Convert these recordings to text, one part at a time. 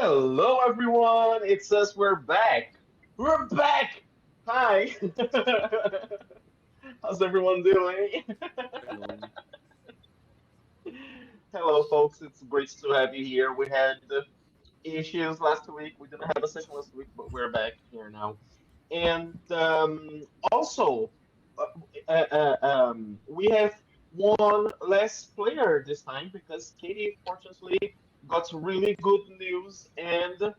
Hello, everyone. It's us. We're back. We're back. Hi. How's everyone doing? Hello. Hello, folks. It's great to have you here. We had issues last week. We didn't have a session last week, but we're back here now. And also, uh, we have one less player this time because Katie, fortunately, got really good news, and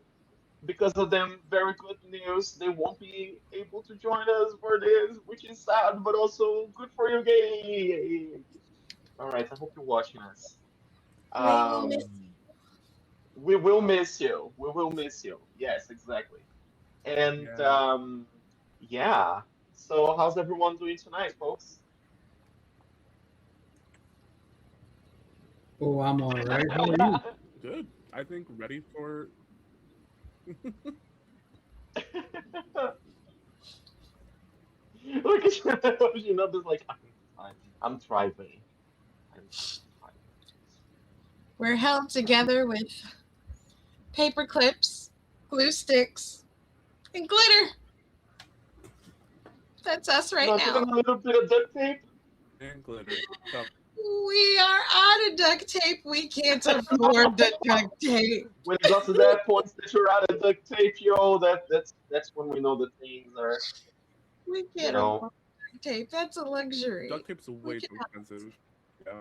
because of them very good news, they won't be able to join us for this, which is sad, but also good for you, Katie. All right, I hope you're watching us. We will miss. Um, we will miss you. We will miss you. Yes, exactly. And Yeah. yeah. So how's everyone doing tonight, folks? Oh, I'm all right. How are you? Good. I think ready for. Look at you know, just like I'm thriving. I'm thriving. We're held together with paper clips, glue sticks, and glitter. That's us right Not now. even a little bit of duct tape. And glitter. So, We are out of duct tape. We can't afford the duct tape. When it got to that point that you're out of duct tape, yo, that's when we know that things are, We you can't know, afford duct tape. That's a luxury. duct tape's We way too cannot. expensive. Yeah.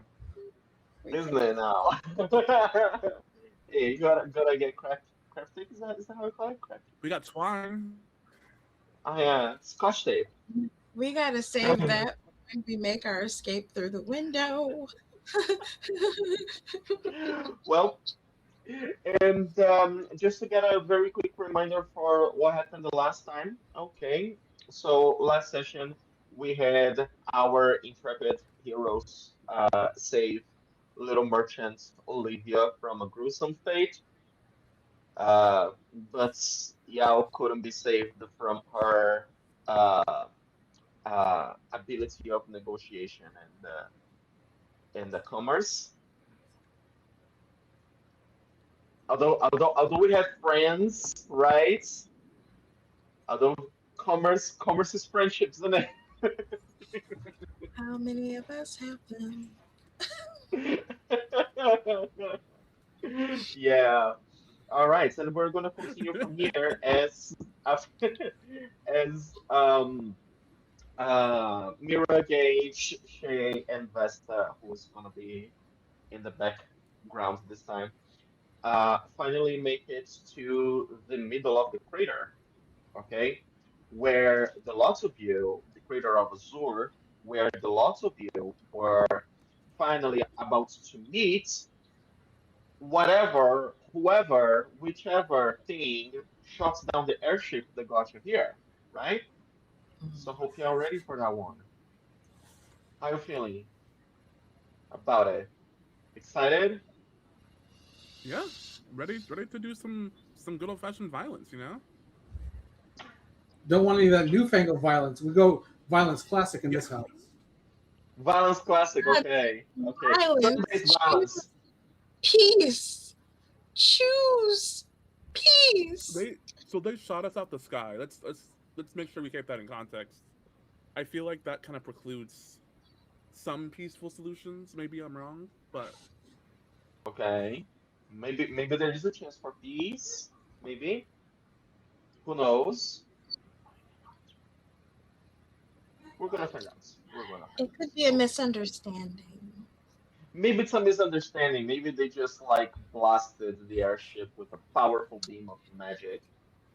We isn't it cannot. now? Hey, you gotta get craft tape. Is that how you call it? Craft tape. We got twine. Oh yeah, Scotch tape. We gotta save that when we make our escape through the window. Well, and just to get a very quick reminder for what happened the last time. Okay, so last session we had our intrepid heroes save little merchant Olivia from a gruesome fate, but Yao couldn't be saved from her ability of negotiation and the commerce. Although we have friends, right? Although commerce is friendships, isn't How many of us have them? it? Yeah. All right, and we're gonna continue from here as Mira, Gage, Shay, and Vesta, who's gonna be in the background this time. Finally make it to the middle of the crater, okay? Where the lots of you, the crater of Azure, where the lots of you were finally about to meet whatever, whoever, whichever thing shuts down the airship that got you here, right? So hope you're ready for that one. How you feeling about it? Excited? Yeah. Ready to do some good old fashioned violence. You know. Don't want any of that newfangled violence. We go violence classic in Yeah. this house. Violence classic, Not okay. Okay. violence. Turn-based Choose violence. peace. Choose peace. They shot us out the sky. Let's make sure we keep that in context. I feel like that kind of precludes some peaceful solutions. Maybe I'm wrong, but Okay. Maybe there is a chance for peace. Maybe. Who knows? We're gonna find out. We're gonna find It out. could be a Okay. misunderstanding. Maybe it's a misunderstanding. Maybe they just like blasted the airship with a powerful beam of magic.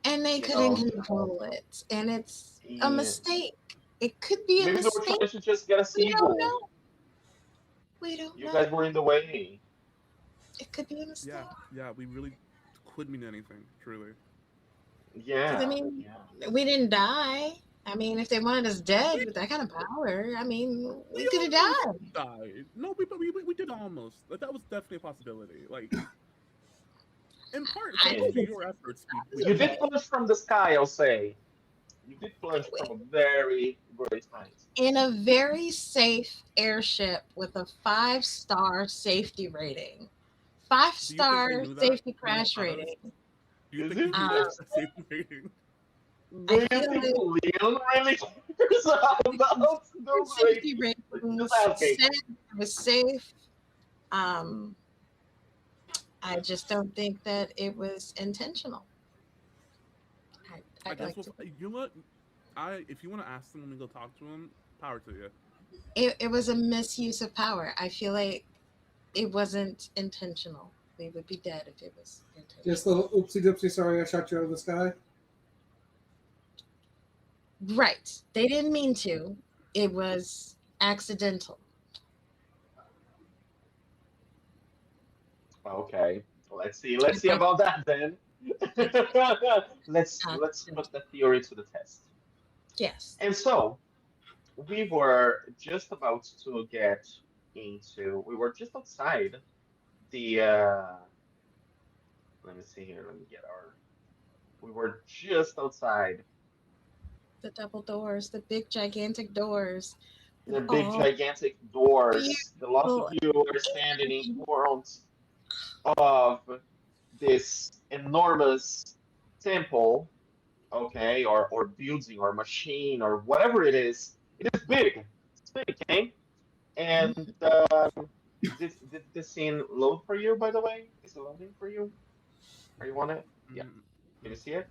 And they You couldn't know, control it. And it's a yeah. mistake. It could be a Maybe they were mistake. trying to just get a We don't seagull. know. We don't You guys know. were in the way. It could be a mistake. yeah, we really could mean anything. Truly. Because, I Yeah, mean, yeah. we didn't die. I mean, if they wanted us dead with that kind of power, I mean, we We could have almost died. died. No, we did almost. Like, that was definitely a possibility. Like, in part I thanks And to think your efforts, we you did didn't. okay. plunge from the sky, I'll say. You did plunge from a very great height. In a very safe airship with a 5-star safety rating, five Do you think they star knew that safety when they crash shot us? rating. Do you Is think it you Uh, can a safe rating? Do I you feel think like Leon really cares about those safety ratings? Like, just ratings asking. said it was safe. Um, I just don't think that it was intentional. I I'd guess like we'll. to. You know what? If you want to ask them when we go talk to him, power to you. It was a misuse of power. I feel like it wasn't intentional. We would be dead if it was Just a intentional. little oopsie doopsie. Sorry, I shot you out of the sky. Right. They didn't mean to. It was accidental. Okay, let's see. Let's see about that then. Let's put the theory to the test. Yes. And so we were just about to get into. We were just outside the. Let me see here. Let me get our. We were just outside The double doors, the big gigantic doors. the big Oh, gigantic doors. The lots of beautiful. you are standing in front of this enormous temple, okay, or building or machine or whatever it is. It is big. It's big, okay? And did the scene load for you, by the way? Is it loading for you? Are you on it? Yeah. Mm, Can you see it?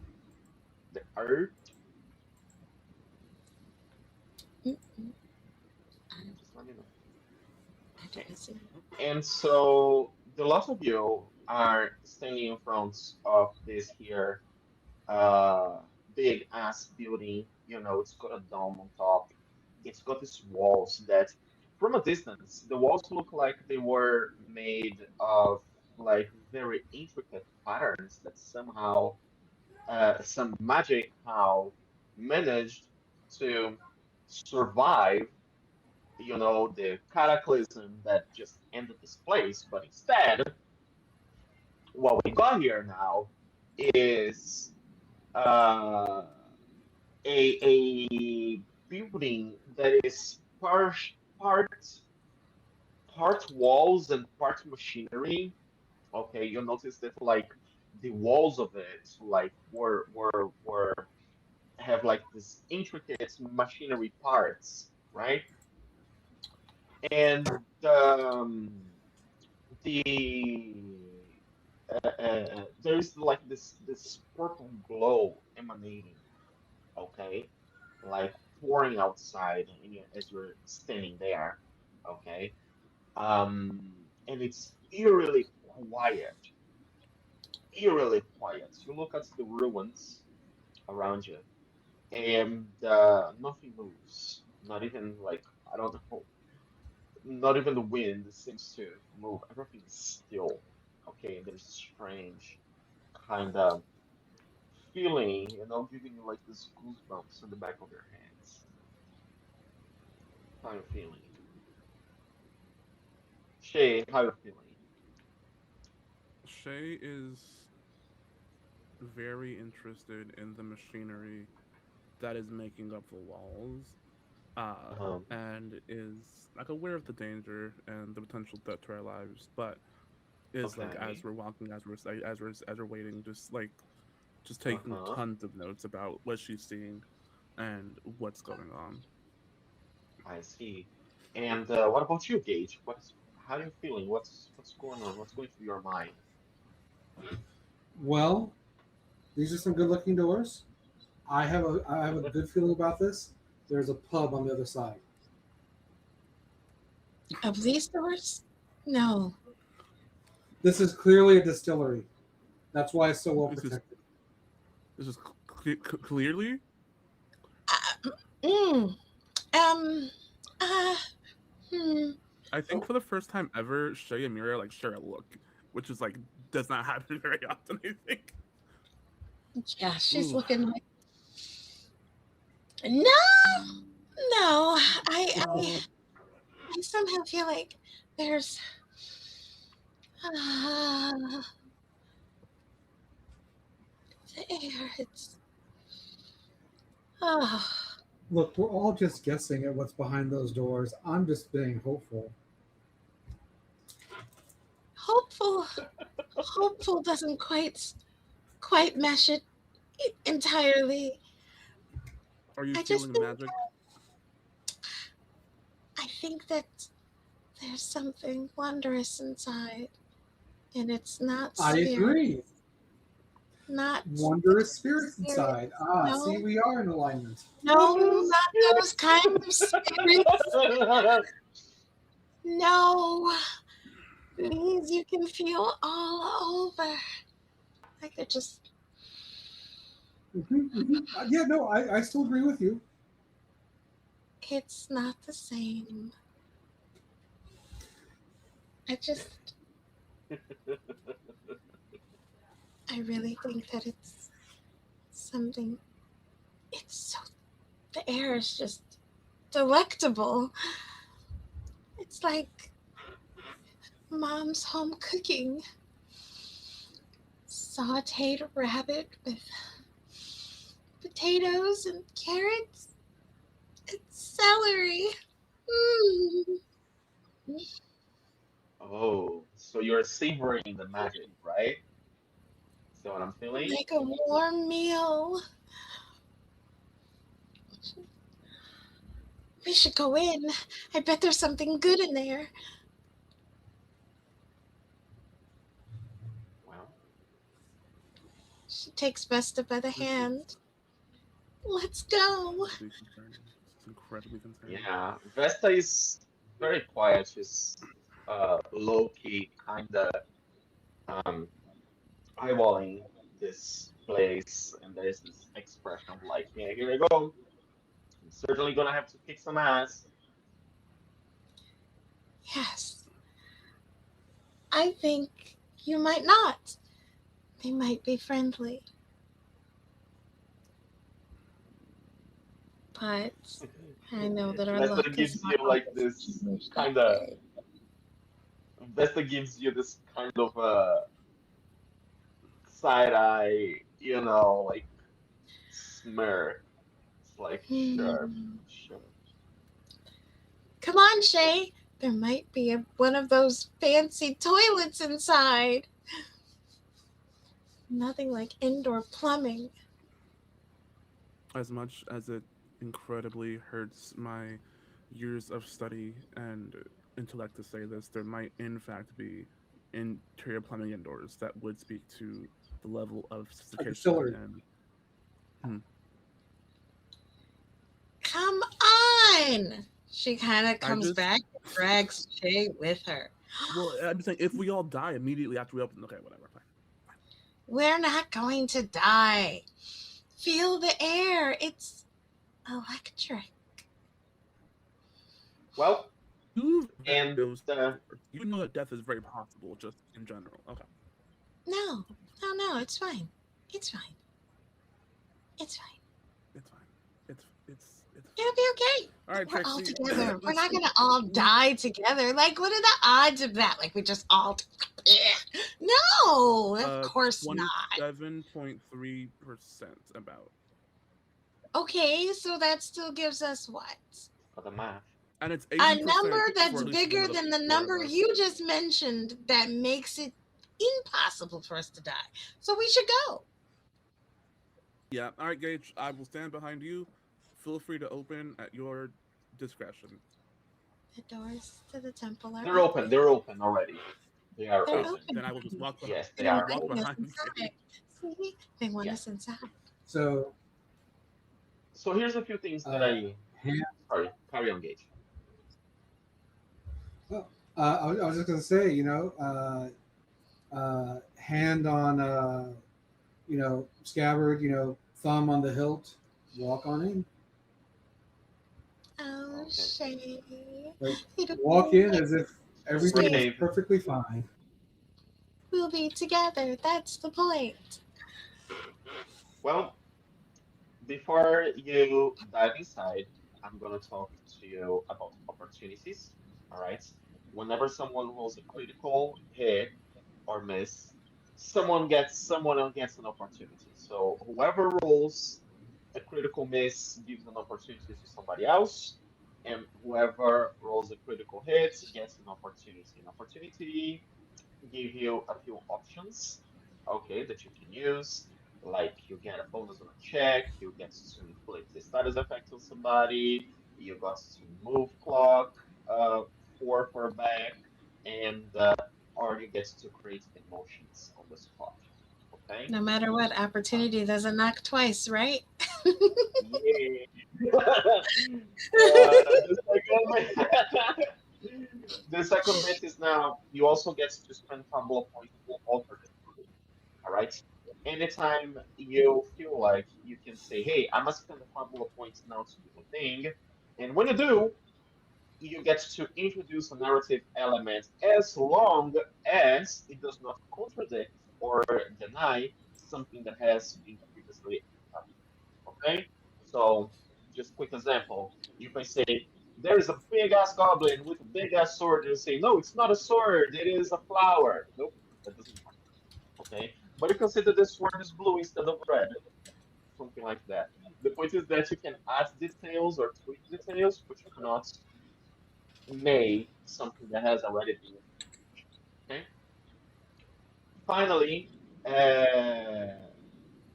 The art. Just let me know. I Okay. didn't see. And so the lot of you are standing in front of this here uh big ass building. You know, it's got a dome on top. It's got these walls that from a distance, the walls look like they were made of like very intricate patterns that somehow some magic how managed to survive, you know, the cataclysm that just ended this place. But instead, what we got here now is uh, a building that is part part walls and part machinery. Okay, you notice that like the walls of it like were have like this intricate machinery parts, right? And the there's like this purple glow emanating, okay, like pouring outside as you're standing there, okay, and it's quiet, eerily quiet. You look at the ruins around you, and nothing moves, not even like I don't know, not even the wind seems to move. Everything is still, okay, and there's a strange kind of feeling, you know, giving you like this goosebumps in the back of your hands. How you feeling? Shay, how you feeling? Shay is very interested in the machinery that is making up the walls, Um, and is like aware of the danger and the potential threat to our lives, but is like okay. as we're walking, as we're waiting, just taking Uh-huh. tons of notes about what she's seeing and what's going on. I see. And what about you, Gage? How you feeling? What's going on? What's going through your mind? Well, these are some good looking doors. I have a good feeling about this. There's a pub on the other side. Of these doors? No. This is clearly a distillery. That's why it's so well This is protected. this is clearly. Uh, mm, um. Uh. Hmm. I think for the first time ever, Shay and Mira like share a look, which is like does not happen very often. I think. Yeah, she's Ooh. looking like. No. No. I somehow feel like there's. Uh, the air. It's. Oh, Look, we're all just guessing at what's behind those doors. I'm just being hopeful. hopeful. Hopeful doesn't quite. quite mesh it entirely. Are you I just feeling think, magic? I think that there's something wondrous inside, and it's not I spirit, agree. not Wondrous spirits spirit. inside. Ah, see, No, we are in alignment. no, not those kind of spirits. No, these you can feel all over. Like they're just, Yeah, no, I still agree with you. it's not the same. I just, I really think that it's something, it's so, the air is just delectable. It's like mom's home cooking. Sauteed rabbit with potatoes and carrots and celery. Mm. Oh, so you're savoring the magic, right? So what I'm feeling? Like a warm meal. We should go in. I bet there's something good in there. Well, She takes Vesta by the This is hand. Let's go. incredibly concerning. It's incredibly concerning. yeah, Vesta is very quiet. She's low key, kinda um eyeballing this place, and there's this expression of like, yeah, here we go. I'm certainly gonna have to kick some ass. Yes. I think you might not. They might be friendly. But I know that our Vesta luck is gives you not like always this that kind of way. Vesta gives you this kind of side eye, like smirk. It's like, sure, Hmm. sure. Come on, Shay. There might be one of those fancy toilets inside. Nothing like indoor plumbing. As much as it incredibly hurts my years of study and intellect to say this, there might in fact be interior plumbing indoors that would speak to the level of A sophistication distillery. and Come on. She kind of I comes just back and drags Shay with her. well, I'm saying if we all die immediately after we open, okay, whatever, fine. We're not going to die. Feel the air. It's electric. Well, You and goes forward. You know that death is very possible, just in general. Okay, No, no, it's fine. It's fine. It's fine. it's fine. It's It'll be okay. all right, We're all Trixie. together. We're Let's not gonna all die together. Like, what are the odds of that? Like, we just all. No, of course not. 27.3% about. Okay, so that still gives us what? for the math. And it's A 80% number for that's at least one bigger of the than the four of number us. you just mentioned that makes it impossible for us to die. So we should go. Yeah, all right, Gage. I will stand behind you. Feel free to open at your discretion. The doors to the temple are They're open. They're open already. They are They're Oh, open. open. then I will just walk. Yes, they They're are Walk inviting us open. behind Gage. inside. See, they want Yeah. us inside. So, So here's a few things that hand, sorry, carry on, Gage. I was just gonna say, hand on, scabbard, thumb on the hilt, walk on in. Oh, Okay. Shay. Like, It'll walk be in like as if everything is Okay. perfectly fine. we'll be together. That's the point. Well, before you dive inside, I'm gonna talk to you about opportunities. All right. Whenever someone rolls a critical hit or miss, someone else gets an opportunity. So whoever rolls a critical miss gives an opportunity to somebody else, and whoever rolls a critical hit gets an opportunity. An opportunity give you a few options. okay, that you can use. Like you get a bonus on a check, you get to inflict a status effect on somebody, you got to move clock uh, for back, and or you get to create emotions on the spot. Okay? No matter what, Uh, opportunity doesn't knock twice, right? yeah. The second the second bit is now you also get to spend fumble points to alter the story. All right. Anytime you feel like you can say, "Hey, I must spend a fumble points now to do a thing," and when you do, you get to introduce a narrative element as long as it does not contradict or deny something that has been previously established. Okay? So, just quick example. You can say, there is a big ass goblin with a big ass sword, and you say, no, it's not a sword, it is a flower. Nope, that doesn't work. Okay? But you consider the sword is blue instead of red, something like that. The point is that you can add details or tweak details, but you cannot make something that has already been established. Okay? Finally,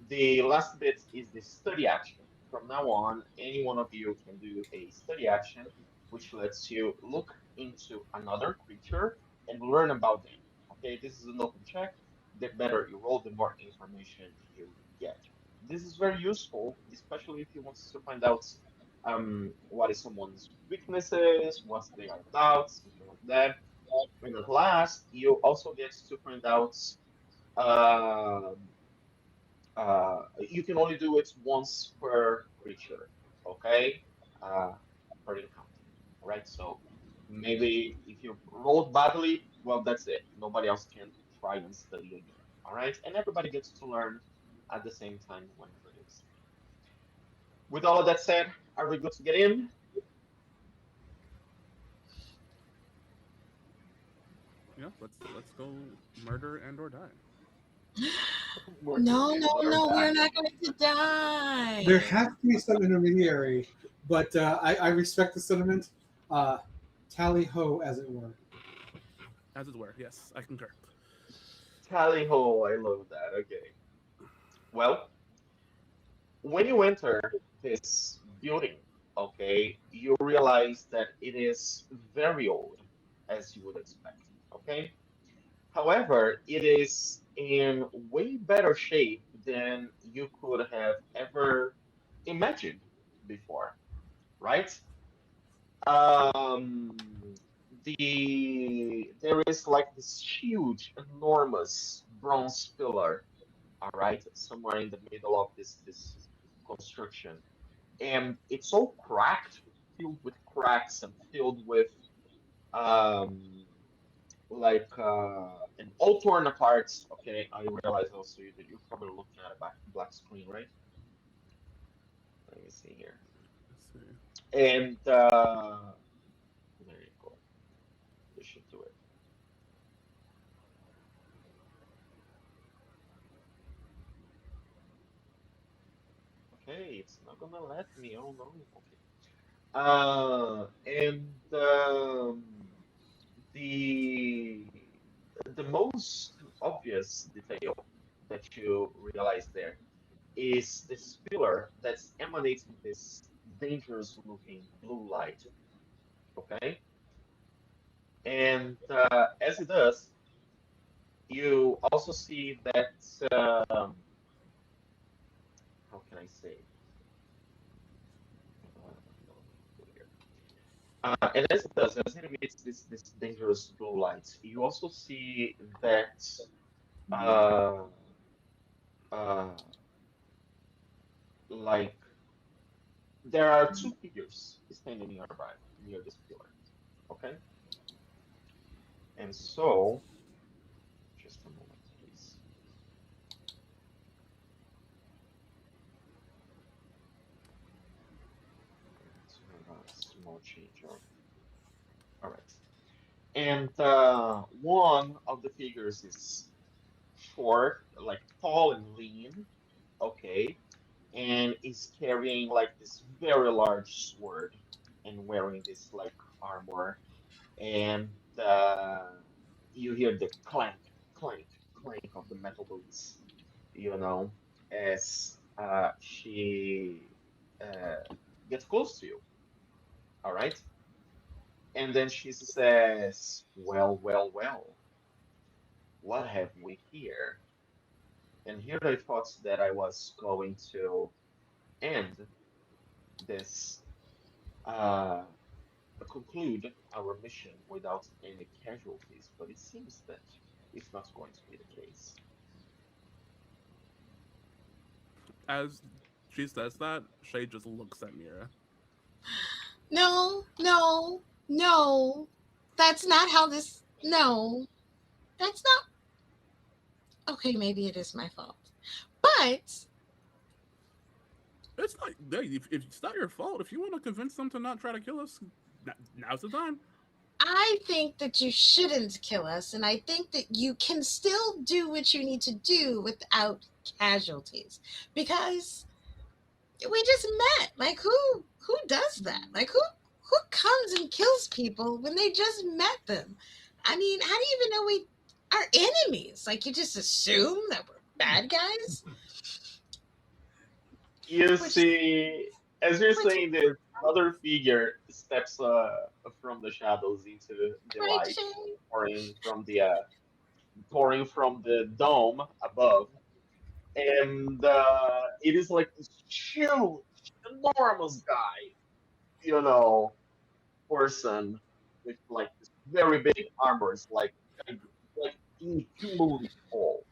the last bit is the study action. From now on, any one of you can do a study action, which lets you look into another creature and learn about them. Okay, this is an open check. The better you roll, the more information you get. This is very useful, especially if you want to find out what is someone's weaknesses, what they are about, something like that. And at last, you also get to find out um you can only do it once per creature, okay? Uh, per encounter, all right? So maybe if you rolled badly, well, that's it. Nobody else can try and study again, all right? And everybody gets to learn at the same time whenever they decide. With all of that said, are we good to get in? Yeah, let's go murder and or die. Murder No, no, and or no, we are die. not going to There die. has to be some intermediary, but I respect the sentiment. Uh, Tally ho, as it were. As it were, yes, I concur. Tally ho, I love that. Okay. Well, when you enter this building, okay, you realize that it is very old, as you would expect, okay? However, it is in way better shape than you could have ever imagined before, right? Um, there is like this huge, enormous bronze pillar, all right, somewhere in the middle of this construction, and it's all cracked, filled with cracks and filled with um and all torn apart. Okay, I realize also that you're probably looking at a black screen, right? Let me see here. Let's see. And there you go. This should do it. Okay, it's not gonna let me. Oh no. Okay. And the the most obvious detail that you realize there is this pillar that's emanating this dangerous looking blue light. Okay, and as it does, you also see that how can I say? And as it does, as it emits this dangerous blue light, you also see that uh, uh, like there are two figures standing nearby near this pillar. Okay, and so just a moment, please. To have a small change of. All right. And one of the figures is short, like tall and lean, okay, and is carrying like this very large sword and wearing this like armor. And you hear the clank, clank, clank of the metal boots, as she uh, gets close to you. All right. And then she says, "Well, well, well, what have we here?" And here I thought that I was going to end this, uh, conclude our mission without any casualties, but it seems that it's not going to be the case. As she says that, Shay just looks at Mira. No, no, no. That's not how this. No, that's not. Okay, maybe it is my fault. But It's not. If it's not your fault. If you want to convince them to not try to kill us, now's the time. I think that you shouldn't kill us, and I think that you can still do what you need to do without casualties. Because we just met. Like who does that? Like who comes and kills people when they just met them? I mean, how do you even know we are enemies? Like you just assume that we're bad guys? You Which see, as you're which saying this, another figure steps from the shadows into the right, light, Shay? pouring from the uh, pouring from the dome above, and it is like this huge, enormous guy, you know, person with like this very big armors, like inhumanly tall.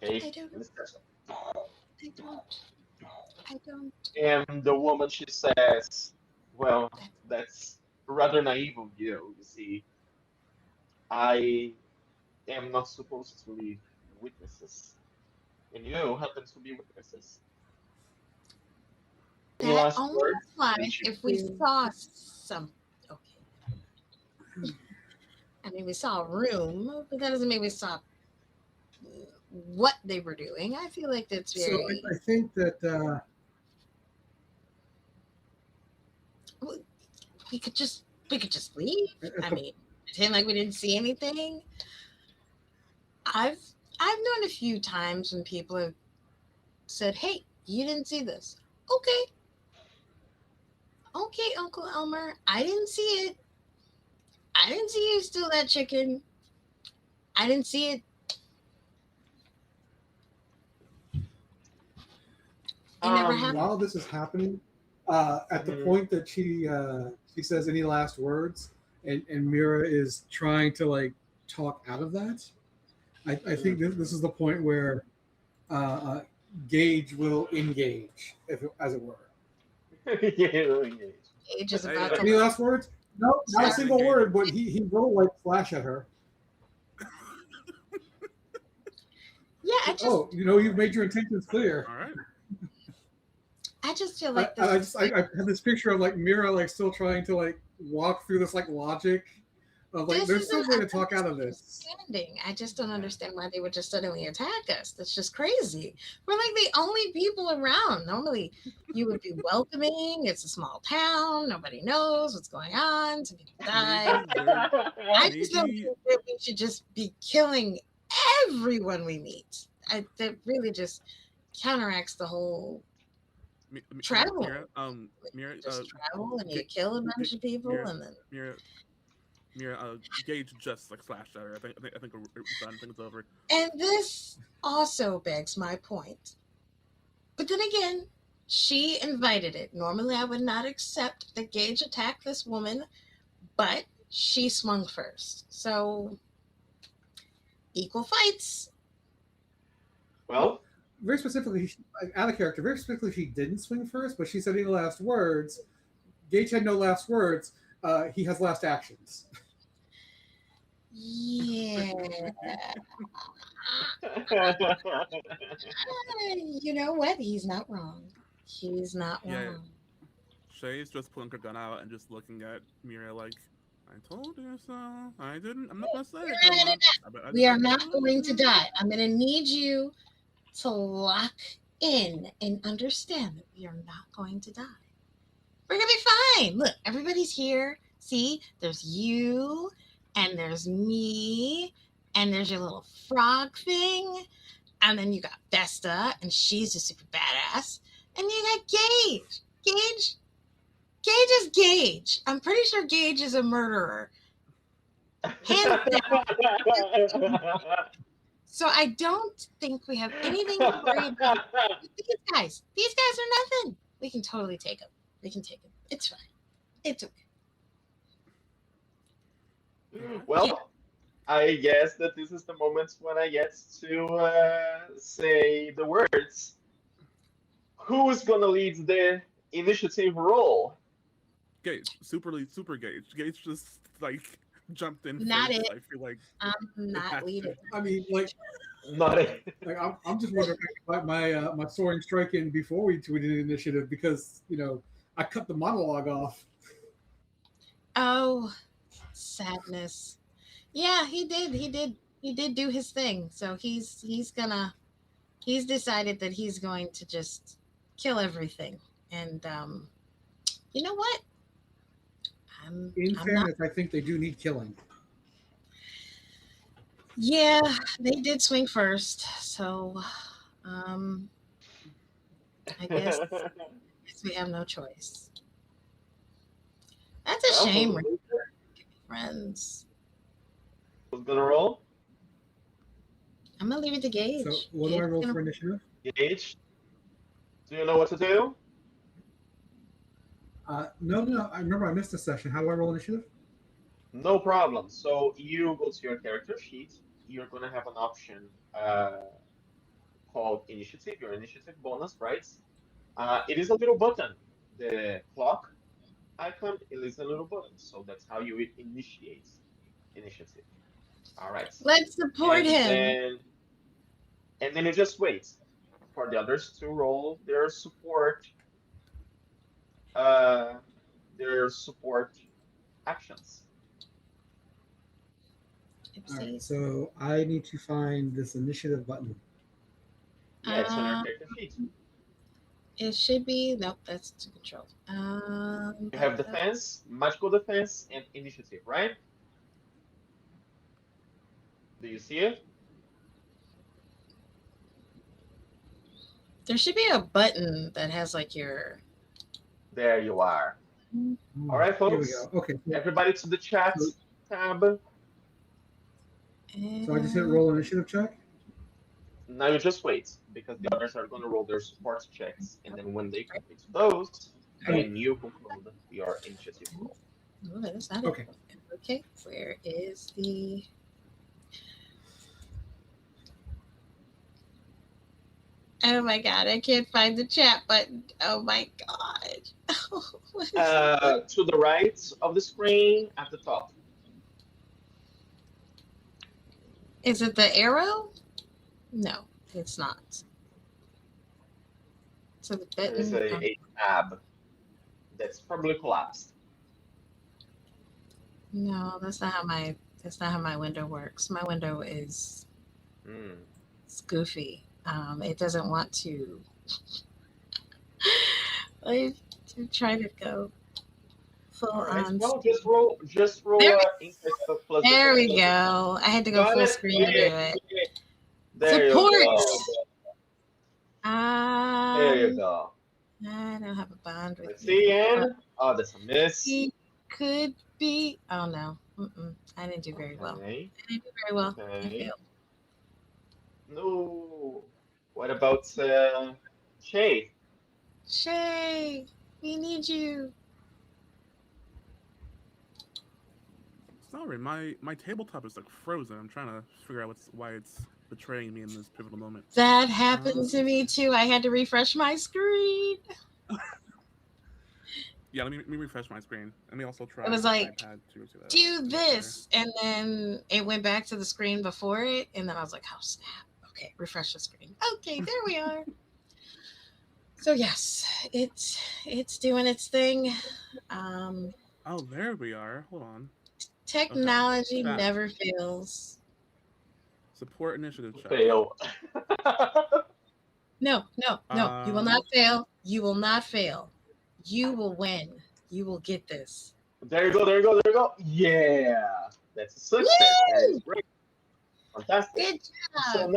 Okay, I don't and it steps I don't I don't and the woman she says, "Well, that that's rather naive of you. You see, I am not supposed to leave witnesses, and you happen to be witnesses." Any that last only words? And applies she if we saw some okay. I mean we saw a room, but that doesn't mean we saw what they were doing. I feel like that's So very I think that we could just leave. at I the mean, pretend like we didn't see anything. I've I've known a few times when people have said, "Hey, you didn't see this." Okay, okay, Uncle Elmer, I didn't see it. I didn't see you steal that chicken. I didn't see it. It never happened. while this is happening, at the Mhm. point that she says any last words, and Mira is trying to like talk out of that, I think this is the point where uh, uh, Gage will engage, if as it were. Yeah, engage. Age is Hey, about to Any last words? No, not a start. Gage's single engaging. word. But he will like flash at her. Yeah, Oh, you've made your intentions clear. All right. I just feel I, like I this just I have this picture of like Mira like still trying to like walk through this like logic of like this there's is some way to talk out of this. understanding. I just don't understand why they would just suddenly attack us. That's just crazy. We're like the only people around. Normally, you would be welcoming. It's a small town. Nobody knows what's going on. Some people die. Maybe they're I just don't maybe think that we should just be killing everyone we meet. That really just counteracts the whole travel. Mira. Mira. Just travel and you Ga- kill a bunch of people Mira. and then Mira. Mira. Gage just like flashed at her. I think we're done. I think it's over. and this also begs my point. But then again, she invited it. Normally I would not accept that Gage attacked this woman, but she swung first. So equal fights. Well, Well, very specifically, out of character. Very specifically, she didn't swing first, but she said any last words. Gage had no last words. He has last actions. Yeah. You know what? He's not wrong. He's not Yeah. wrong. Shay's just pulling her gun out and just looking at Mira like, "I told you so. I didn't. I'm not gonna say it. We're not Come gonna on. We are not going to die. I'm going to need you to lock in and understand that we are not going to die. We're going to be fine. Look, everybody's here. See, there's you and there's me and there's your little frog thing, and then you got Vesta, and she's just super badass, and you got Gage. Gage is Gage. I'm pretty sure Gage is a murderer. Hands down. So I don't think we have anything to worry about with these guys. These guys are nothing. We can totally take them. We can take them. It's fine. It's okay. Well, I guess that this is the moment when I get to say the words. Who's gonna lead the initiative roll? Gage, super Gage. Gage just like jumped in Not first. it. I feel like I'm not leading. I mean, like Not a... I'm just wondering if I could put my soaring strike in before we did the initiative because I cut the monologue off. Oh, sadness. Yeah, he did do his thing. So he's decided that he's going to just kill everything. And you know what? In I'm fairness, I think they do need killing. Yeah, they did swing first, so I guess we have no choice. That's a shame, Who's friends. gonna roll? I'm gonna leave it to Gage. So what do I roll for initiative? Gage? Do you know what to do? No. I remember I missed a session. How do I roll initiative? No problem. So you go to your character sheet. You're gonna have an option called initiative, your initiative bonus, right? It is a little button. The clock icon, it is a little button. So that's how you initiate initiative. All right. Let's support him. And then you just wait for the others to roll their support actions. All right, so I need to find this initiative button. Yeah, it's on your character sheet. It should be nope. That's to control. You have defense, magical defense, and initiative, right? Do you see it? There should be a button that has like your. There you are. All right, folks. Here we go. Okay. Yeah. Everybody to the chat tab. So I just hit roll initiative check. Now you just wait because the others are going to roll their support checks, and then when they complete those, then you conclude your initiative roll. Oh, that is not Okay. Okay, where is the? Oh my god, I can't find the chat button. Oh my god. What is that? To the right of the screen at the top. Is it the arrow? No, it's not. So the There is button. a tab that's probably collapsed. No, that's not how my window works. My window is it's goofy. It doesn't want to. I try to go full All right, on. well, just roll There insight plus There we defense. go. I had to go Got full it? screen to do it. There you Support. go. There you go. I don't have a bond with Let's you. see, and oh, that's a miss. He could be. Oh no, I didn't do very well. Okay. I didn't do very well. I Okay. failed. No. What about Shay? Shay, we need you. Sorry, my tabletop is like frozen. I'm trying to figure out why it's betraying me in this pivotal moment. That happened to me too. I had to refresh my screen. Yeah, let me refresh my screen. Let me also try. It was the like, iPad to that. Do this, and then it went back to the screen before it, and then I was like, oh snap. Okay, refresh the screen. Okay, there we are. So yes, it's doing its thing. Oh, there we are. Hold on. Technology Okay. never fails. Support initiative check. Fail. No, you will not fail. You will not fail. You will win. You will get this. There you go. Yeah. That's a success. That is great. Fantastic. Good So job.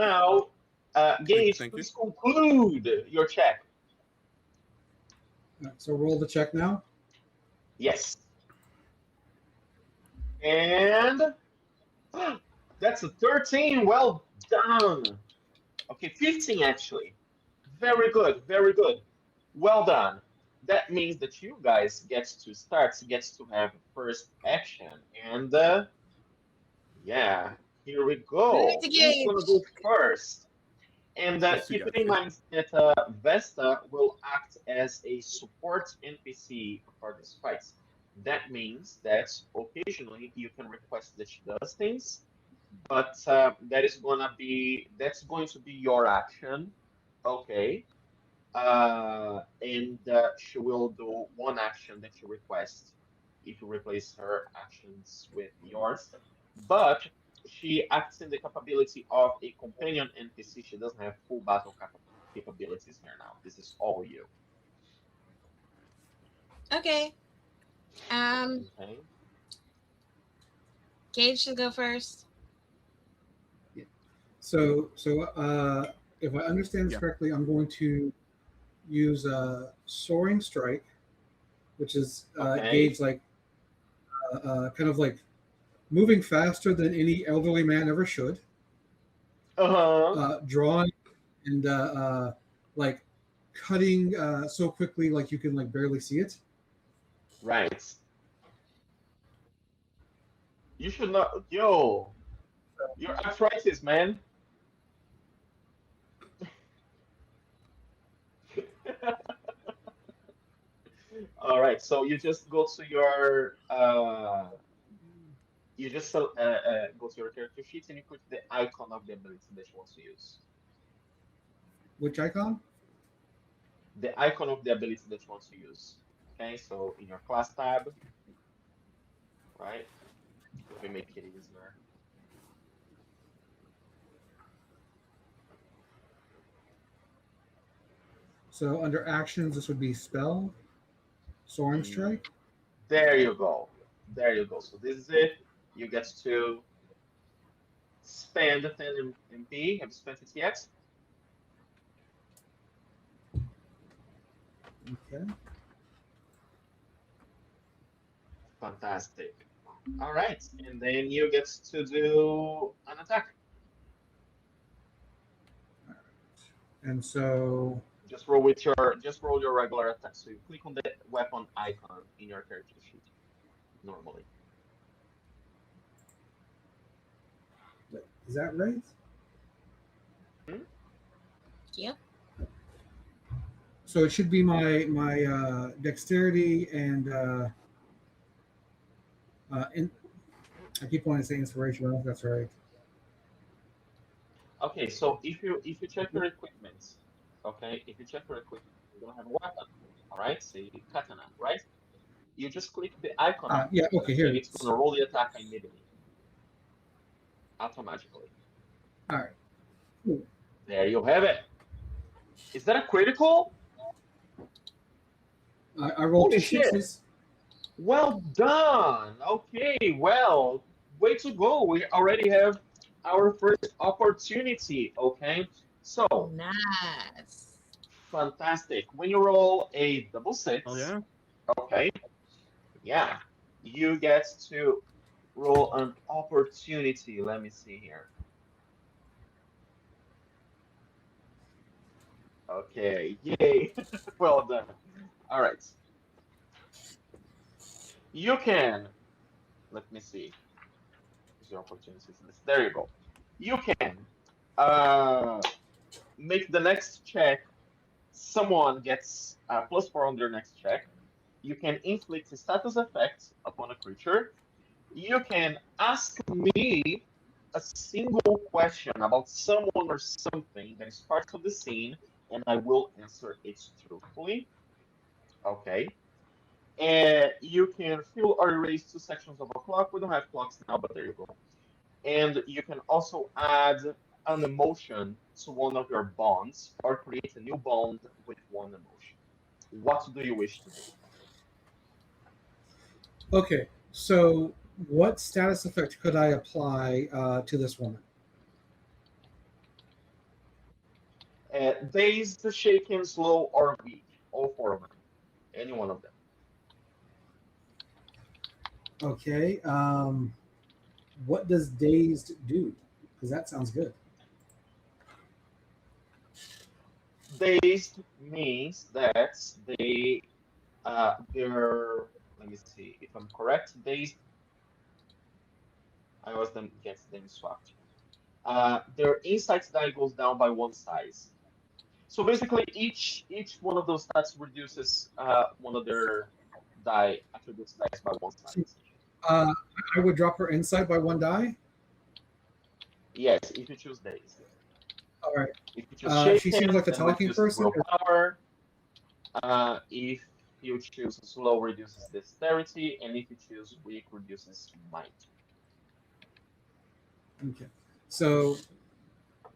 now, Gage, Thank you. please conclude your check. So roll the check now. Yes. And that's a 13. Well done. Okay, 15 actually. Very good, very good. Well done. That means that you guys gets to have first action. And yeah, here we Right go. to Who's gonna go Gage. first? And keep it in Susugatsu. mind that Vesta will act as a support NPC for this fight. That means that occasionally you can request that she does things, but that's going to be your action. Okay. And she will do one action that you request if you replace her actions with yours. But she acts in the capability of a companion NPC. She doesn't have full capabilities here now. This is all you. Okay. Um, Okay. Gage should go first. So if I understand this Yeah. correctly, I'm going to use soaring strike, which is Okay. Gage like kind of like moving faster than any elderly man ever should, Uh-huh. drawing and like cutting so quickly like you can like barely see it. Right. You should not. Yo, your arthritis, man. All right, so you just go to your go to your character sheet and you put the icon of the ability that you want to use. Which icon? The icon of the ability that you want to use. Okay, so in your class tab, right? Let me make it easier. So under actions, this would be spell, soaring strike. There you go. There you go. So this is it. You get to spend 10 MP. Have you spent it yet? Okay. Fantastic. All right, and then you get to do an attack. And so just roll your regular attack. So you click on the weapon icon in your character sheet normally. is that right? Hmm? Yep. So it should be my dexterity and I keep wanting to say inspiration. I don't know if that's right. Okay, so if you check your equipment, okay, if you check your equipment, you're gonna have a weapon, all right, say katana, right? You just click the icon of Yeah. it, Okay. Here and it it's is. gonna roll the attack immediately, automatically. All right. Cool. There you have it. Is that a critical? I rolled Holy two shit! sixes. Well done. Okay, well, way to go. We already have our first opportunity. Okay, so Nice. fantastic. When you roll a double Oh six, yeah. okay, yeah, you get to roll an opportunity. Let me see here. Okay, yay. Well done. All right. You can, let me see. Zero opportunities list. There you go. You can uh, make the next check. Someone gets +4 on their next check. You can inflict a status effect upon a creature. You can ask me a single question about someone or something that is part of the scene, and I will answer it truthfully. Okay. And you can fill or erase two sections of a clock. We don't have clocks now, but there you go. And you can also add an emotion to one of your bonds or create a new bond with one emotion. What do you wish to do? Okay. So what status effect could I apply to this woman? Dazed, shaken, slow, or weak. All four of them. Any one of them. Okay. What does dazed do? Because that sounds good. Dazed means that they're, let me see if I'm correct. Dazed, I always them get them swapped. Their insight die goes down by one size. So basically, each one of those stats reduces one of their die attributes dice by one size. So, Essentially. I would drop her insight by one die. Yes, if you choose dazed. All right. If you choose She shaken, seems like the then talking reduces person. willpower. If you choose slow, reduces dexterity, and if you choose weak, reduces might. Okay. So,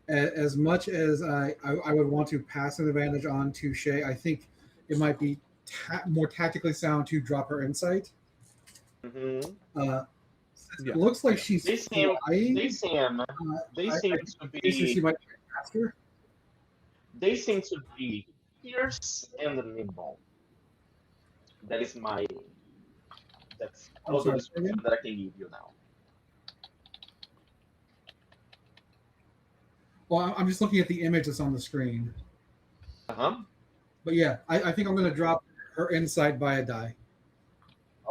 as much as I would want to pass an advantage on to Shay, I think it might be more tactically sound to drop her insight. Mm-hmm. Uh, Yeah. it looks like Yeah. she's They seem, flying. they seem, they seem I to guess she be, might be faster. they seem to be fierce and nimble. That is my, that's I'm all the sorry. description that I can give you now. Well, I'm just looking at the image that's on the screen. Uh-huh. But yeah, I think I'm going to drop her insight by a die.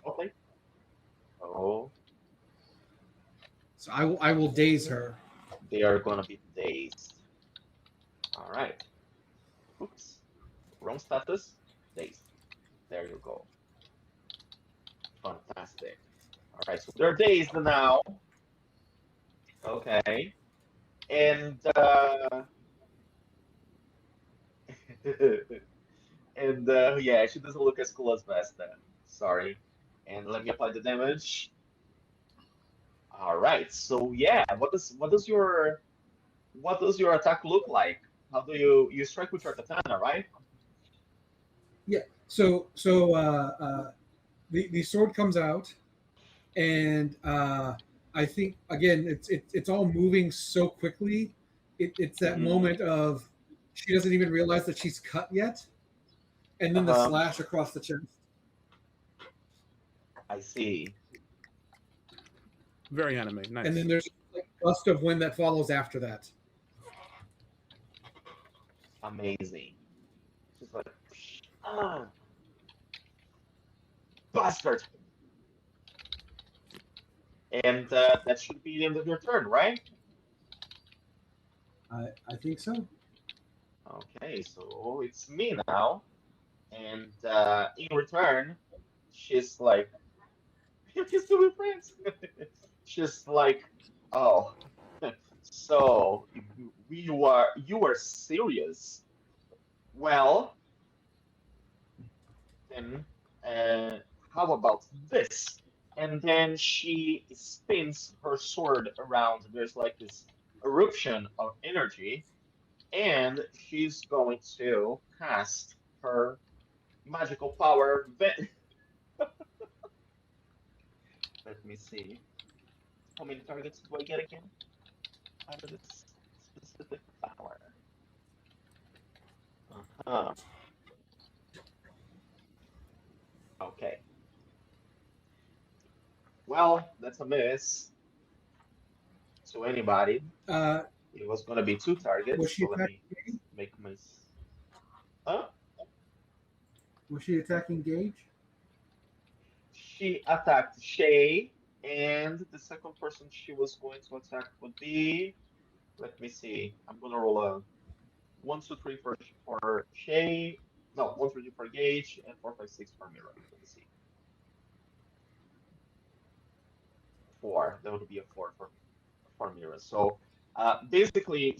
Okay. Oh, So I will daze her. they are gonna be dazed. All right. Oops. Wrong status. Dazed. There you go. Fantastic. All right, so they're dazed now. Okay. And yeah, she doesn't look as cool as Vest then. Sorry. And let me apply the damage. All right. So yeah, what does your attack look like? How do you strike with your katana, right? Yeah. The sword comes out, and I think again it's all moving so quickly. It's that Mm-hmm. moment of she doesn't even realize that she's cut yet, and then the Uh-huh. slash across the chest. I see. Very anime. And Nice. then there's like a gust of wind that follows after that. Amazing. She's like, ah, bastard. And that should be the end of your turn, right? I think so. Okay, so it's me now. And in return, she's like, you can still be friends. She's like, oh, so you are serious. Well, then how about this? And then she spins her sword around. There's like this eruption of energy, and she's going to cast her magical power. Let me see. How many targets do I get again out of this specific power? Uh-huh. Okay. Well, that's a miss to anybody. Uh, It was going to be two was targets, she so let me attacking? make my. Huh? Was she attacking Gage? She attacked Shay, and the second person she was going to attack would be. Let me see. I'm gonna roll a 1, 2, 3 for Shay. No, 1, 2, 3 for Gage, and 4, 5, 6 for Mira. Let me see. 4. That would be a 4 for Mira. So basically,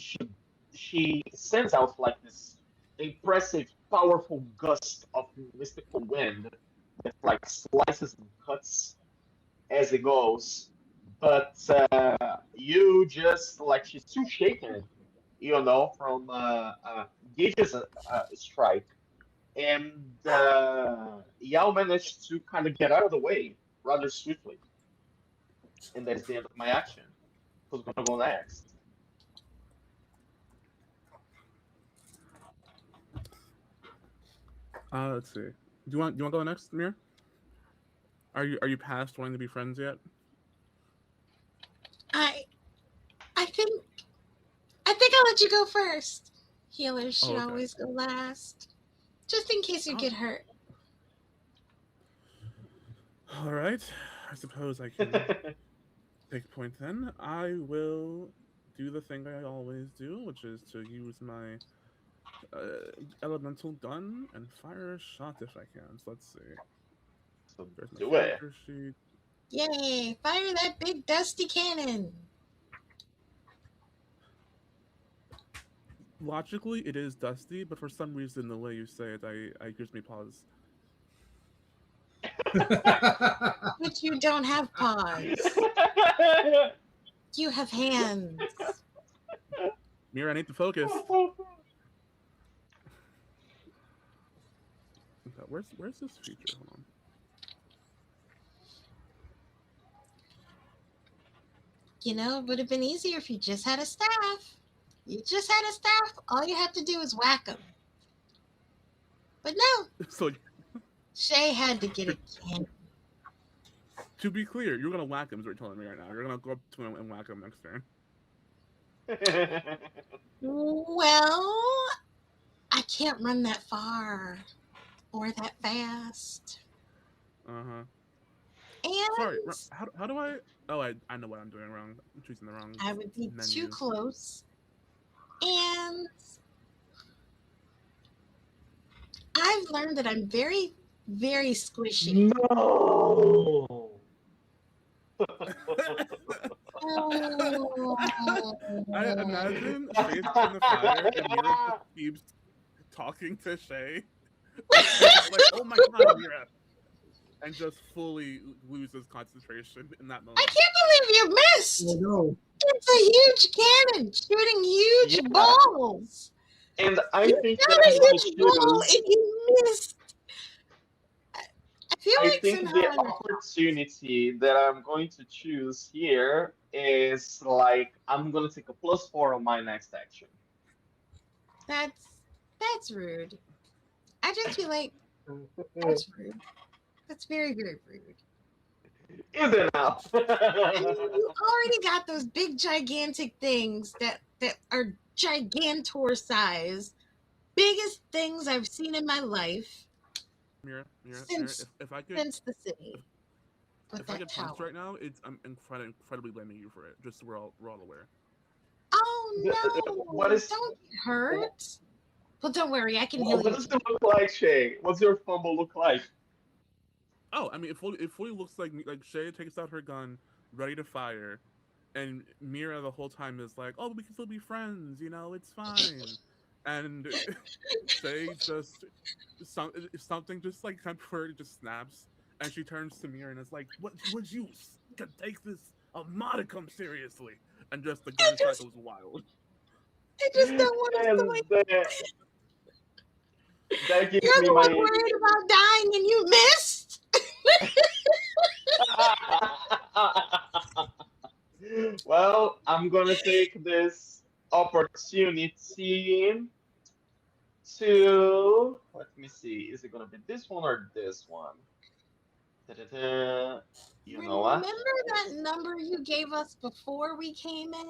she sends out like this impressive, powerful gust of mystical wind that like slices and cuts as it goes. But you just like she's too shaken, from Gage's strike, and Yao managed to kind of get out of the way rather swiftly, and that's the end of my action. Who's gonna go next? Let's see. Do you want to go next, Mir? Are you past wanting to be friends yet? I I think I think I'll let you go first. Healers Oh, should okay. always go last, just in case you Oh, get hurt. all right. I suppose I can take point then. I will do the thing I always do, which is to use my elemental gun and fire a shot if I can. So let's see. So There's my do it. character sheet. Yay! Fire that big dusty cannon. Logically, it is dusty, but for some reason, the way you say it, I gives me pause. But you don't have paws. You have hands. Mir, I need to focus. Okay, where's this feature? Hold on. You know, it would have been easier if you just had a staff. You just had a staff. All you have to do is whack them. But no, So Shay had to get a cannon. to be clear, you're gonna whack him. Is what you're telling me right now. You're gonna go up to him and whack him next turn. Well, I can't run that far or that fast. Uh-huh. And Sorry. How do I? Oh, I know what I'm doing wrong. I'm choosing the wrong I would be too menu. close. And I've learned that I'm very, very squishy. No. Oh. I imagine Shay's in the fire and Mira just keeps talking to Shay. Like, oh my god, Mira. And just fully loses concentration in that I moment. can't believe you missed. Oh no. It's a huge cannon shooting huge Yeah. balls. And I You think shot that a I'm going huge to ball choose. and you missed. I feel I like think the somehow opportunity that I'm going to choose here is like I'm gonna take a +4 on my next action. that's rude. I just feel like that's rude. That's very, very rude. Is it now? I mean, you already got those big, gigantic things that are gigantor size, biggest things I've seen in my life Mira, since if I could since the city with if I that get punched tower. right now, I'm incredibly blaming you for it. Just so we're all aware. Oh What no! is Don't get hurt. Well, don't worry, I can heal what you. does it look like, Shay? What's your fumble look like? Oh, I mean, it fully looks like Shay takes out her gun, ready to fire, and Mira the whole time is like, "Oh, we can still be friends, you know, it's fine." And Shay just something just like temporarily just snaps, and she turns to Mira and is like, "What would you take this a modicum seriously?" And just the I gunshot just, goes wild. I just don't want to And die. that gives You're me the one my. worried about dying, and you missed. Well, I'm gonna take this opportunity to let me see. Is it gonna be this one or this one? Da-da-da. You know what? Remember that number you gave us before we came in?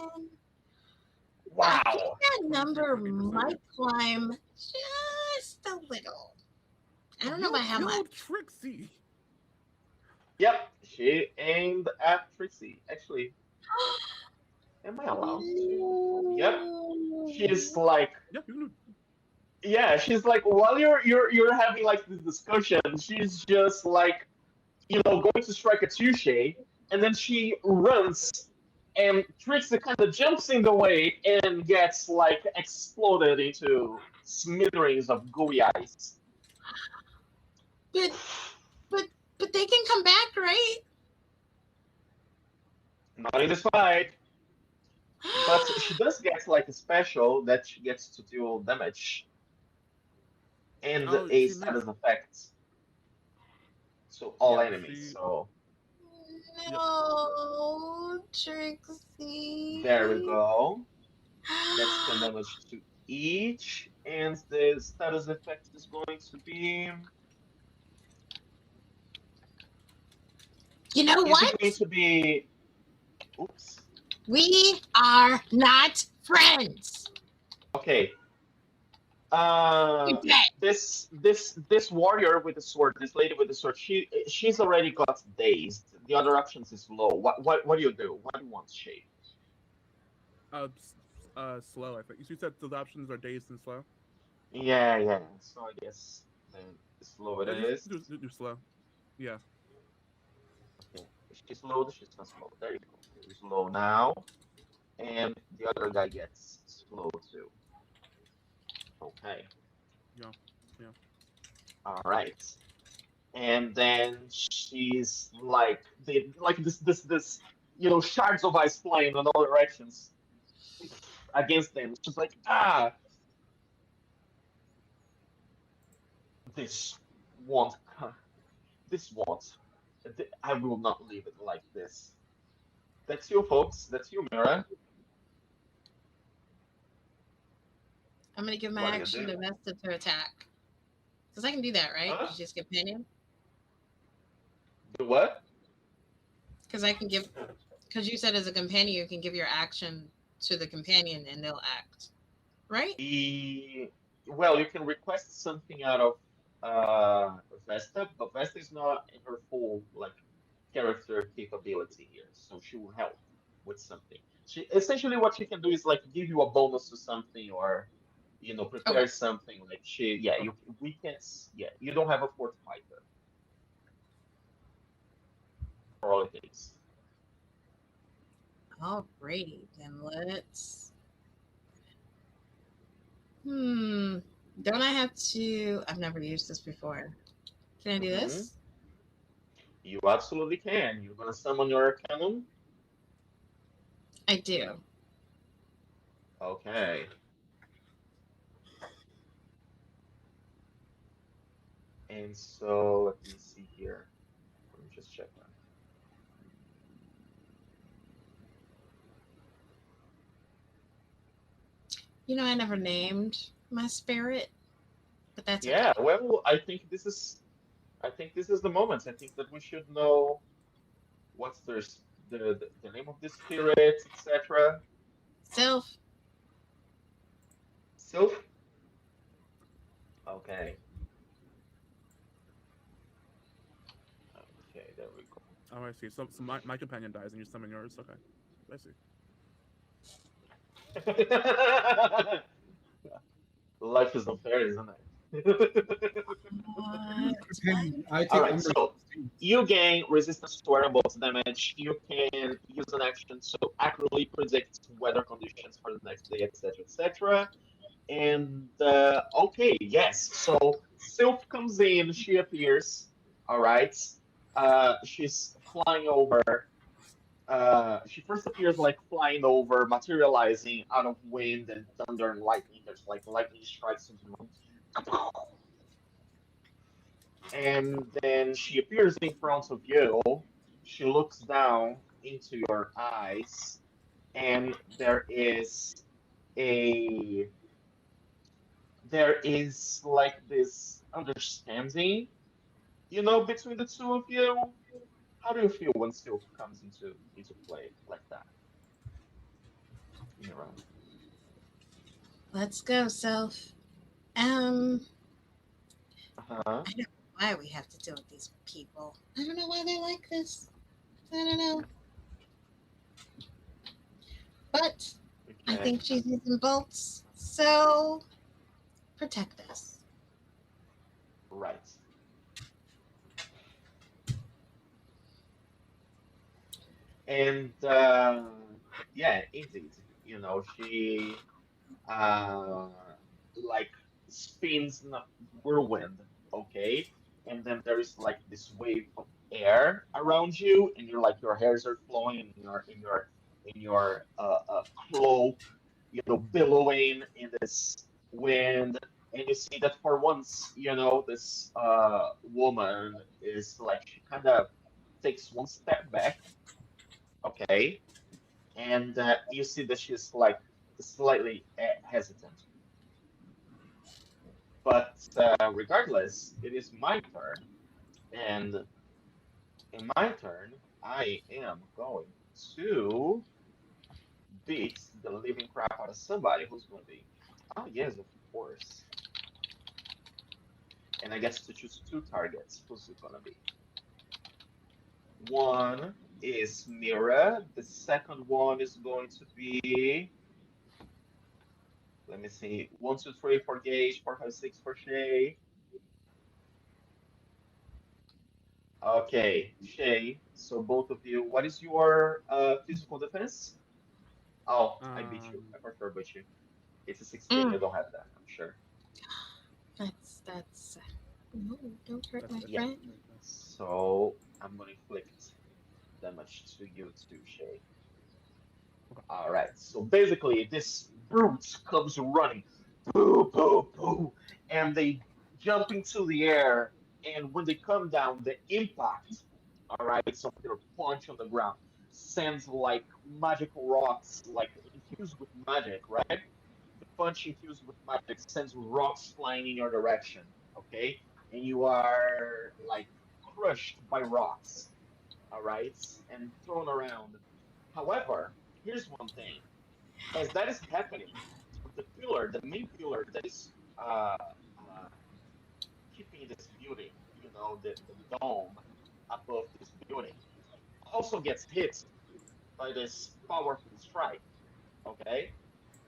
I think Wow. that number 23%. might climb just a little. I don't know You about how killed much. Trixie. Yep, she aimed at Trixie. Actually, am I allowed to? Yep. She's No. like, Yeah, you yeah, she's like, while you're having like this discussion, she's just like, going to strike a touche, and then she runs, and Trixie kind of jumps in the way and gets like exploded into smithereens of gooey ice. But but but they can come back, right? Not in this fight, but she does get like a special that she gets to deal damage and Oh, a she meant status effect to all yeah. enemies. She So yep. No, there we Trixie. go. That's 10 damage to each, And the status effect is going to be. You know Is it going what? to be? Oops. We are not friends. Okay. You're dead. This warrior with the sword, this lady with the sword, she's already got dazed. The other options is low. What do you do? What do you want, Shay? Slow. I think you said the options are dazed and slow. Yeah. So I guess then slow it Yeah, just is. do slow. Yeah. Okay. She's low. She's not slow. There you go. She's low now, and the other guy gets slow too. Okay. Yeah. Yeah. All right. And then she's like this shards of ice flying in all directions against them. She's like, this won't this won't. I will not leave it like this. That's you, folks. That's you, Mira. I'm gonna give my What do you action do? to Vesta to attack. Because I can do that, right? Huh? She's companion. Do what? Because I can give. Because you said as a companion, you can give your action to the companion and they'll act, right? Well, you can request something out of Vesta, but Vesta is not in her full character capability here, so she will help with something. She essentially what she can do is like give you a bonus to something or Okay. prepare something like we can you don't have a fourth fighter for all it takes. Alrighty, then let's. Hmm. Don't I have to? I've never used this before. Can I do Hmm. this? You absolutely can. You're gonna summon your cannon. I do. Okay. And so let me see here. Let me just check that. You know, I never named my spirit, but that's Yeah, okay. well, I think this is the moment. I think that we should know what's the name of the spirit, etc. Self. Sylph? Okay. Okay, there we Oh, I see. So my companion dies and you summon yours. Okay. I see. go. Life is unfair, isn't it? What? I All take right, umbrage. so you gain resistance to air bolts damage. You can use an action to accurately predict weather conditions for the next day, etc., etc. And okay, yes. So Sylph comes in. She appears. All right. She's flying over. She first appears like flying over, materializing out of wind and thunder and lightning. There's like lightning strikes into the moon. And then she appears in front of you. She looks down into your eyes, and a there is like this understanding, between the two of you. How do you feel when Sylph comes into play like that, Mira? Let's go, self. Um, Uh-huh. I don't know why we have to deal with these people. I don't know why they're like this. I don't know. But I Okay. think she's using bolts. So protect us. Right. And yeah, indeed. She uh like spins in a whirlwind, okay? And then there is like this wave of air around you, and your hairs are flowing in your cloak, billowing in this wind. And you see that for once, this woman is like she kind of takes one step back, okay? And you see that she's like slightly hesitant. But regardless, it is my turn, and in my turn, I am going to beat the living crap out of somebody who's going to be. Oh yes, of course. And I get to choose two targets. Who's it gonna be? One is Mira. The second one is going to be. Let me see. One, two, three for Gage. Four, five, six for Shay. Okay, Shay. So both of you. What is your physical defense? Oh, I beat you. Um, I prefer beat you. It's a 16. You Mm, don't have that. I'm sure. that's. No, don't hurt that's my it. Yeah. friend. So I'm gonna inflict damage to you too, Shay. Okay. All right. So basically, this brute comes running, boo, boo, boo, and they jump into the air. And when they come down, the impact, all right, so their punch on the ground sends like magical rocks, like infused with magic, right? The punch infused with magic sends rocks flying in your direction, okay? And you are like crushed by rocks, all right, and thrown around. However, here's one thing: as that is happening, the pillar, the main pillar that is keeping this building, the dome above this building, also gets hit by this powerful strike. Okay,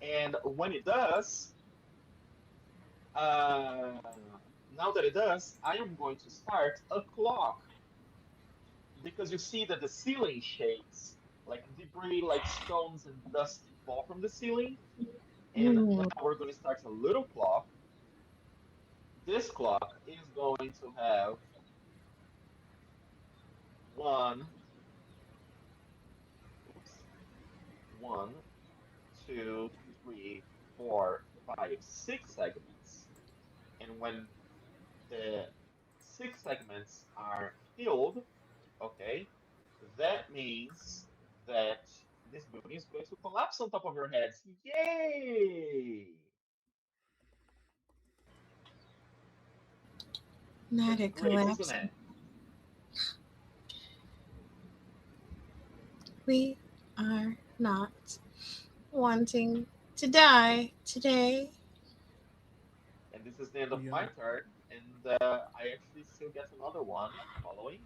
and when it does, uh, now that it does, I am going to start a clock because you see that the ceiling shakes, like debris, like stones and dust fall from the ceiling. And now Mm, we're going to start a little clock. This clock is going to have one, oops, one, two, three, four, five, six segments. And when the six segments are filled, okay, that means that this building is going to collapse on top of your heads. Yay! not That's a great, isn't collapse. it? We are not wanting to die today. And this is the end of Yeah. my turn, and I actually still get another one following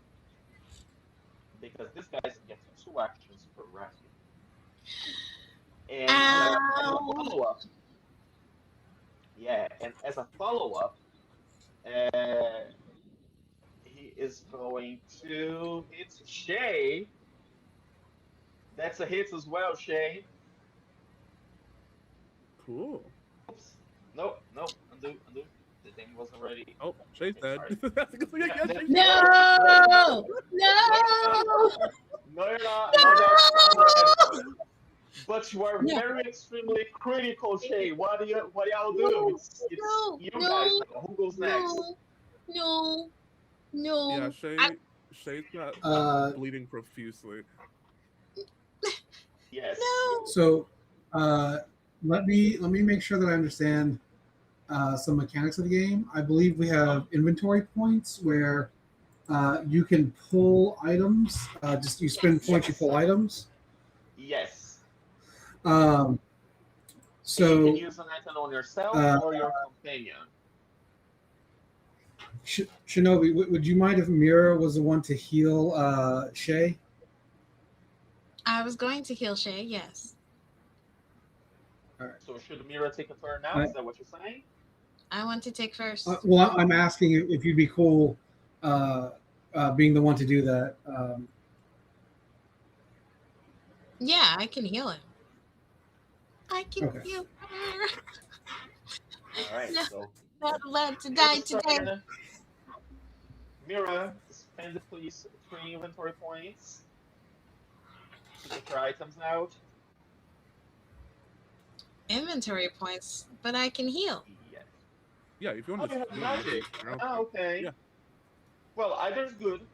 because this guy gets two actions per round. And as a Ow! follow-up, yeah, and as a follow-up, uh, he is going to hit Shay. That's a hit as well, Shay. Cool. Oops. Nope, nope. Undo, undo. The thing was already. Oh, Shay's Okay, dead. sorry. Yeah, Yeah, Shay's dead. no, no, you're not. No! No, you're not. No! No, you're not. Not dead. Not dead. No! But you are No! very extremely critical, Shay. What do y'all do? No! It's No! you guys No! now. Who goes next? No! No! Yeah, No! I, Shay's got Uh, bleeding profusely. Yes. no! so let me make sure that I understand some mechanics of the game. I believe we have inventory points where you can pull items. Just you spend Yes! points, you Yes. pull items. Yes. Um, And you can so use an item on yourself uh, or your companion. Shinobi, would you mind if Mira was the one to heal Shay? I was going to kill Shay, yes. All right. So should Mira take a turn now? I, Is that what you're saying? I want to take first. well, I'm asking if you'd be cool being the one to do that. Yeah, I can heal him. I can Okay. heal her. All right. No, So not allowed to die Mira's today. turn. Mira, spend please 3 inventory points to get your items out. Inventory points, but I can heal. Yes. Yeah, if you Oh, want to you have heal, you can. magic. You're Ah, okay. okay. Yeah. Well, either's good.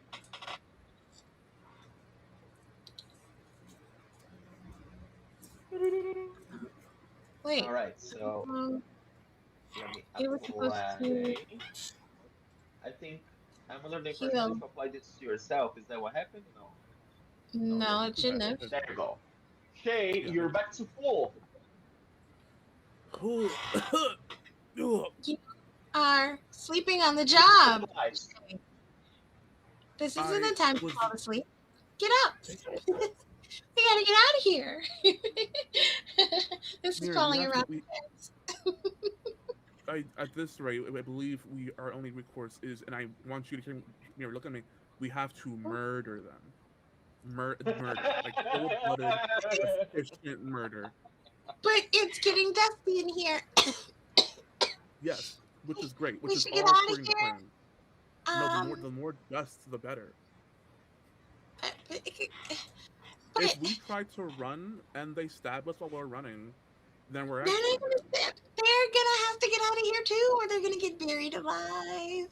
Wait. All right. So Um, Let me You were supposed to apply. I think I'm under the impression that heal. you applied it to yourself. Is that what happened? No. No, No, let me it check. shouldn't have. There you go. Shay, Yeah. you're back to full. Cool. You are sleeping on the You can job. apply. This isn't I a time to was fall asleep. Get up. We gotta get out of here. This is Mira, we falling have to. around. At this rate, I believe our only recourse is, and I want you to hear, Mira, look at me. We have to murder them. Murder, like cold-blooded, efficient murder. But it's getting dusty in here. Yes, which is great, which We is should get all out of according to here. plan. No, Um, the more dust, the better. but, If but we try to run and they stab us while we're running, then we're they're actually not gonna. dead. They're gonna have to get out of here too, or they're gonna get buried alive.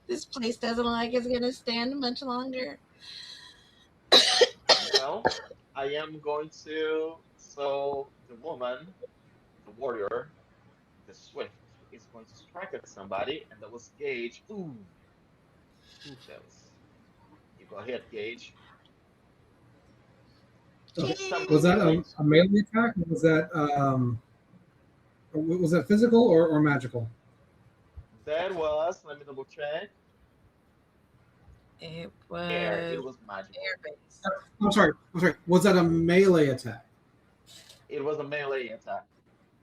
This place doesn't look like it's gonna stand much longer. Well, I am going to. So the woman, the warrior, the swift, is going to strike at somebody, and that was Gage. Ooh, two fails. You go ahead, Gage. Okay. Something Was that going a melee attack? Or was that physical or magical? That was, let me double check. It Air. It was was magical. airbase. I'm sorry. I'm sorry. Was that a melee attack? It was a melee attack.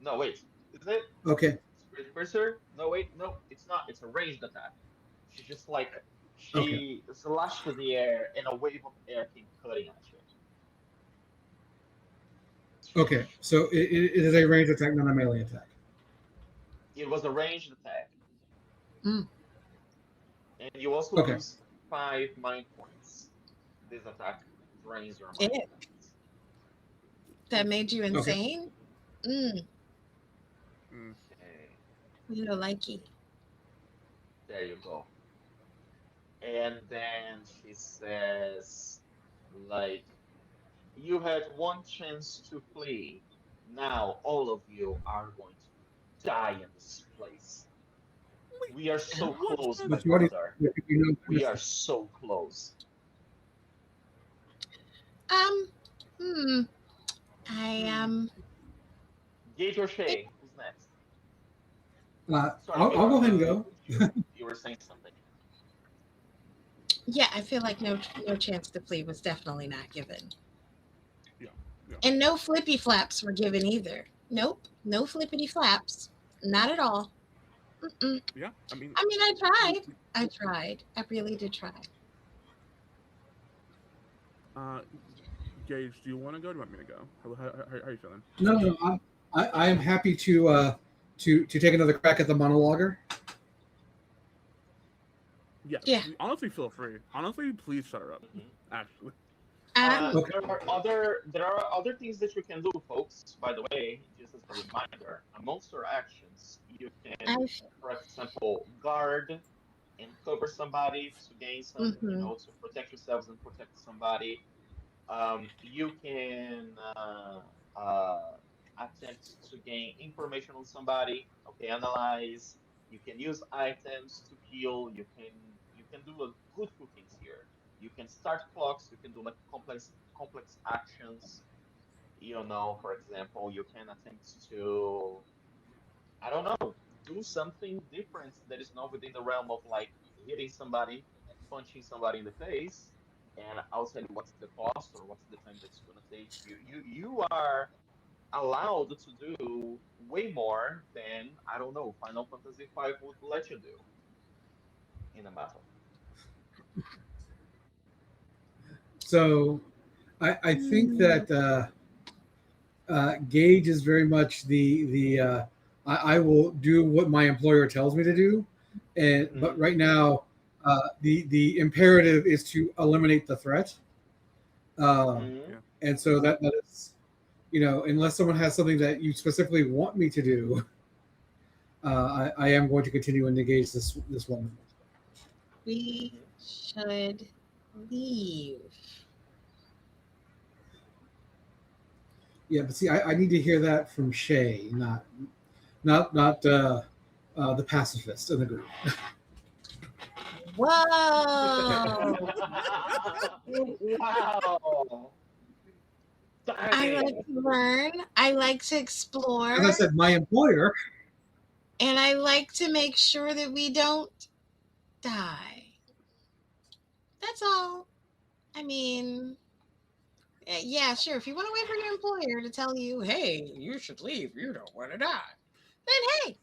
No, wait. Is it? Okay. Spirit Piercer? No, wait. No, it's not. It's a ranged attack. She just like, Okay. she slashed to the air and a wave of air came cutting at you. Okay. So it is a ranged attack, not a melee attack. It was a ranged attack. Mm. And you also Okay. lose 5 mind points. This attack drains your mind It. points. That made you Okay. insane? Mm. Mm. Okay, We don't like it. there you go. And then she says, like, you had one chance to flee. Now all of you are going to die in this place. We are so What? close, my But you already brother. you know, We are so close. Um, hmm. I Gage or Shay, who's next? Sorry, I'll go Mira. ahead and go. You were saying something. yeah, I feel like no chance to flee was definitely not given. Yeah, yeah. And no flippy flaps were given either. Nope, no flippity flaps. Not at all. Mm-mm. Yeah, I mean, I tried. I tried. I really did try. uh, Gage, do you want to go? Or do you want me to go? How are you feeling? No. I am happy to take another crack at the monologuer. Yes. Yeah. Honestly, feel free. Honestly, please shut her up. Mhm. Actually. Okay. There are other things that you can do, folks. By the way, just as a reminder, amongst your actions, you can, I. for example, guard and cover somebody to gain some, Mm-hmm. to protect yourselves and protect somebody. You can attempt to gain information on somebody. Okay, analyze. You can use items to heal. You can do a good few things here. You can start clocks. You can do like complex actions. For example, you can attempt to, I don't know, do something different that is not within the realm of like hitting somebody, punching somebody in the face. And I'll tell you what's the cost or what's the time that's gonna take you. You are allowed to do way more than, I don't know, Final Fantasy V would let you do in a battle. So I think that Gage is very much the I will do what my employer tells me to do, but Mhm. right now the imperative is to eliminate the threat, Mhm. Yeah. and so that is, unless someone has something that you specifically want me to do, I am going to continue and engage this woman. We Mhm. should leave. Yeah, but see, I need to hear that from Shay, not the pacifist in the group. Whoa! Wow. I like Dang. to learn. I like to explore. As I said, my employer. And I like to make sure that we don't die. That's all. I mean, yeah, sure. If you want to wait for your employer to tell you, hey, you should leave, you don't want to die, then hey,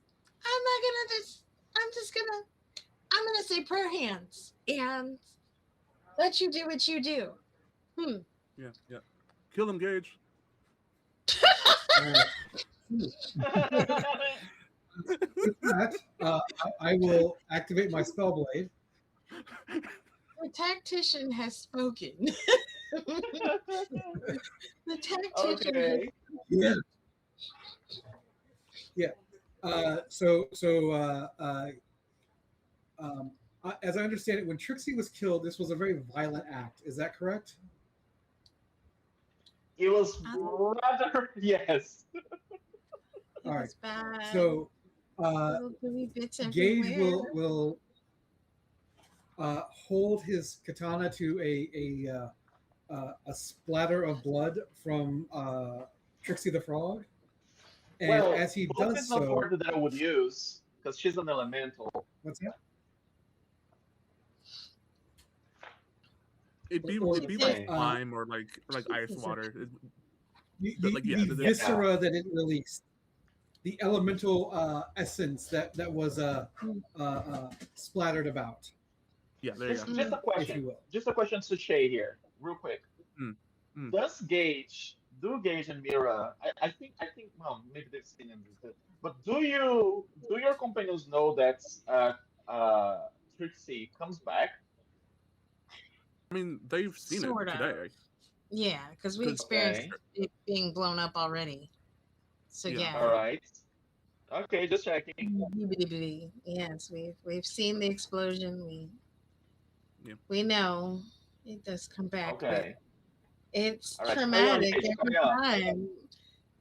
I'm gonna say prayer hands and let you do what you do. Yeah, yeah. Kill him, Gage. With that, I will activate my spell blade. The tactician has spoken. The tactician Okay. Yeah. Yeah. As I understand it, when Trixie was killed, this was a very violent act. Is that correct? It was rather yes. It All right. was bad. So Little gooey bits Gage everywhere. will hold his katana to a splatter of blood from Trixie the Frog, and Well, as he both does is not the so, word that I would use because she's an elemental. what's that? It'd be Or- like uh, slime or like ice water. The, Like, yeah, the the- viscera that it released, the elemental essence that was splattered about, Yeah, there you Just, go. just a if question. you will. Just a question to Shay here, real quick. Mm. Do Gage and Mira? I think. Well, maybe they've seen him, but do your companions know that Trixie comes back? I mean, they've seen Sort it of. today. Yeah, because we Good. experienced Okay. it being blown up already. So Yeah. All right. Okay, just checking. Yes, we've seen the explosion. Yeah. We know it does come back, but Okay. it's All right. Carry on, traumatic Gage. every Carry on. time.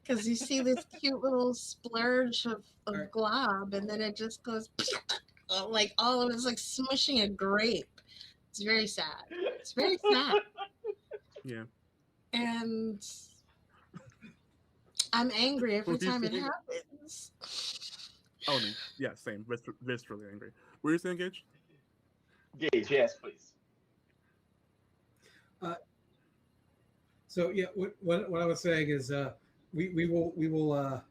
Because you see this cute little splurge of Alright. glob, and then it just goes like all of it's like smushing a grape. It's very sad. It's very sad. Yeah. And I'm angry every What do you time it think? happens. Oh, no. Yeah, same. Viscerally angry. What are you saying, Gage? Gage, yes, please. So yeah, what I was saying is we will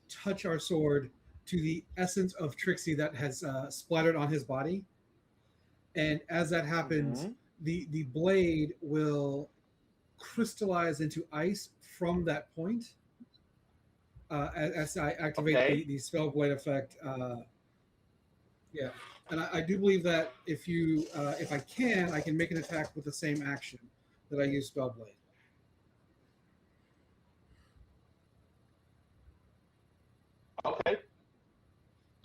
touch our sword to the essence of Trixie that has splattered on his body, and as that happens, Mhm. the blade will crystallize into ice from that point. As I activate Okay. the spell blade effect, yeah, and I do believe that if I can make an attack with the same action that I use spell blade. Okay.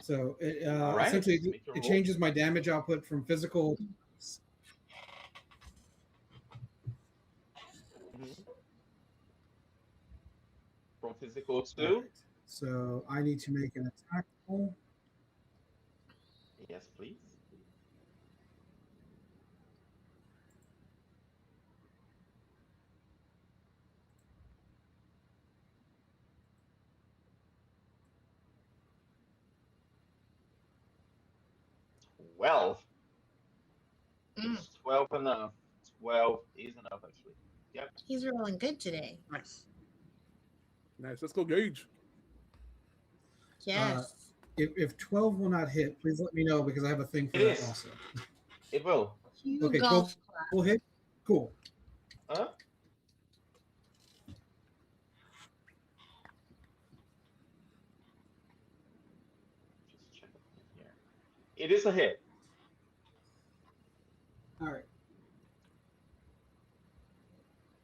So it, All right. essentially Make your it roll. changes my damage output from physical. Mhm. From physical All to right. So I need to make an attack roll. yes, please. Well, Mm, it's 12 enough. 12 is enough, actually. Yep. he's rolling good today. Nice. Nice. Let's go, Gage. Yes. If 12 will not hit, please let me know because I have a thing for It that is. also. It will. Cue Okay, golf 12 clap. will hit. Cool. Huh? Just check it here. It is a hit. All right.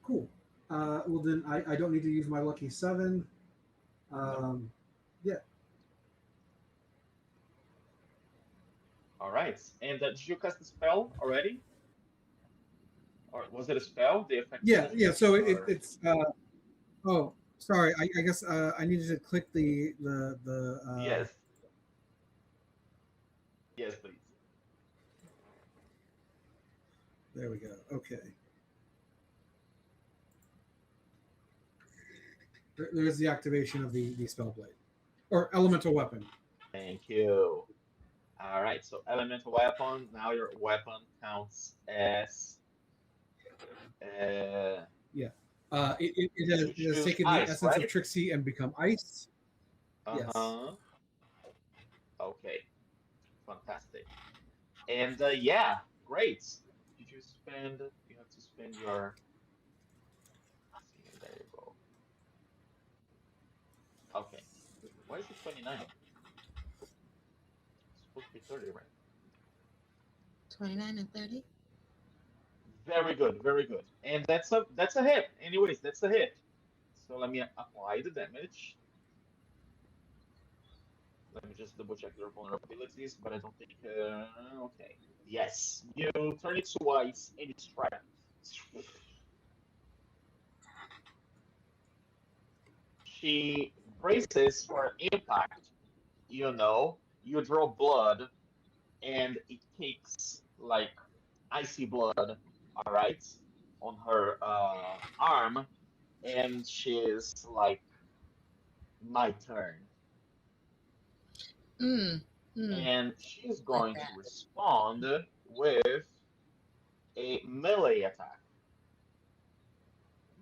Cool. Well then I don't need to use my lucky 7. Yeah. All right. And did you cast the spell already? Or was it a spell? The effect. Yeah. So Or- it's. Oh, sorry. I guess I needed to click the Yes. Yes, please. There we go. Okay. There's the activation of the spell blade or elemental weapon. Thank you. All right, so elemental weapon. Now your weapon counts as uh, Yeah. It has choose taken the ice, essence of right? Trixie and become ice. Yes. Uh-huh. Okay, fantastic. And yeah, great. Did you spend? You have to spend your. There you go. Okay. Why is it 29? It's supposed to be 30, right? 29 and 30. Very good, very good. And that's a hit. Anyways, that's a hit. So let me apply the damage. Let me just double check your vulnerabilities, but I don't think. Okay. Yes, you turn it to ice and you strike. She braces for impact. You draw blood, and it takes like icy blood. All right, on her arm, and she's like, "My turn," Mm, mm, and she's like going to that. respond with a melee attack.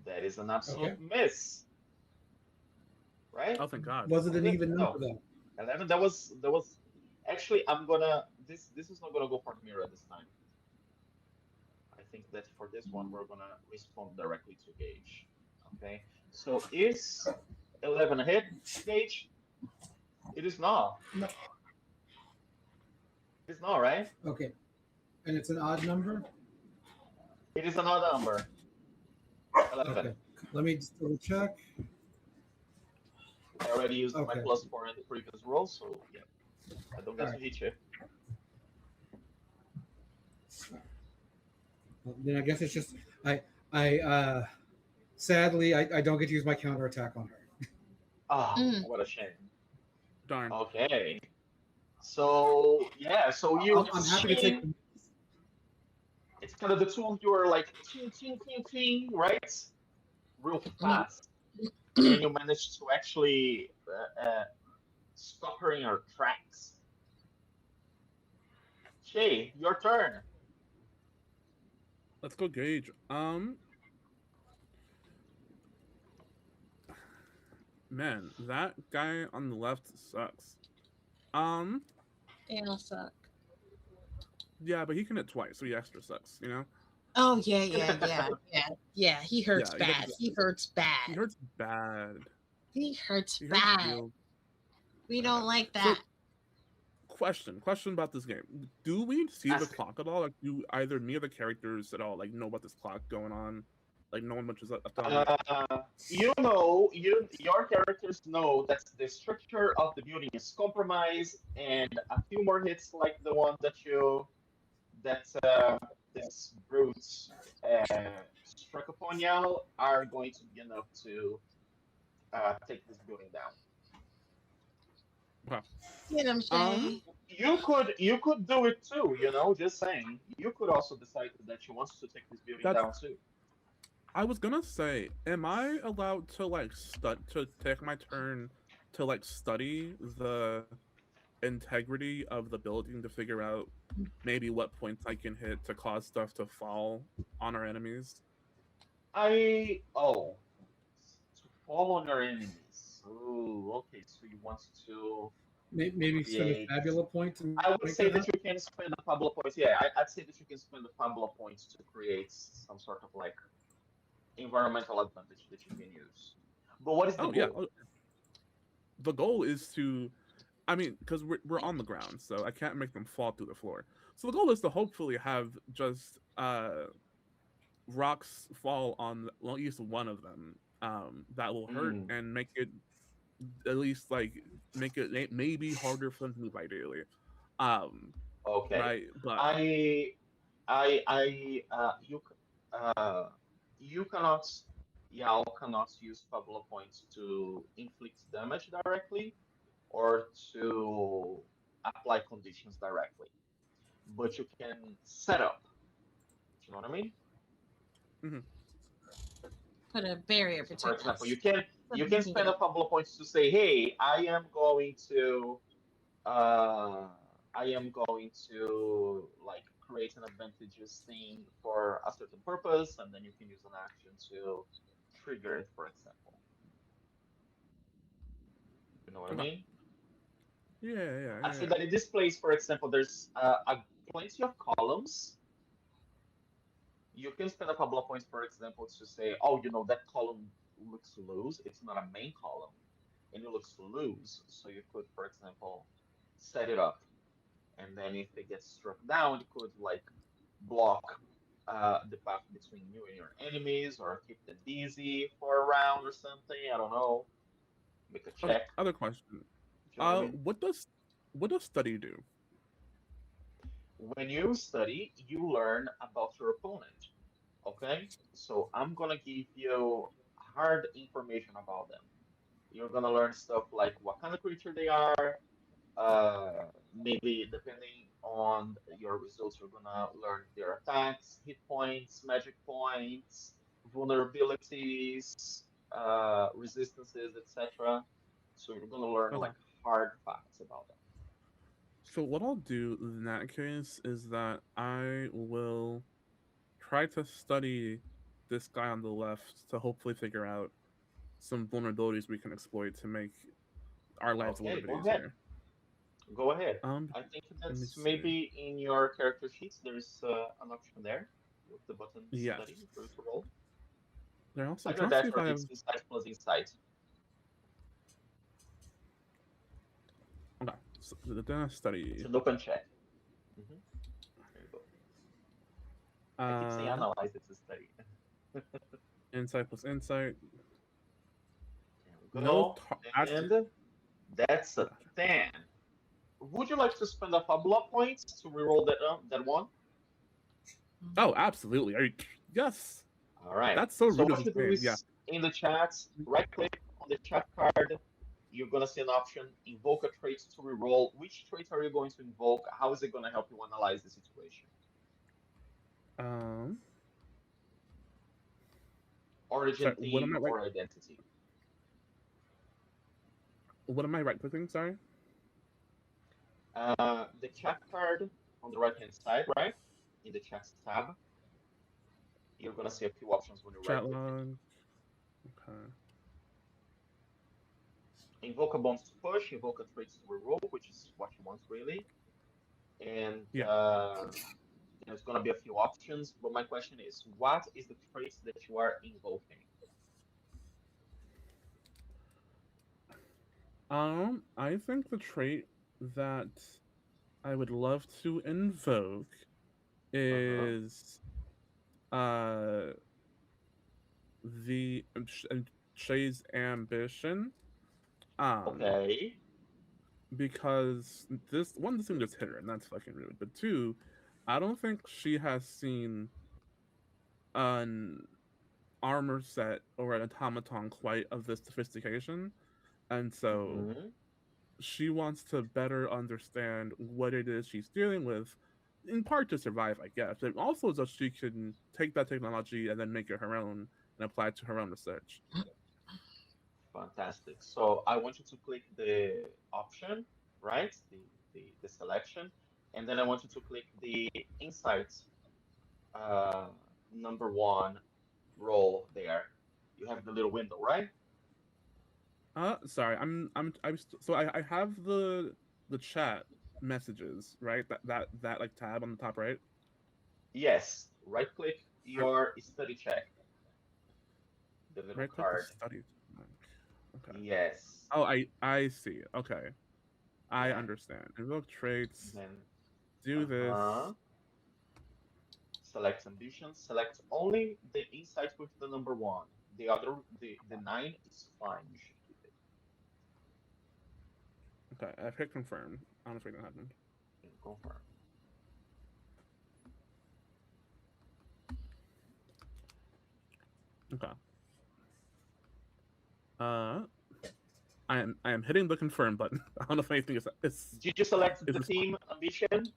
That is an Oh, Okay. absolute miss, right? oh, thank God. Was it Was an it? even number No, though? 11. That was. Actually, I'm gonna. This is not gonna go for Mira this time. I think that for this one we're gonna respond directly to Gage. Okay. So is 11 a hit, Gage? It is not. No. It is not, right? Okay. And it's an odd number. It is another number. Okay. 11. Let me just double check. I already used my Okay. +4 in the previous roll, so yeah, I don't All get to right. hit you. Well, then I guess it's just I sadly I don't get to use my counterattack on her. Oh, Mm. what a shame. Darn. Okay. So yeah, so you I'm happy to take. swing. It's kind of the two of you are like ting ting ting ting, right? Real Mm. fast, and you manage to actually stop her in her tracks. Shay, your turn. Let's go, Gage. Man, that guy on the left sucks. Um, They all suck. yeah, but he can hit twice, so he extra sucks. You know? Oh yeah, yeah, yeah, yeah, yeah. He hurts Yeah, bad. He hurts he bad. hurts bad. He hurts He hurts bad. real We don't bad. like So, that. question about this game: do we see the Ask. clock at all? Like, do either me or the characters at all like know about this clock going on? Like, no one much is left on it. Your characters know that the structure of the building is compromised, and a few more hits like the one that this brute struck upon y'all are going to be enough to take this building down. Wow. Get him, Um, Shay. You could do it too, just saying. You could also decide that you want to take this building that's down too. I was gonna say, am I allowed to like to take my turn to like study the integrity of the building to figure out maybe what points I can hit to cause stuff to fall on our enemies? To fall on your enemies. Oh, okay. So you want to Maybe spend a create. fabula point to I would make say that that happen. you can spend a Pablo points. Yeah, I'd say that you can spend the Pablo points to create some sort of like environmental advantage that you can use. But what is the Oh yeah, goal? the goal is to, I mean, because we're on the ground, so I can't make them fall through the floor. So the goal is to hopefully have just rocks fall on well, at least one of them that will hurt Mm, and make it at least like make it maybe harder for them to move ideally. Um, okay. right, but I, uh, you cannot, y'all cannot use Pablo points to inflict damage directly or to apply conditions directly, but you can set up. You know what I mean? Hmm. Put a barrier So, for between example, us. you Something can can get spend a in. couple of points to say, "Hey, uh, I am going to like create an advantageous thing for a certain purpose," and then you can use an action to trigger it, for example. You know what I Okay. mean? Yeah, yeah, I see yeah. that in this place, for example, there's plenty of columns. You can spend a couple of points, for example, to say, "Oh, that column looks loose. It's not a main column, and it looks loose." So you could, for example, set it up, and then if it gets struck down, it could like block the path between you and your enemies, or keep them busy for a round or something. I don't know. Make a Okay. check. Other question. You know what I mean? What does study do? When you study, you learn about your opponent. Okay? So I'm gonna give you hard information about them. You're gonna learn stuff like what kind of creature they are. Maybe depending on your results, you're gonna learn their attacks, hit points, magic points, vulnerabilities, resistances, etc. So you're gonna learn Okay. like hard facts about them. So what I'll do in that case is that I will try to study this guy on the left to hopefully figure out some vulnerabilities we can exploit to make our lives a little Okay, bit go ahead. easier. Go ahead. Um, I think let me that's see. maybe in your character sheets. There's an option there with the button Yes. study for you to roll. There also, I'm Either trying to see that if or I have. it's insight plus insight. Okay, so the It's study. an open check. Hmm. There you go. I keep saying Uh, analyze, it's a study. insight plus insight. There we No, go. actually, And that's a okay. 10. Would you like to spend a couple of points to reroll that one? Oh, absolutely. Are you? Yes. All right. That's so So rude of what this you do game. Yeah. is in the chat, right click on the chat card. You're gonna see an option, invoke a trait to reroll. Which trait are you going to invoke? How is it gonna help you analyze the situation? Um. Origin Sorry. What am theme I right? or identity? What am I right clicking? Sorry. The chat card on the right hand side, right? In the chat tab, you're gonna see a few options when you right Chat click it. log. Okay. Invoke a bonus to push, invoke a trait to reroll, which is what you want really. And Yeah. there's gonna be a few options, but my question is, what is the trait that you are invoking? I think the trait that I would love to invoke Uh-huh. is uh the Shay's ambition. Um, Okay. because this thing just hit her, and that's fucking rude. But two, I don't think she has seen an armor set or an automaton quite of this sophistication, and so Mm-hmm. she wants to better understand what it is she's dealing with, in part to survive, I guess, but also so she can take that technology and then make it her own and apply it to her own research. Fantastic. So I want you to click the option, right? The selection, and then I want you to click the insights uh, number one role there. You have the little window, right? Sorry, so I have the chat messages, right? That like tab on the top right. Yes. Right click Right, your study check, the little right click the card. study. Okay. Yes. Oh, I see. Okay, I Yeah. understand. Invoke traits. Then, Do uh-huh. this. Select ambitions. Select only the insight with the number one. The other, the nine is fine. You should keep it. Okay, I've hit confirm. I don't know if that happened. And confirm. Okay. Uh, I am hitting the confirm button. I don't know if anything is Did you select is the responding. team ambition?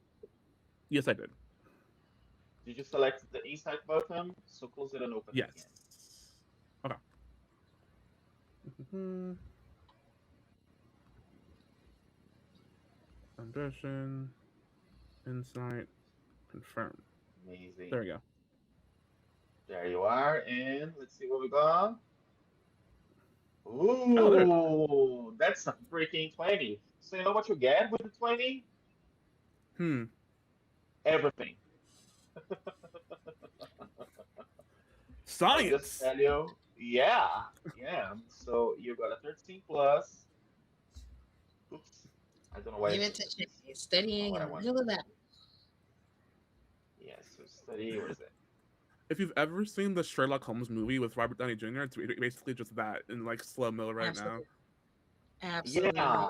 Yes, I did. Did you select the insight button? So close it and open it Yes. again. Okay. Mhm. Ambition, insight, confirm. Amazing. There we go. There you are. And let's see what we got. Oh, there. Ooh, that's a freaking 20. So you know what you get with the 20? Hmm. Everything. I'll just Science. tell you. Yeah, yeah. So you got a 13 plus. Oops. I don't know why I Give it chose to this. Shay. Not Studying what I in the want. middle of that. Yeah, so study, where is it? If you've ever seen the Sherlock Holmes movie with Robert Downey Jr., it's basically just that in like slow mo right now. Absolutely. Absolutely. Yeah.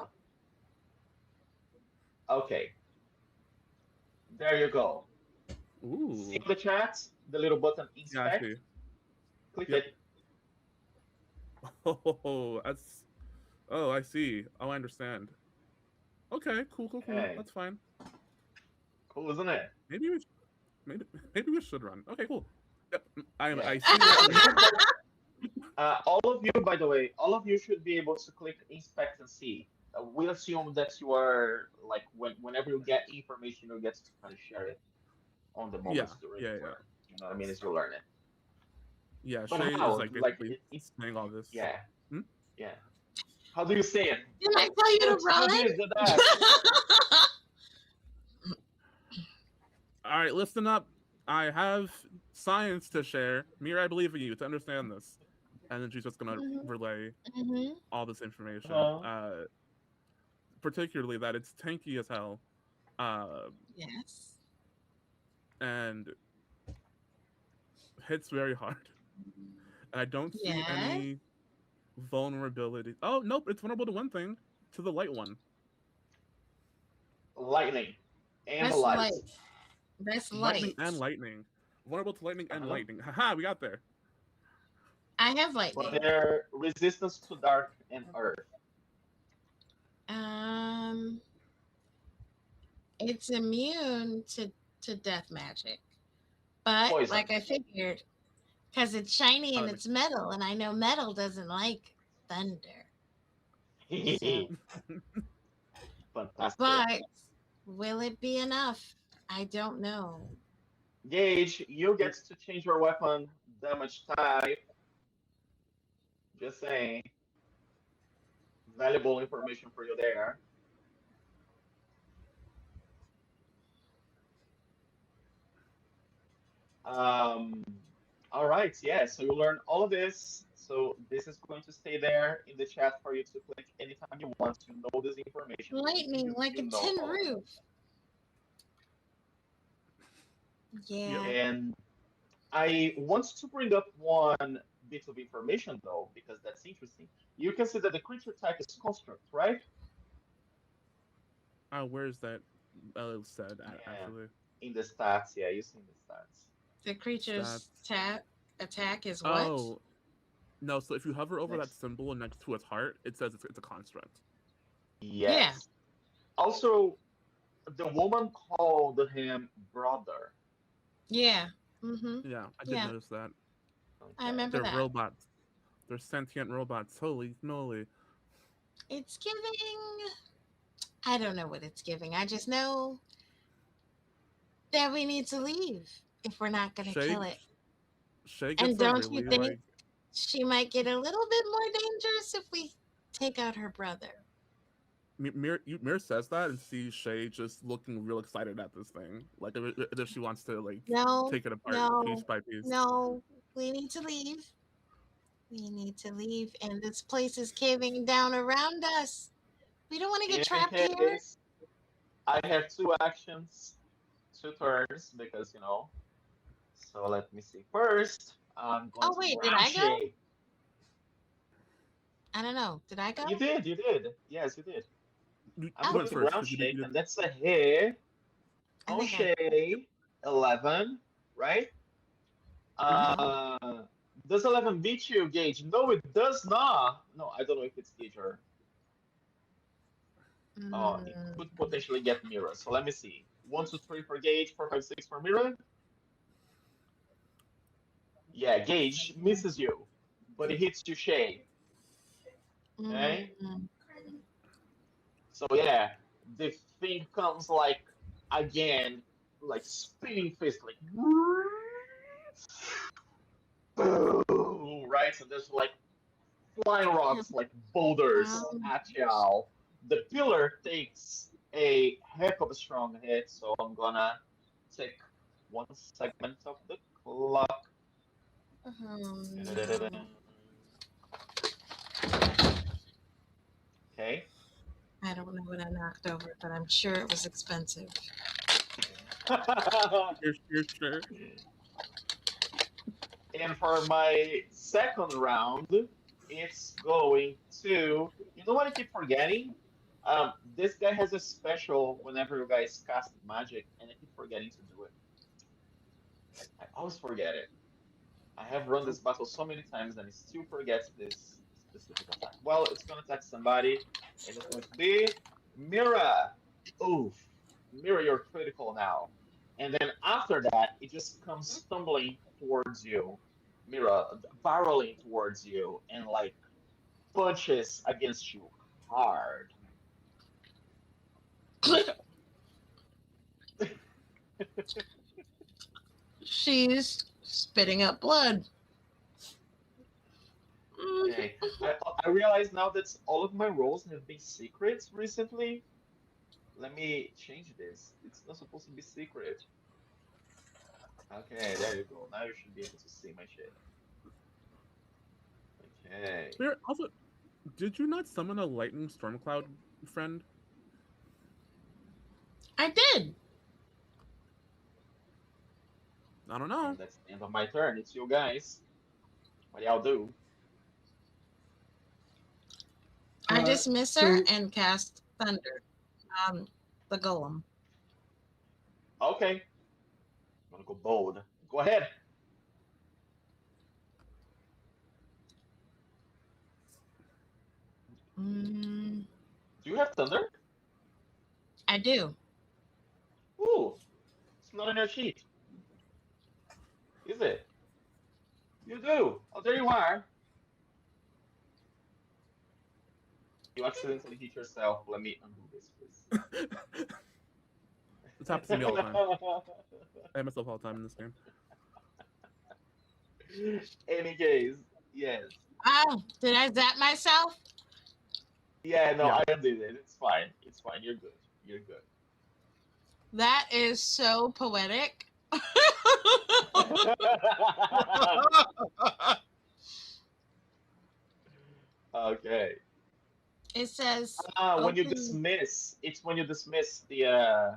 Okay. There you go. See Ooh. the chat? The little button Yeah, I inspect? see. Click Yep. it. Oh, that's. Oh, I see. Oh, I understand. Okay, cool. Hey, That's fine. cool, isn't it? Maybe we, maybe we should run. Okay, cool. Yep. Yeah. I see that. All of you, by the way, all of you should be able to click inspect and see. We assume that you are like whenever you get information, you get to kind of share it on the Yeah, moments during yeah, yeah, where you know what I mean as you learn it. yeah. But Shay is how? like Like basically it saying all this. yeah, Hmm? yeah. How do you say it? Did I tell you to Let's do run? this, do that. All right, listen up. I have science to share. Mira, I believe in you to understand this. And then she's just gonna Mhm, relay mhm. all this information. Uh, Particularly that it's tanky as hell. Uh, Yes. and hits very hard. And I don't see Yes. any vulnerability. Oh nope, it's vulnerable to one thing, to the light one. lightning and the That's light. light. That's Lightning light. and lightning. Vulnerable to lightning and Uh-huh. lightning. Haha, we got there. I have But lightning. their resistance to dark and earth. Um, it's immune to death magic, but Poison. like I figured, because it's shiny and That makes it's metal, and I know metal doesn't like thunder. So, Fantastic. but will it be enough? I don't know. Gage, you get to change your weapon damage type. Just saying. Valuable information for you there. Um, all right, yeah, so you learn all of this. So this is going to stay there in the chat for you to click anytime you want. You know this information. Lightning like a You know tin all of it. roof. Yep. Yeah. And I want to bring up one bit of information though, because that's interesting. You can see that the creature type is construct, right? Where's that said Yeah, actually? in the stats. Yeah, you see in the stats. The creature's Stats. attack is what? Oh no, so if you hover over that Next. symbol next to its heart, it says it's a construct. Yeah. Yes. Also, the woman called him brother. Yeah. Mm-hmm. Yeah, I did Yeah. notice that. I Okay. remember They're that. robots. They're sentient robots. Holy moly. It's giving. I don't know what it's giving. I just know that we need to leave if we're not going to Shay kill it. Shay And gets a don't you really think like she might get a little bit more dangerous if we take out her brother? Mir says that and sees Shay just looking real excited at this thing, like as if she wants to like No, take it apart piece no, by piece. no. We need to leave. We need to leave. And this place is caving down around us. We don't want to get In trapped here. case, I have two actions, two turns, because you know. So let me see. First, I'm going Oh, to wait, did grab I go? Shay. I don't know. Did I go? You did, you did. Yes, you did. I'm You going went to Oh, first grab because Shay, you did. and that's a hit I on think I. Shay. 11, right? Uh-huh. Uh, does 11 beat you, Gage? No, it does not. No, I don't know if it's Gage or. It Mm, could potentially get Mira. So let me see. 1, 2, 3 for Gage, 4, 5, 6 for Mira. Yeah, Gage misses you, but it hits you, Shay. Okay? mm, So yeah, the thing comes like again, like spinning fist, like boom, right? So there's like flying rocks like boulders at y'all. The pillar takes a heck of a strong hit, so I'm gonna take one segment of the clock. no. Okay. I don't know what I knocked over, but I'm sure it was expensive. Sure. And for my second round, it's going to. You know what I keep forgetting? This guy has a special whenever you guys cast magic, and I keep forgetting to do it. I always forget it. I have run this battle so many times and it still forgets this specific attack. Well, it's going to attack somebody, and it's going to be Mira. Oof. Mira, you're critical now. And then after that, it just comes stumbling towards you, Mira, barreling towards you, and like punches against you hard. She's spitting up blood. Okay. I realize now that all of my roles have been secrets recently. Let me change this. It's not supposed to be secret. Okay, there you go. Now you should be able to see my shit. Okay. There also, did you not summon a lightning storm cloud friend? I did. I don't know. And that's the end of my turn. It's you guys. What y'all do? I Uh, dismiss her so and cast thunder on the golem. Okay. I'm gonna go bold. Go ahead. Mm, Do you have thunder? I do. Ooh, it's not on your sheet, is it? You do. Oh, there you are. You accidentally hit yourself. Let me undo this, This happens to me all the time. I hit myself all the time in this game. please. Any case, yes. Oh, did I zap myself? Yeah, no, Yeah. I undid it. It's fine. It's fine. You're good. You're good. That is so poetic. Okay. It says When you open. dismiss, it's when you dismiss the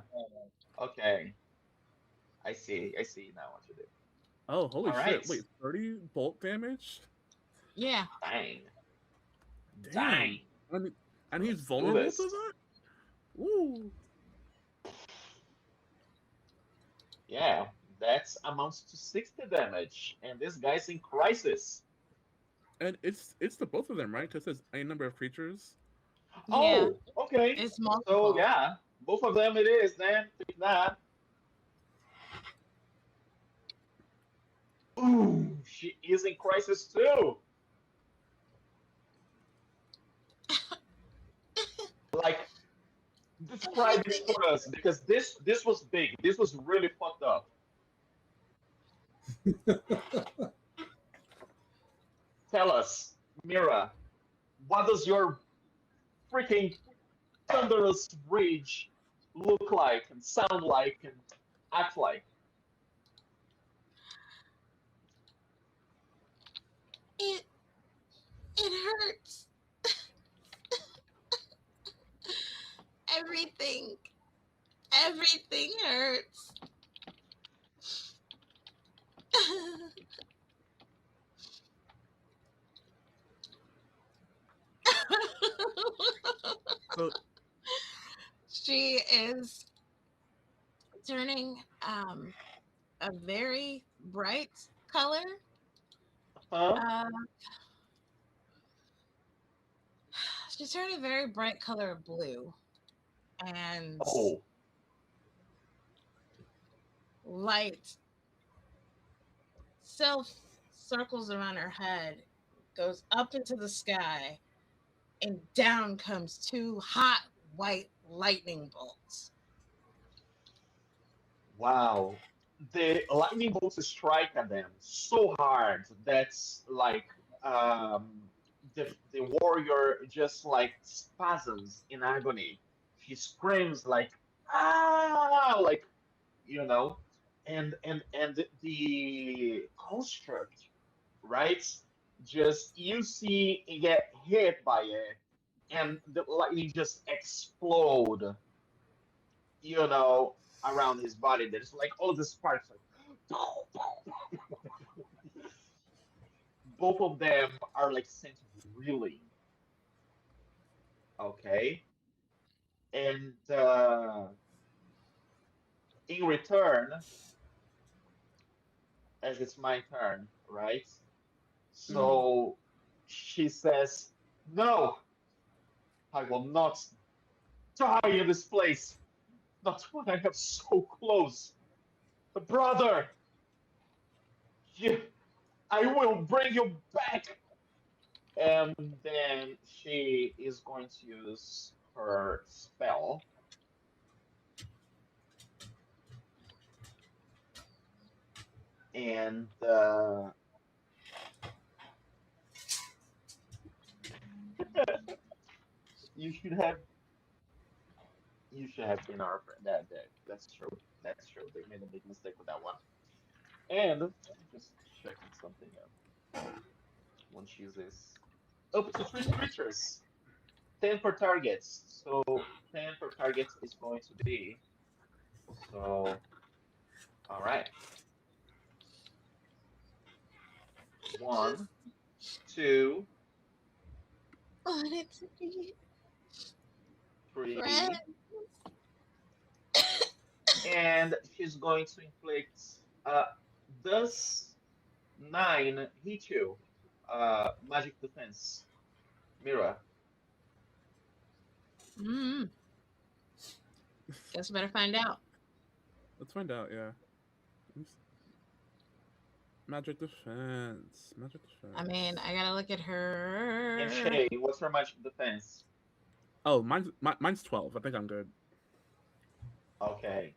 okay. I see now what you did. Oh, holy All right. shit. Wait, 30 bolt damage? Yeah. Dang. Damn. Dang. And he's Let's do vulnerable to this. that? Ooh. Yeah, that amounts to 60 damage, and this guy's in crisis. And it's the both of them, right? Because it says a number of creatures. Yeah. Oh, okay. It's So multiple. yeah, both of them it is then. Take that. Ooh, she is in crisis too. Like, describe it Everything. for us because this was big. This was really fucked up. Tell us, Mira, what does your freaking thunderous rage look like and sound like and act like? It it hurts. Everything. Everything hurts. So She is turning a very bright color. Huh? Uh, she's turning a very bright color of blue. and Oh, light self circles around her head, goes up into the sky, and down comes two hot white lightning bolts. wow. The lightning bolts strike at them so hard that's like the warrior just like spasms in agony. She screams like ah, like you know, and the construct, right? Just you see it get hit by it, and the lightning just explode, you know, around his body. There's like all the sparks, like both of them are like sent reeling. Okay, and in return, as it's my turn, right? Mm. So she says, "No, I will not die in this place. Not when I have so close. Brother, you, I will bring you back." And then she is going to use her spell. And you should have you should have been our friend. That's true. That's true. They made a big mistake with that one. And just checking something out. One chooses up to three creatures. 10 per target. So 10 per target is going to be. So, all right. One, two, Wanted to be friends. three. And she's going to inflict. Does 9 hit you? Magic defense. Mira. Mm. Guess we better find out. Let's find out. Yeah. Magic defense. Magic defense. I mean, I gotta look at And her. Shay, what's her magic defense? Oh, mine's 12. I think I'm good. Okay.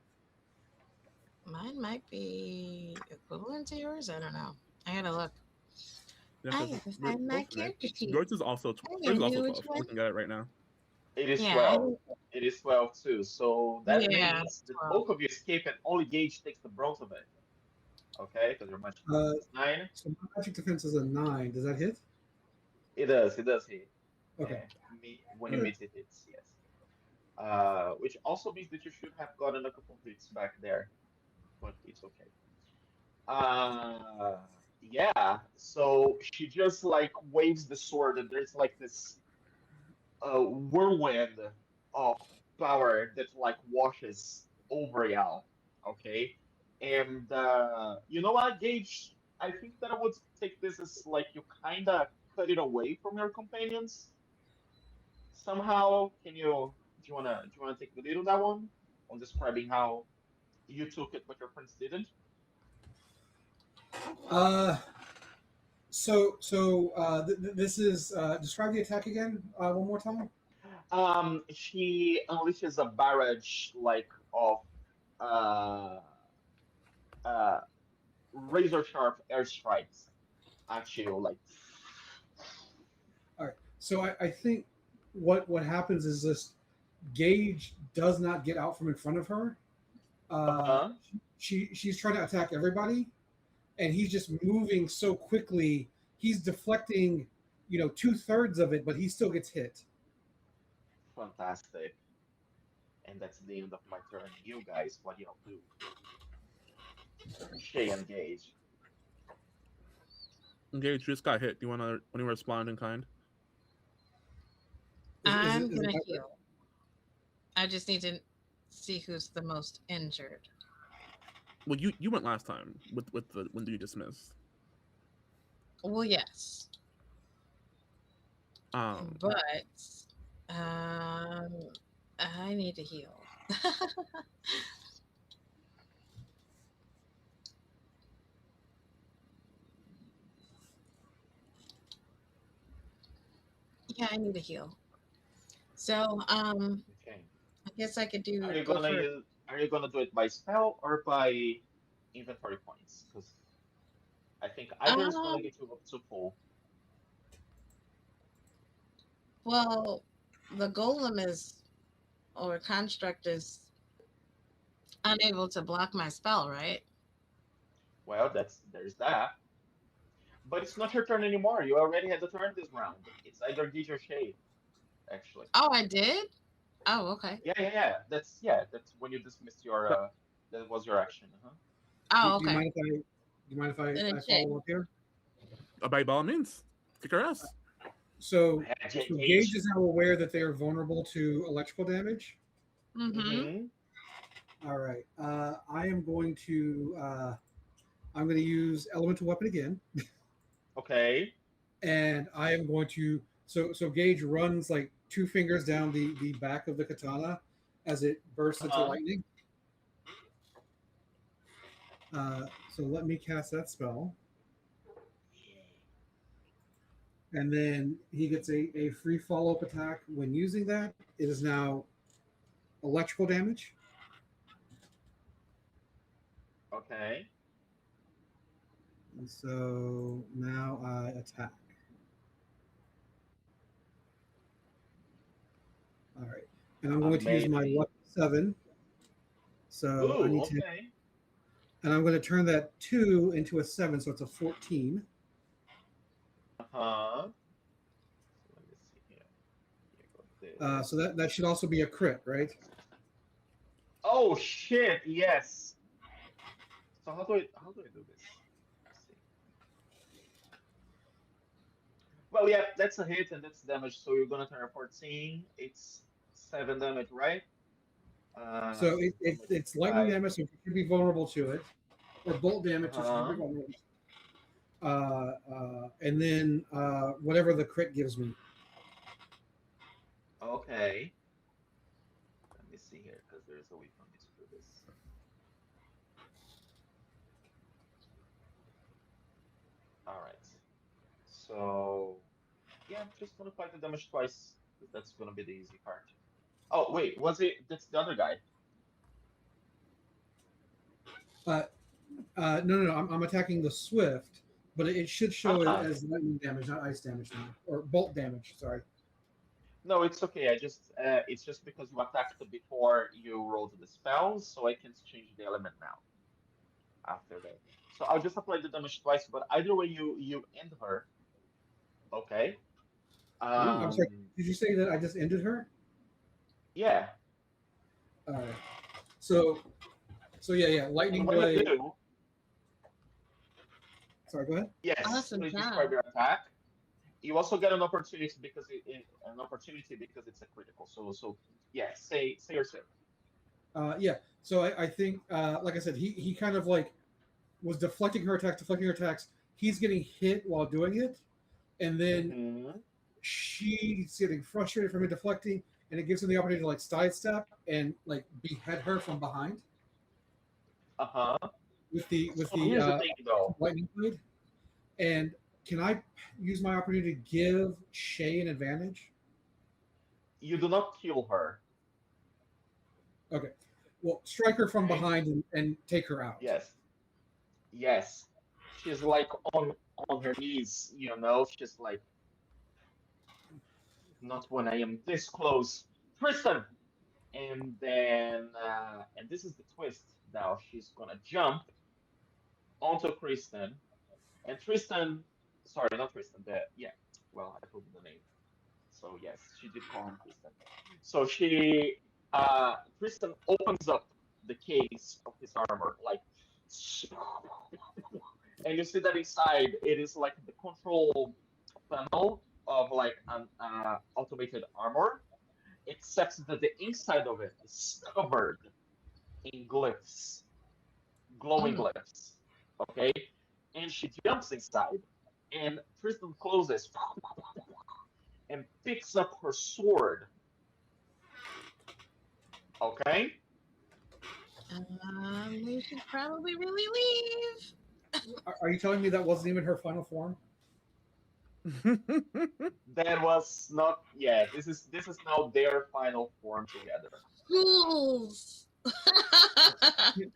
Mine might be equivalent to yours. I don't know. I gotta look. Yeah, I 'cause gotta we're find my both mixed. character sheet. Yours is also I yours is gotta also do which 12. one. Looking at it right now. It is Yeah, 12. It is 12 too. So that yeah, means that 12. both of you escape and only Gage takes the brunt of it. Okay? Because your magic Uh, defense is 9. so my magic defense is a 9. Does that hit? It does. It does hit. Okay. When you Okay. meet it, it's yes. Which also means that you should have gotten a couple hits back there, but it's okay. Uh, yeah. So she just like waves the sword, and there's like this whirlwind of power that like washes over y'all. Okay, and you know what, Gage? I think that I would take this as like you kind of cut it away from your companions somehow. Do you wanna take the lead on that one? On describing how you took it, but your friends didn't. Uh, this is describe the attack again one more time. She unleashes a barrage like of uh uh razor sharp airstrikes at you, like All right. So I think what happens is this Gage does not get out from in front of her. Uh, uh-huh. she's trying to attack everybody, and he's just moving so quickly. He's deflecting, 2/3 of it, but he still gets hit. Fantastic. And that's the end of my turn. You guys, what do y'all do? Shay and Gage. Engage. You just got hit. Do you wanna respond in kind? I'm Is gonna it heal. I just need to see who's the most injured. Well, you went last time with the when you dismissed. Well, yes, Um. but um, I need to heal. Yeah, I need to heal. So, Okay. I guess I could Are do you go gonna for use? Are you gonna do it by spell or by inventory points? Because I think either is gonna um get you up to full. well, the golem is or construct is unable to block my spell, right? Well, there's that. But it's not your turn anymore. You already had the turn this round. It's either Gage or Shay, actually. Oh, I did? Oh, okay. That's when you dismissed your But that was your action. Uh-huh. Oh, Do you okay. mind if Then I it's Shay. follow up here? by all means, kick our ass. So Gage Gage. is now aware that they are vulnerable to electrical damage. Mm-hmm. Mm-hmm. All right. I'm going to use elemental weapon again, Okay. and I am going to. So Gage runs like two fingers down the back of the katana as it bursts into Uh-huh. lightning. So let me cast that spell, and then he gets a free follow up attack when using that. It is now electrical damage. Okay. And so now I attack. All right. And I'm going to use my Amazing. lucky 7. So I Ooh, need to, okay. and I'm going to turn that 2 into a 7, so it's a 14. Uh-huh. So let me see here. Here go So this. that should also be a crit, right? Oh shit, yes. So how do I do this? Let's see. Well, yeah, that's a hit and that's damage. So you're gonna turn a 14. It's 7 damage, right? So So it's lightning multiply. damage, so you should be vulnerable to it, or bolt damage, so you should be Uh-huh. vulnerable. And then whatever the crit gives me. Okay. Let me see here, because there's a way for me to do this. All right. So yeah, I'm just gonna apply the damage twice. 'Cause that's gonna be the easy part. Oh wait, was it? That's the other guy. Uh, no. I'm attacking the swift, but it should show it Ah, as lightning damage, not ice damage now, or bolt damage. Sorry. no, it's okay. It's just because you attacked before you rolled the spells, so I can change the element now after that. So I'll just apply the damage twice, but either way, you end her. Okay. I'm Ooh. sorry. Um. Did you say that I just ended her? Yeah. All right. So yeah. And Lightning when you blade. do, Sorry. Go ahead. yes, Awesome please job. describe your attack. You also get an opportunity because it's a critical. So yeah, say your say. Yeah. So I think, like I said, he kind of like was deflecting her attacks. He's getting hit while doing it, and then Mm-hmm. she's getting frustrated from him deflecting, and it gives him the opportunity to like sidestep and like behead her from behind Uh-huh. with So the here's the thing though. lightning blade. And can I use my opportunity to give Shay an advantage? You do not kill her. Okay. Well, strike her from Okay? behind and take her out. Yes. Yes. She's like on her knees, she's like, not when I am this close. Tristan! And this is the twist now. She's gonna jump onto Kristen. And Tristan, sorry, not Tristan, yeah, well, I told you the name. So yes, she did call him Tristan. So Tristan opens up the case of his armor, like, and you see that inside it is like the control panel of like an automated armor, except that the inside of it is covered in glyphs, glowing Mm. glyphs. Okay, and she jumps inside, and Tristan closes and picks up her sword Okay. We should probably really leave. Are you telling me that wasn't even her final form? That was not. Yeah. This is now their final form together. Fools.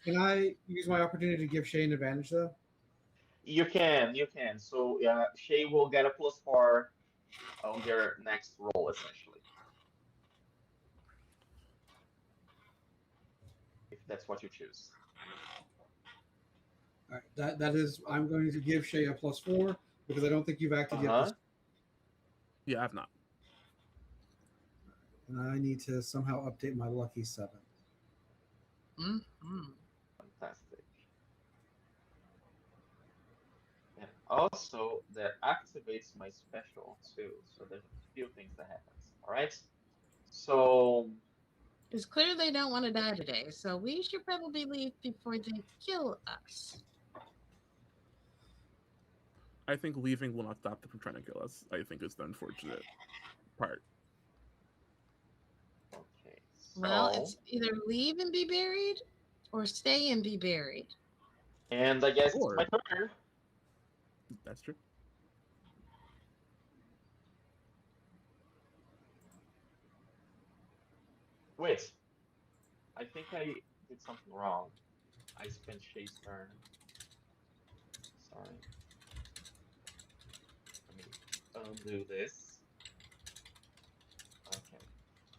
Can I use my opportunity to give Shay an advantage though? You can. You can. So Shay will get a +4 on their next roll, essentially, if that's what you choose. All right, that is. I'm going to give Shay a +4 because I don't think you've acted yet. Uh-huh. Yeah, I've not. And I need to somehow update my lucky 7. Mhm. Fantastic. And also, that activates my special too. So there's a few things that happens. All right. So It's clear they don't want to die today, so we should probably leave before they kill us. I think leaving will not stop them from trying to kill us. I think is the unfortunate part. okay. Well, So it's either leave and be buried or stay and be buried. and I guess it's Or my turn. that's true. Wait. I think I did something wrong. I spent Shay's turn. Sorry. Let me undo this. Okay.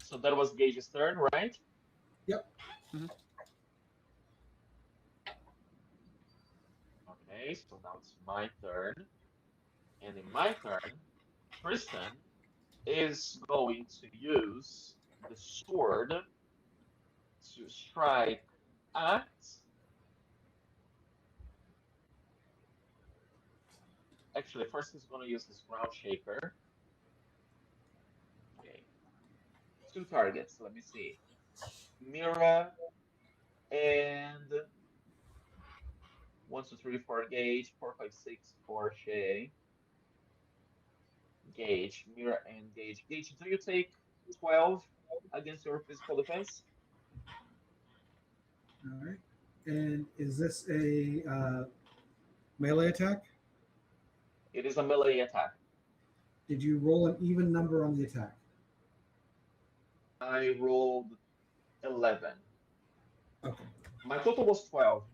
So that was Gage's turn, right? Yep. Mhm. Okay, so now it's my turn. And in my turn, Tristan is going to use the sword to strike at. Actually, first he's going to use his ground shaker. Okay. 2 targets. Let me see. Mira and 1, 2, 3, 4 Gage, 4, 5, 6 for Shay. Gage, Mira and Gage. Gage, do you take 12 against your physical defense? All right. And is this a melee attack? It is a melee attack. Did you roll an even number on the attack? I rolled 11. Okay. My total was 12.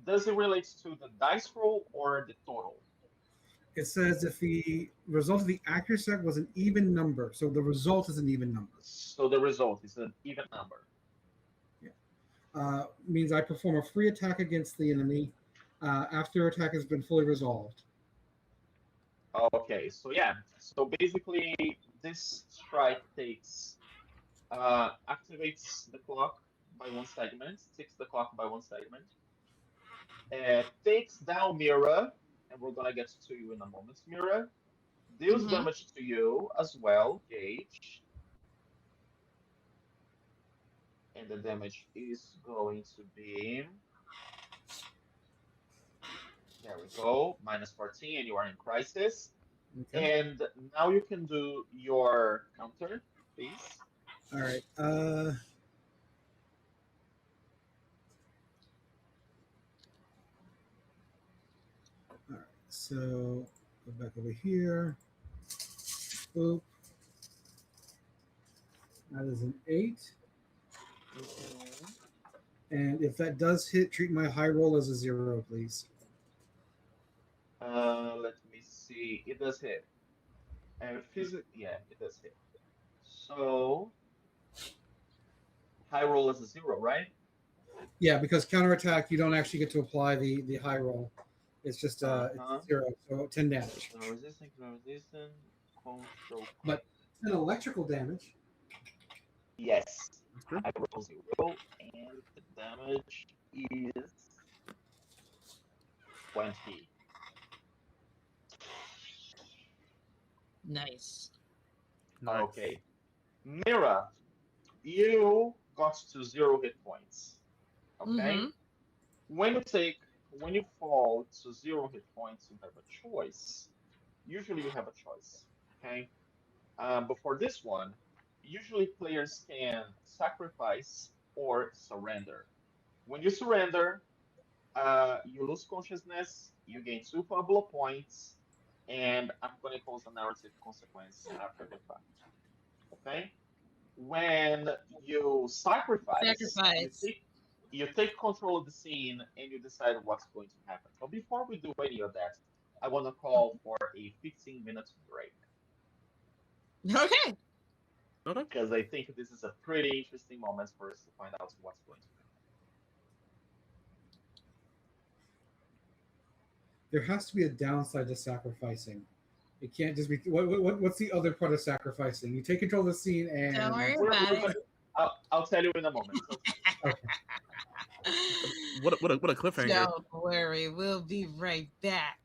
Does it relate to the dice roll or the total? It says if the result of the accuracy check was an even number, so the result is an even number. So the result is an even number. Means I perform a free attack against the enemy after attack has been fully resolved. Okay, so yeah. So basically, this strike activates the clock by 1 segment, ticks the clock by 1 segment, takes down Mira, and we're gonna get to you in a moment, Mira. Deals Mhm. damage to you as well, Gage. And the damage is going to be, there we go, -14, and you are in crisis. Okay. And now you can do your counter, please. All right. All right. So go back over here. Boop. That is an 8. Mhm. And if that does hit, treat my high roll as a 0, please. Let me see. It does hit. And yeah, it does hit. So high roll is a 0, right? Yeah, because counterattack, you don't actually get to apply the high roll. It's just Uh-huh. it's 0, so 10 damage. No resistant, no resistant. Control But crit. it's an electrical damage. Yes. That's true. High roll 0, and the damage is 20. Nice. Nice. Okay. Mira, you got to 0 hit points. Okay? Mhm. When you fall to 0 hit points, you have a choice. Usually you have a choice. Okay? But for this one, usually players can sacrifice or surrender. When you surrender, you lose consciousness, you gain two Pablo points, and I'm going to cause a narrative consequence after the fact. Okay? When you sacrifice, Sacrifice. you take control of the scene and you decide what's going to happen. But before we do any of that, I want to call for a 15-minute break Okay. Okay. because I think this is a pretty interesting moment for us to find out what's going to There has to be a downside to sacrificing. It can't just be what's the other part of sacrificing? You take control of the scene Don't and worry happen. about it. I'll tell you in a moment. I'll tell you. okay. What a cliffhanger. Don't worry, we'll be right back.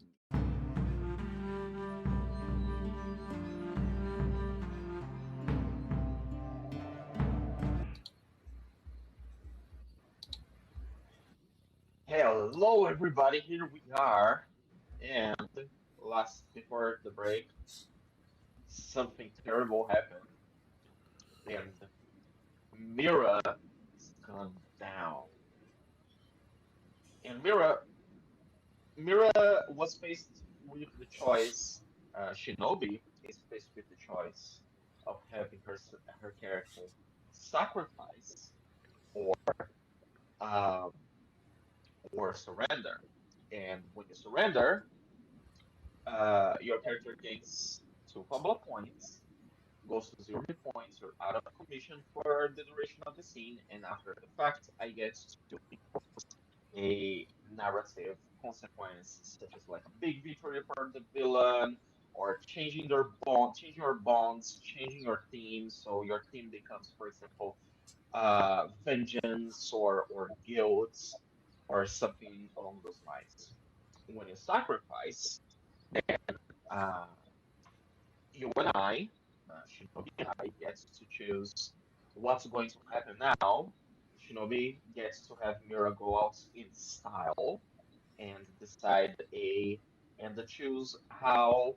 Hello, everybody. Here we are. And last before the break, something terrible happened, and Mira has gone down. And Mira was faced with the choice. Shinobi is faced with the choice of having her character sacrifice or um, or surrender. And when you surrender, your character gains two Pablo points, goes to 0 points, you're out of commission for the duration of the scene, and after the fact, I get to a narrative consequence, such as like a big victory for the villain, or changing your bonds, changing your team, so your team becomes, for example, vengeance or guilds or something along those lines. When you sacrifice, uh, you and Shinobi and I, gets to choose what's going to happen now. Shinobi gets to have Mira go out in style and decide and choose how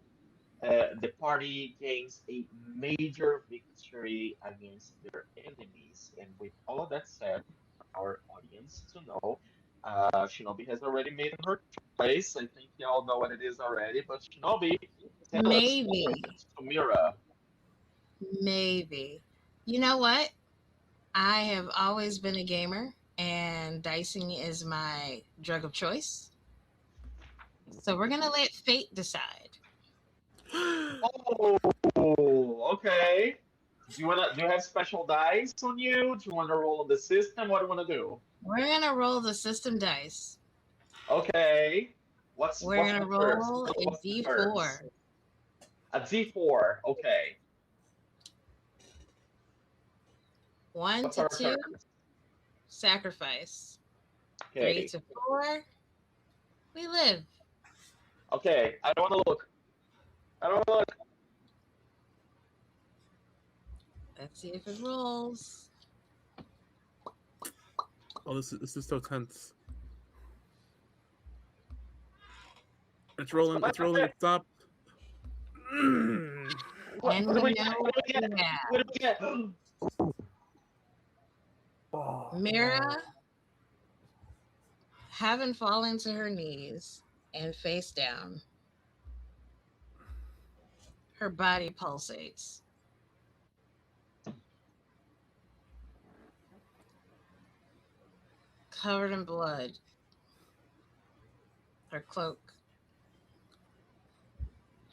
the party gains a major victory against their enemies. And with all of that said, our audience to know, Shinobi has already made her choice. I think y'all know what it is already, but Shinobi, tell us what Maybe. happens to Mira. Maybe. You know what? I have always been a gamer, and dicing is my drug of choice. So we're going to let fate decide. Oh, okay. Do you have special dice on you? Do you want to roll the system? What do you want to do? We're going to roll the system dice. Okay. We're What's going the to first? roll a What's the d4. terms? A D4. Okay. 1 What's to our 2, terms? sacrifice. 3 Okay. to 4, we live. Okay. I don't want to look. I don't want to look. Let's see if it rolls. Oh, this is so tense. It's rolling. It's rolling. It stopped. And What do we we get? know What do what we we get? have. What do we get? Mira, having fallen to her knees and face down, her body pulsates. Covered in blood, her cloak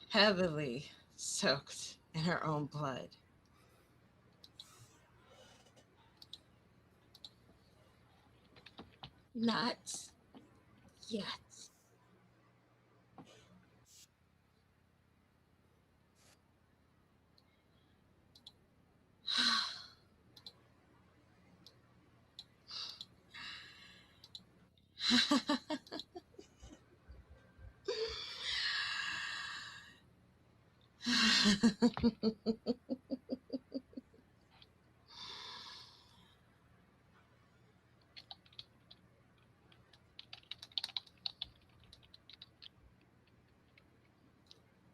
heavily soaked in her own blood. Not yet.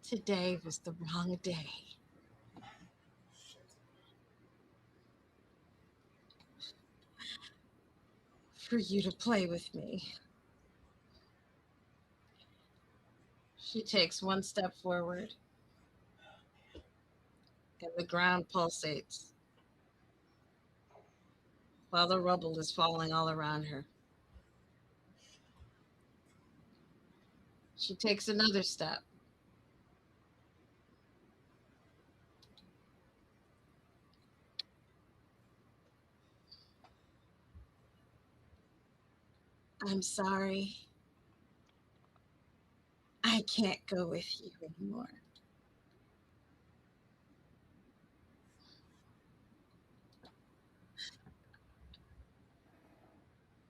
Today was the wrong day. for you to play with me. She takes one step forward, and the ground pulsates while the rubble is falling all around her. She takes another step. I'm sorry. I can't go with you anymore.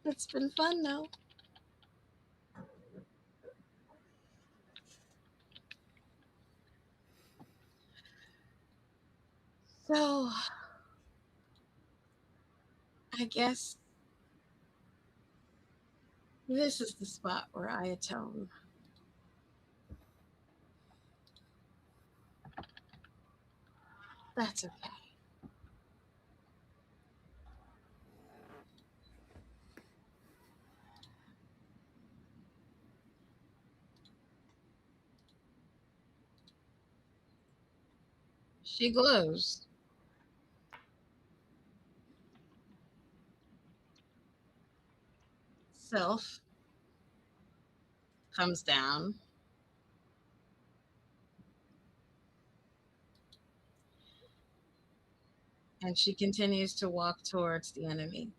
It's been fun, though. So, I guess this is the spot where I atone. That's okay. She glows. Self comes down. And she continues to walk towards the enemy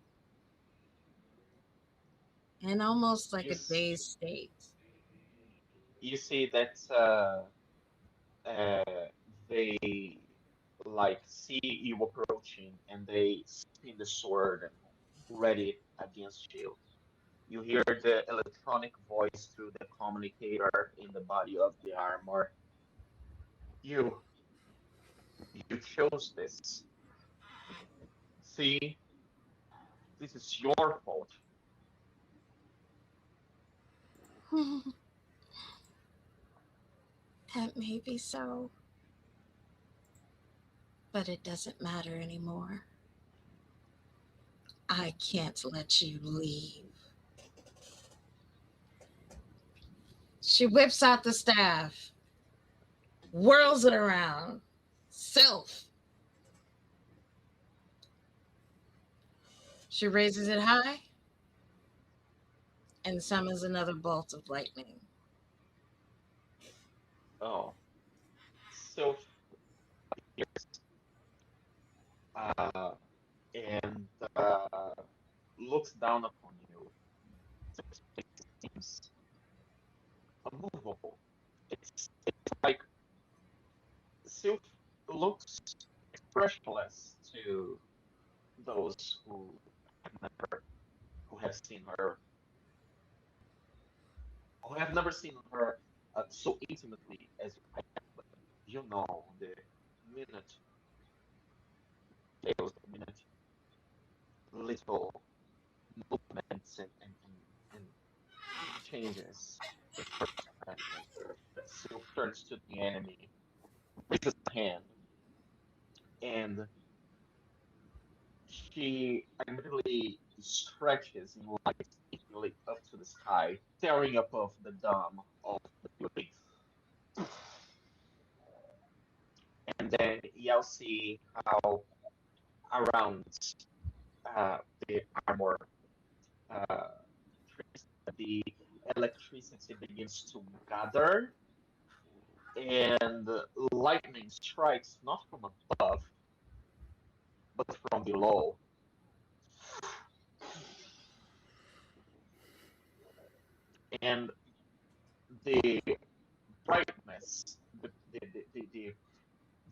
in almost like You a s- dazed state. you see that uh, they like see you approaching and they spin the sword ready against you. You hear the electronic voice through the communicator in the body of the armor. You, you chose this. See, this is your fault. That may be so, but it doesn't matter anymore. I can't let you leave. She whips out the staff, whirls it around. Self. She raises it high and summons another bolt of lightning. Oh, so uh, and looks down upon you. It seems unmovable. It's like Sylph looks expressionless to those have never, who have seen her, who have never seen her so intimately as you have. You know the minute, details, the minute, little movements and changes in her expression. Sylph turns to the enemy, raises a hand, and she immediately stretches in light, taking up to the sky, staring above the dome of the building. And then you'll see how around uh, the armor, uh, the electricity begins to gather, and lightning strikes not from above, but from below. And the brightness,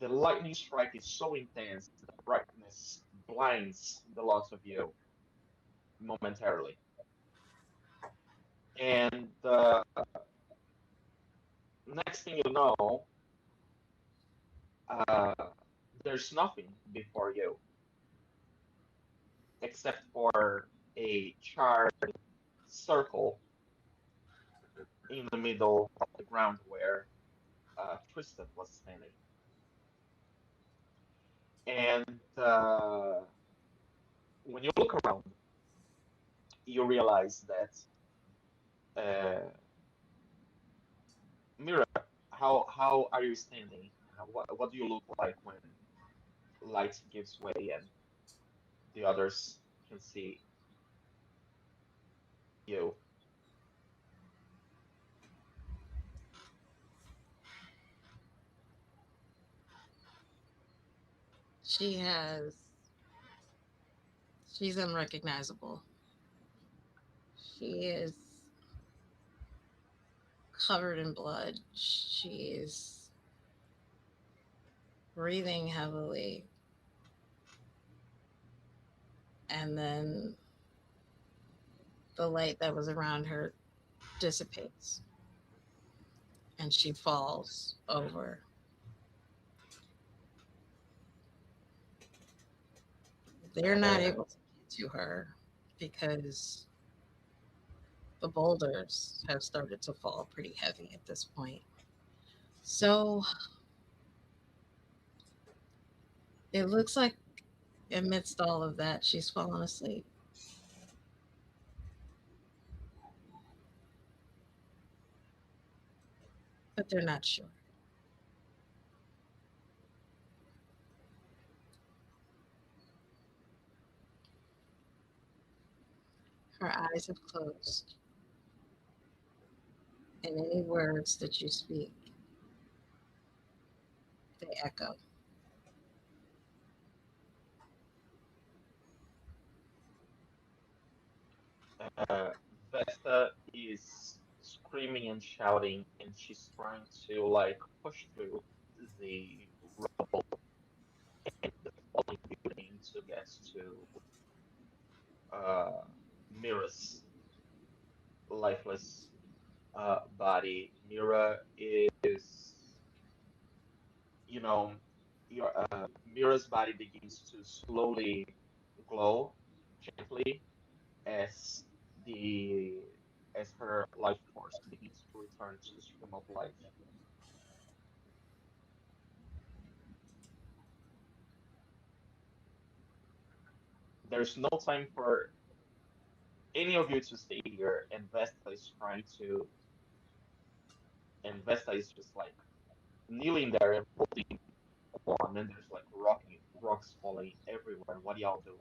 the lightning strike is so intense that the brightness blinds the lots of you momentarily. And next thing you know, uh, there's nothing before you except for a charred circle in the middle of the ground where Tristan was standing. And when you look around, you realize that Mira, how are you standing? What do you look like when light gives way and the others can see you? She has. She's unrecognizable. She is covered in blood. She is breathing heavily. And then the light that was around her dissipates and she falls over. They're not Uh, able to get to her because the boulders have started to fall pretty heavy at this point. So it looks like amidst all of that, she's fallen asleep. But they're not sure. Her eyes have closed, and any words that you speak, they echo. uh, Vesta is screaming and shouting, and she's trying to like push through the rubble and the falling building to get to uh, Mira's lifeless body. Mira is, you know, Mira's body begins to slowly glow gently as the as her life force begins to return to the stream of life. There's no time for any of you to stay here, and Vesta is trying to, and Vesta is just like kneeling there and holding on, and there's like rocks falling everywhere. What do y'all do?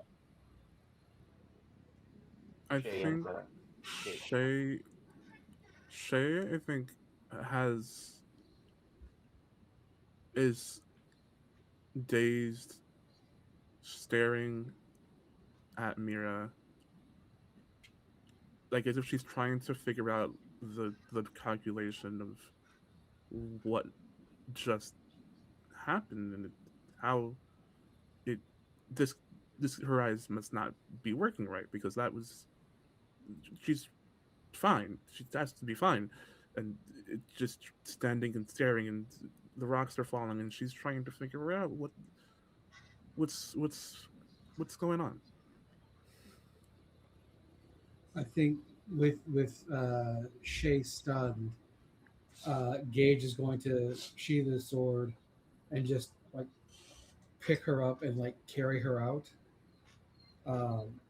I Shay and think Gage. Shay Shay I think has is dazed, staring at Mira, like as if she's trying to figure out the calculation of what just happened and how it this this her eyes must not be working right because that was she's fine. She has to be fine, and it's just standing and staring, and the rocks are falling, and she's trying to figure out what's what's what's going on. I think with Shay stunned, Gage is going to sheath his sword and just like pick her up and like carry her out, um,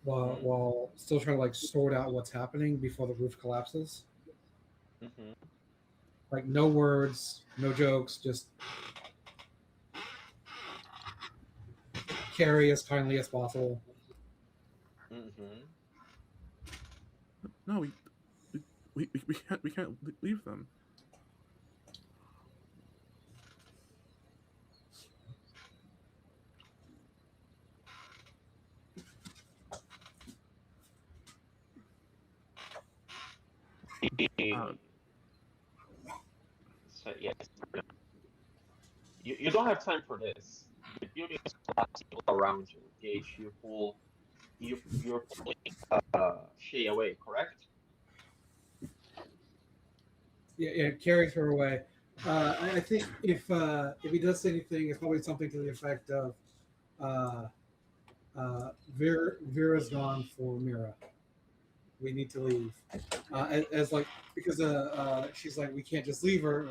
Mm, while still trying to like sort out what's happening before the roof collapses. mm-hmm. Like no words, no jokes, just carry as kindly as possible. Mm-hmm. No, we can't leave them. Uh, So yes, you don't have time for this. The building is collapsing all around you. Gage, you're pulling Shay away, correct? Yeah, yeah, carries her away. I think if he does say anything, it's probably something to the effect of, uh, Vera's gone for Mira. We need to leave. As like because she's like we can't just leave her.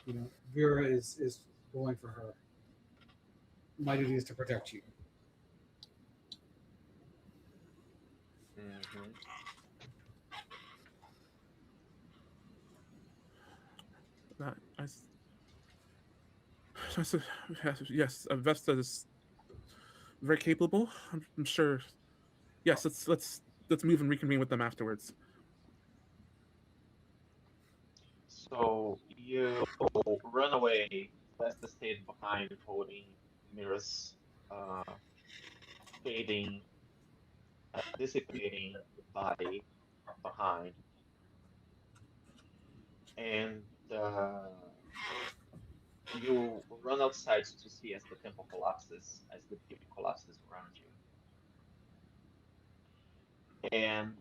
You know, Vera is going for her. My duty is to protect you. Hmm. That I said, yes, Vesta is very capable. I'm sure. Yes, let's move and reconvene with them afterwards. So you run away. Vesta stayed behind, holding Mira's uh, fading, dissipating body behind, and uh, you run outside to see as the temple collapses, as the keep collapses around you. And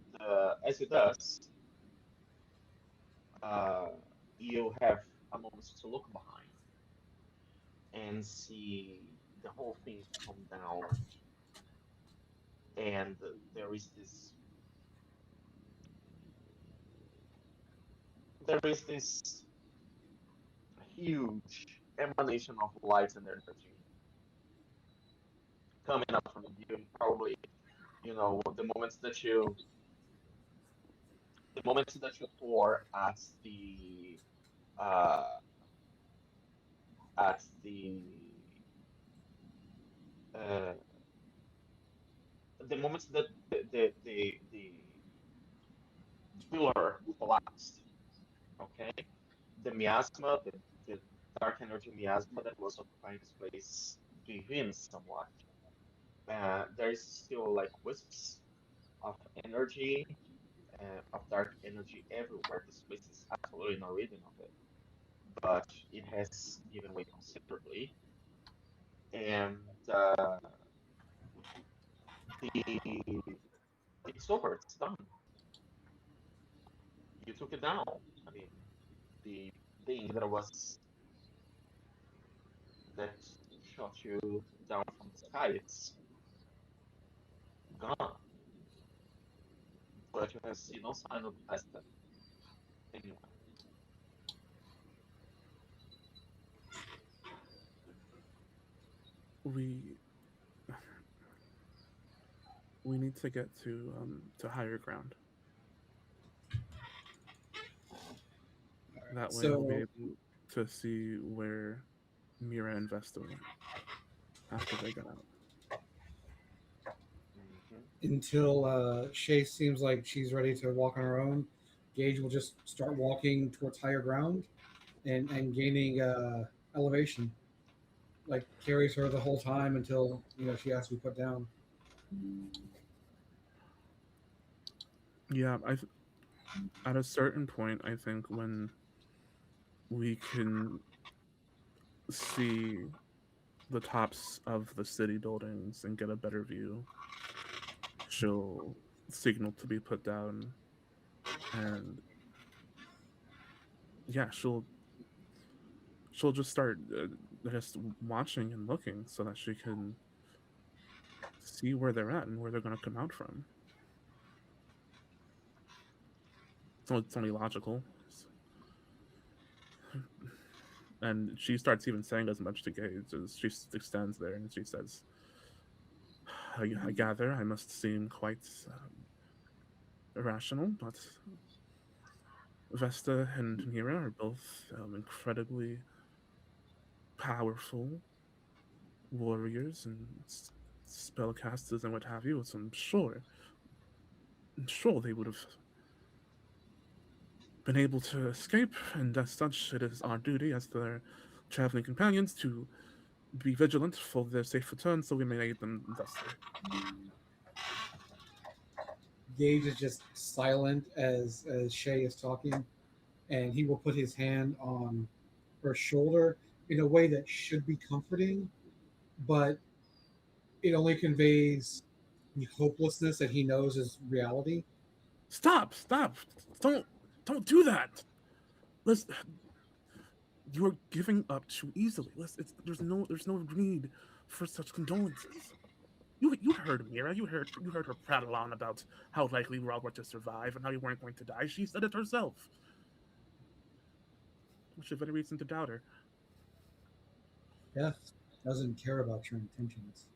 as it does, uh, you have a moment to look behind and see the whole thing come down. And there is this huge emanation of light and energy coming up from you. Probably, the moments that you pour uh, at uh, the moments that the pillar collapsed. Okay, the miasma, the dark energy miasma that was occupying the space begins somewhat. There is still like wisps of energy, of dark energy everywhere. The space is absolutely no reading of it, but it has given way considerably, and uh, the it's over. It's done. You took it down. I mean, the being that shot you down from the sky, it's gone. But you have seen no sign of Vesta anywhere. We we need to get to higher ground. That way, we'll be So able to see where Mira and Vesta went after they got out. Hmm. until Shay seems like she's ready to walk on her own, Gage will just start walking towards higher ground and gaining elevation. Like carries her the whole time until she has to be put down. Yeah, at a certain point, I think when we can see the tops of the city buildings and get a better view, she'll signal to be put down, and yeah, she'll just start just watching and looking so that she can see where they're at and where they're going to come out from. So it's only logical. And she starts even saying as much to Gage as she stands there and she says, I gather I must seem quite irrational, but Vesta and Mira are both incredibly powerful warriors and spellcasters and what have you. So I'm sure they would have been able to escape, and as such, it is our duty as their traveling companions to be vigilant for their safe return so we may aid them thusly. Gage is just silent as Shay is talking, and he will put his hand on her shoulder in a way that should be comforting, but it only conveys the hopelessness that he knows is reality. Stop! Don't don't do that. Let's. You are giving up too easily. There's no need for such condolences. You heard Mira. You heard her prattle on about how likely we're all going to survive and how you weren't going to die. She said it herself. What's your very reason to doubt her? Death doesn't care about your intentions.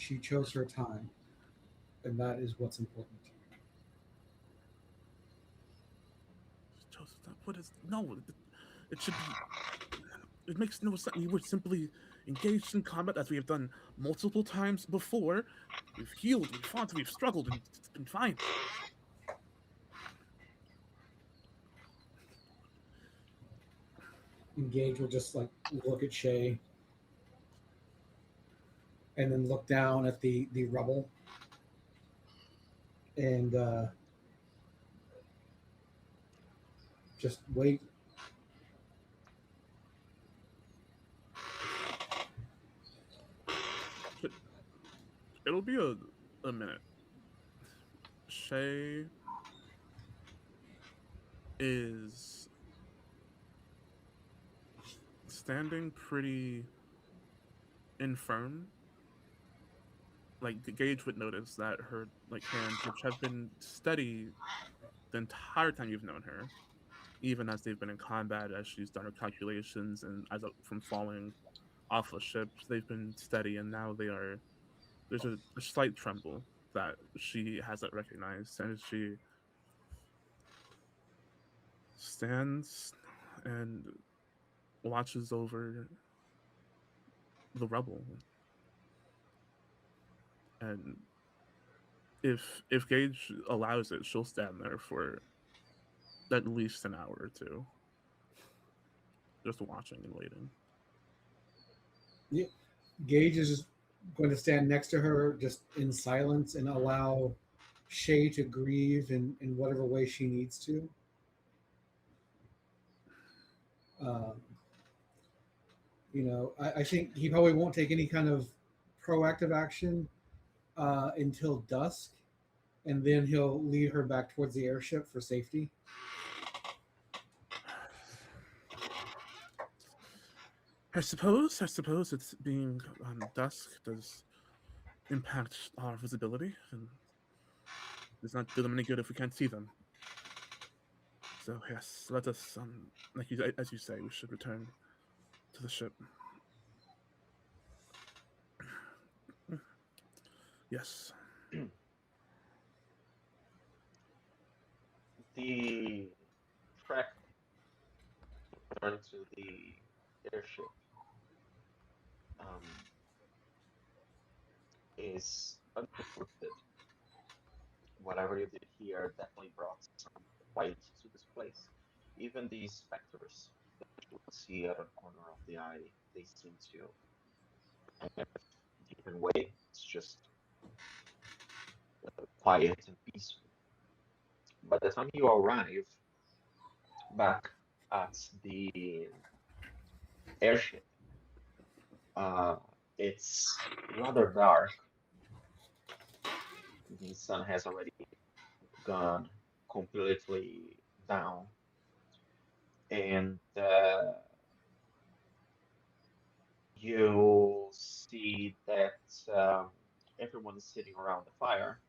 She chose her time, and that is what's important. Joseph, what is no? It should be. It makes no sense. We were simply engaged in combat as we have done multiple times before. We've healed, we've fought, we've struggled, and it's been fine. And Gage will just like look at Shay and then look down at the rubble and just wait. It'll be a minute. Shay is standing pretty infirm. Like the Gage would notice that her like hands, which have been steady the entire time you've known her, even as they've been in combat, as she's done her calculations and from falling off a ship, they've been steady, and now they are. There's a slight tremble that she hasn't recognized, and she stands and watches over the rubble. And if Gage allows it, she'll stand there for at least an hour or two, just watching and waiting. Yeah. Gage is just going to stand next to her, just in silence, and allow Shay to grieve in whatever way she needs to. Um, I think he probably won't take any kind of proactive action until dusk, and then he'll lead her back towards the airship for safety. I suppose it's being dusk does impact our visibility, and does not do them any good if we can't see them. So yes, let us, as you say, we should return to the ship. Yes. The trek return to the airship is uninterrupted. Whatever you did here definitely brought some quiet to this place. Even the specters that you would see out of the corner of the eye, they seem to have a different way. It's just quiet and peaceful. By the time you arrive back at the airship, uh, it's rather dark. The sun has already gone completely down, and you see that everyone is sitting around the fire.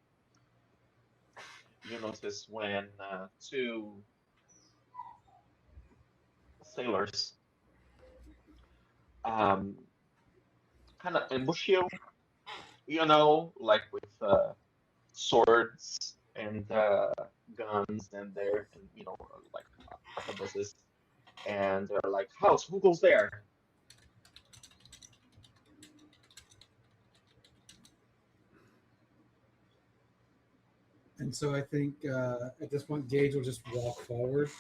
You notice when two sailors um, kind of ambush you, like with swords and guns, and they're, and, like arquebuses, and they're like, "House, who goes there?" And so I think at this point, Gage will just walk forward.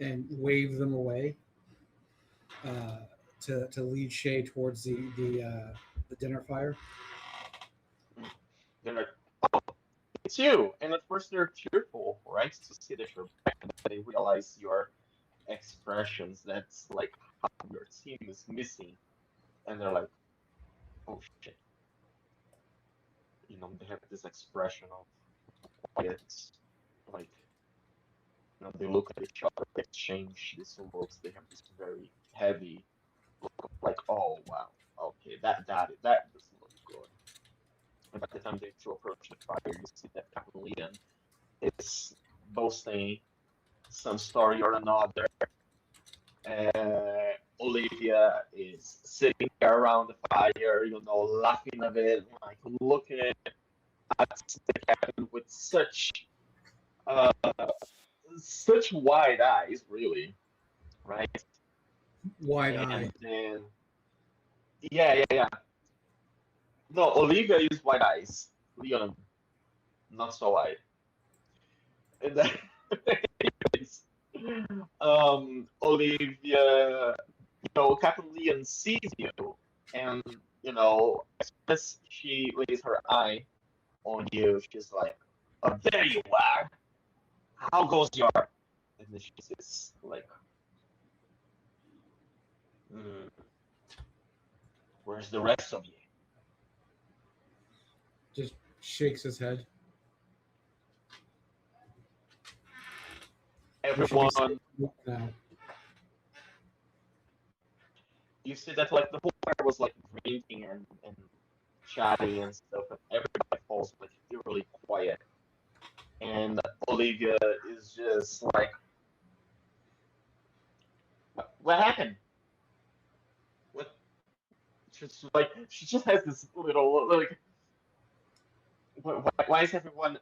And wave them away to lead Shay towards the dinner fire. They're like, "It's you!" And at first they're cheerful, right, to see that you're back, and then they realize your expressions. That's like how your team is missing, and they're like, "Oh shit!" They have this expression of quiet, like, they look at each other, they exchange these looks. They have this very heavy look of like, "Oh wow, okay, that doesn't look good." And by the time they two approach the fire, you see that Captain Leon is boasting some story or another, Olivia is sitting there around the fire, laughing a bit, like looking at the captain with uh, such wide eyes, really, right? Wide eye. And then, yeah, yeah, yeah. No, Olivia is wide eyes. Leon, not so wide. And then, anyways, Olivia, Captain Leon sees you, and as soon as she lays her eye on you, she's like, "Oh, there you are. How goes your?" And then she says, like, "Hmm, where's the rest of you?" Just shakes his head. We should be safe Everyone, now. you see that like the whole fire was like drinking and chatting and stuff, and everybody falls like eerily quiet. And Olivia is just like, what happened? What? Just like she just has this little like, why is everyone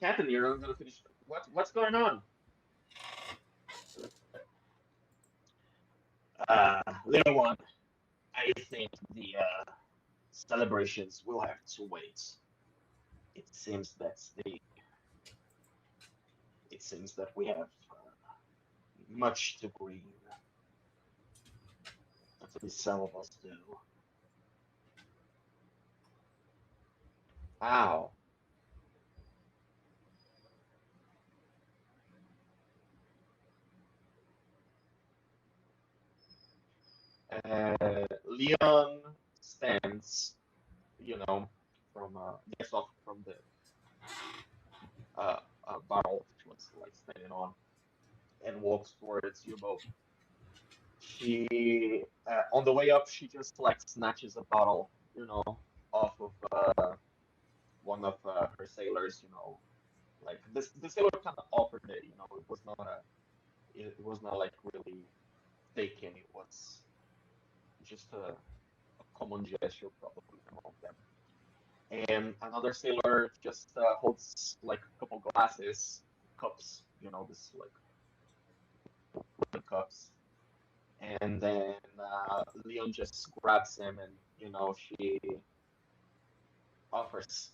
Captain here? I'm gonna finish. What's going on? Little one, I think the celebrations will have to wait. It seems that the it seems that we have much to grieve. At least some of us do. Wow. Leon stands, from gets off from the uh, barrel she was like standing on and walks towards you both. She, on the way up, she just like snatches a bottle, off of one of her sailors. Like the sailor kind of offered it. It was not like really taken. It was just a common gesture probably among them. And another sailor just holds like a couple glasses, cups, this like wooden cups. And then Leon just grabs them and, she offers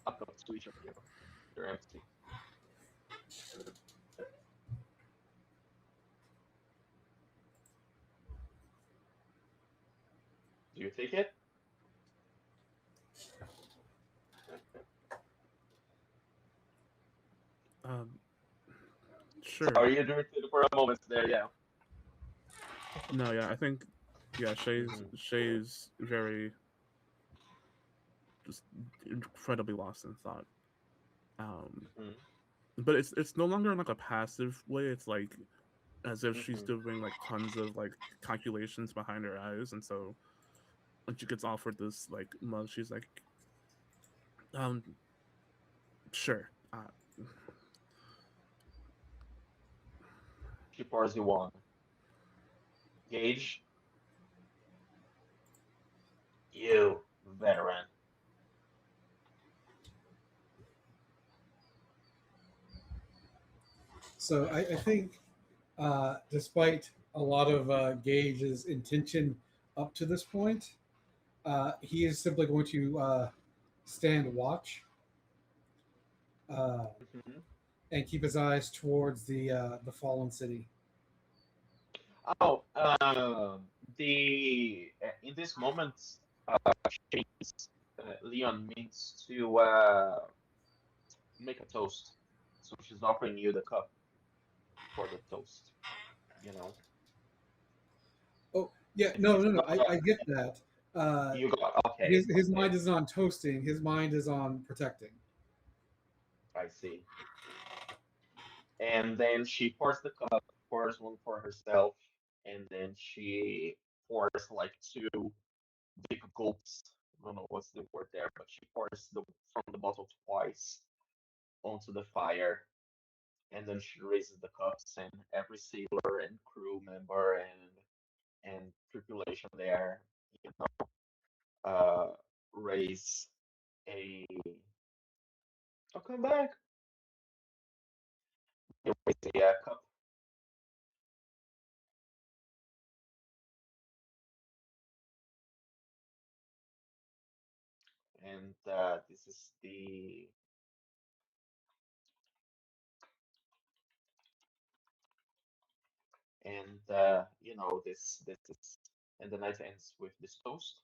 a cup to each of you. They're empty. Do you take it? Um, sure. Sorry, you drifted for a moment there, yeah. No, yeah, I think yeah, Shay's Hmm. Shay's very just incredibly lost in thought. Um, Hmm. but it's no longer in like a passive way. It's like as if she's Hmm. doing like tons of like calculations behind her eyes, and so when she gets offered this like mug, she's like, um, sure. She pours you one. Gage, you veteran. So I think, despite a lot of Gage's intention up to this point, he is simply going to stand watch uh, Hmm. and keep his eyes towards the fallen city. Oh, the in this moment, she's, Leon means to make a toast, so she's offering you the cup for the toast. You know, Oh yeah, it's, no, it's no, no. not I get that. Uh, you got okay, his okay, mind is on toasting. His mind is on protecting. I see. And then she pours the cup, pours one for herself, and then she pours like two big gulps. I don't know what's the word there, but she pours from the bottle twice onto the fire, and then she raises the cups, and every sailor and crew member and tripulation there, you know, raise a. I'll come back. They raise a cup, and this is the. And you know, this is, and the night ends with this toast,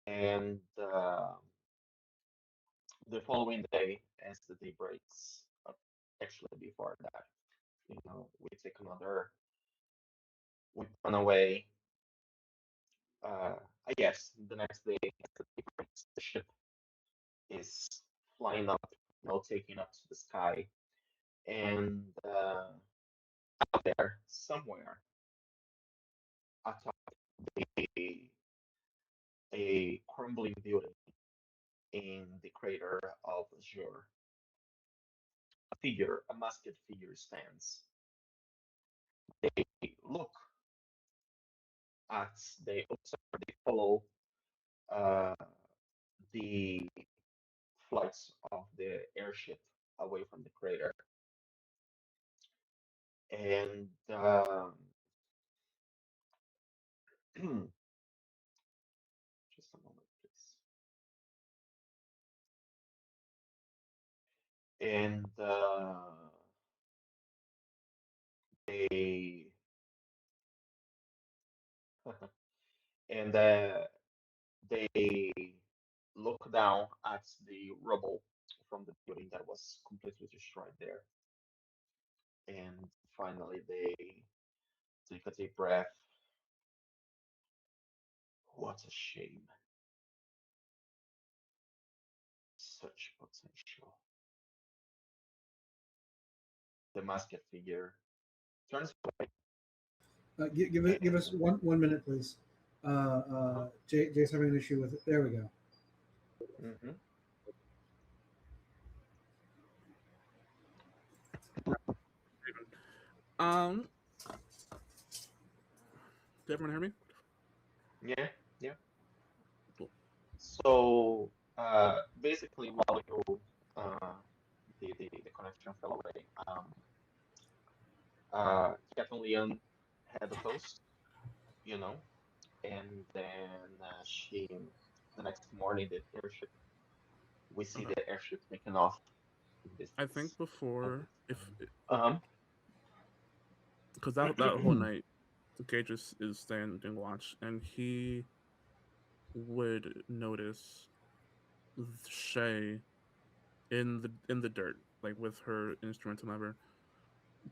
and the following day, as the day breaks, actually before that, you know, we take another, we run away. Uh, I guess the next day, as the day breaks, the ship is flying up, you know, taking up to the sky, and out there somewhere atop a, a crumbling building in the crater of Azure, a figure, a masked figure stands. They look at, they observe, they follow uh, the flights of the airship away from the crater. And just a moment, please. And they and they look down at the rubble from the building that was completely destroyed there. And finally, they take a deep breath. What a shame. Such potential. The masked figure turns away. Give us And one minute, please. Jay's having an issue with it. There we go. mhm. Um, did everyone hear me? Yeah, yeah. Cool. So basically, while you uh, the connection fell away, Captain Leon had a toast, you know, and then the next morning, the airship, we see Okay. the airship taking off in I distance. think before, if Um, because that whole night, Gage is standing watch, and he would notice Shay in the dirt, like with her instrument and whatever,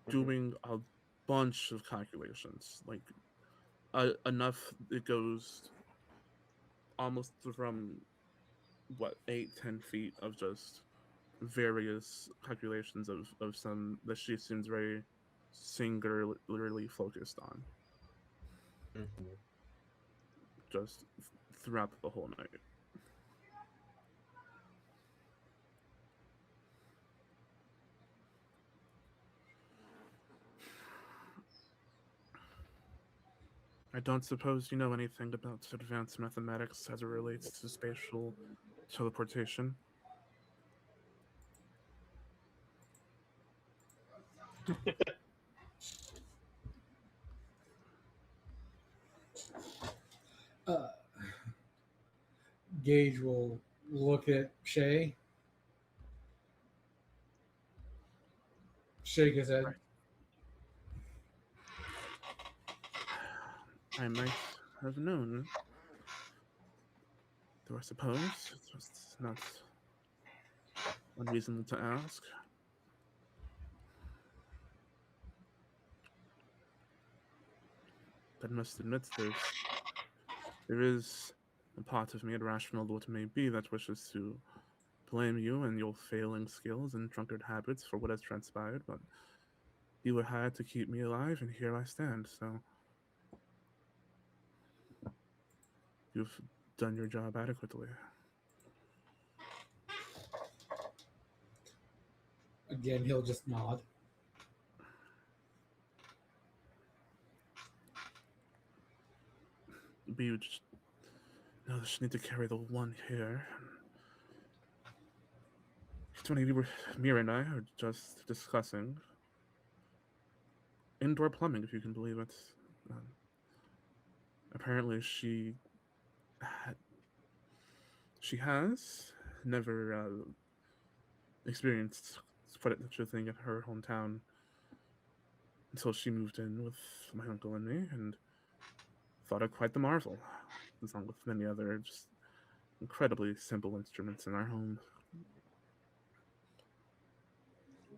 mhm, doing a bunch of calculations, like enough it goes almost from what 8-10 feet of just various calculations of some that she seems very singularly focused on mhm. just throughout the whole night. I don't suppose you know anything about advanced mathematics as it relates to spatial teleportation. Uh, Gage will look at Shay, shake his head. Right. I might have known, though I suppose it's not unreasonable to ask. But must admit there is a part of me, irrational though it may be, that wishes to blame you and your failing skills and drunkard habits for what has transpired, but you were hired to keep me alive, and here I stand, so you've done your job adequately. Again, he'll just nod. We would just just need to carry the one here. It's funny, Mira and I are just discussing indoor plumbing, if you can believe it. Um, Apparently, ha- she has never experienced such a thing in her hometown until she moved in with my uncle and me, and thought it quite the marvel, along with many other just incredibly simple instruments in our home.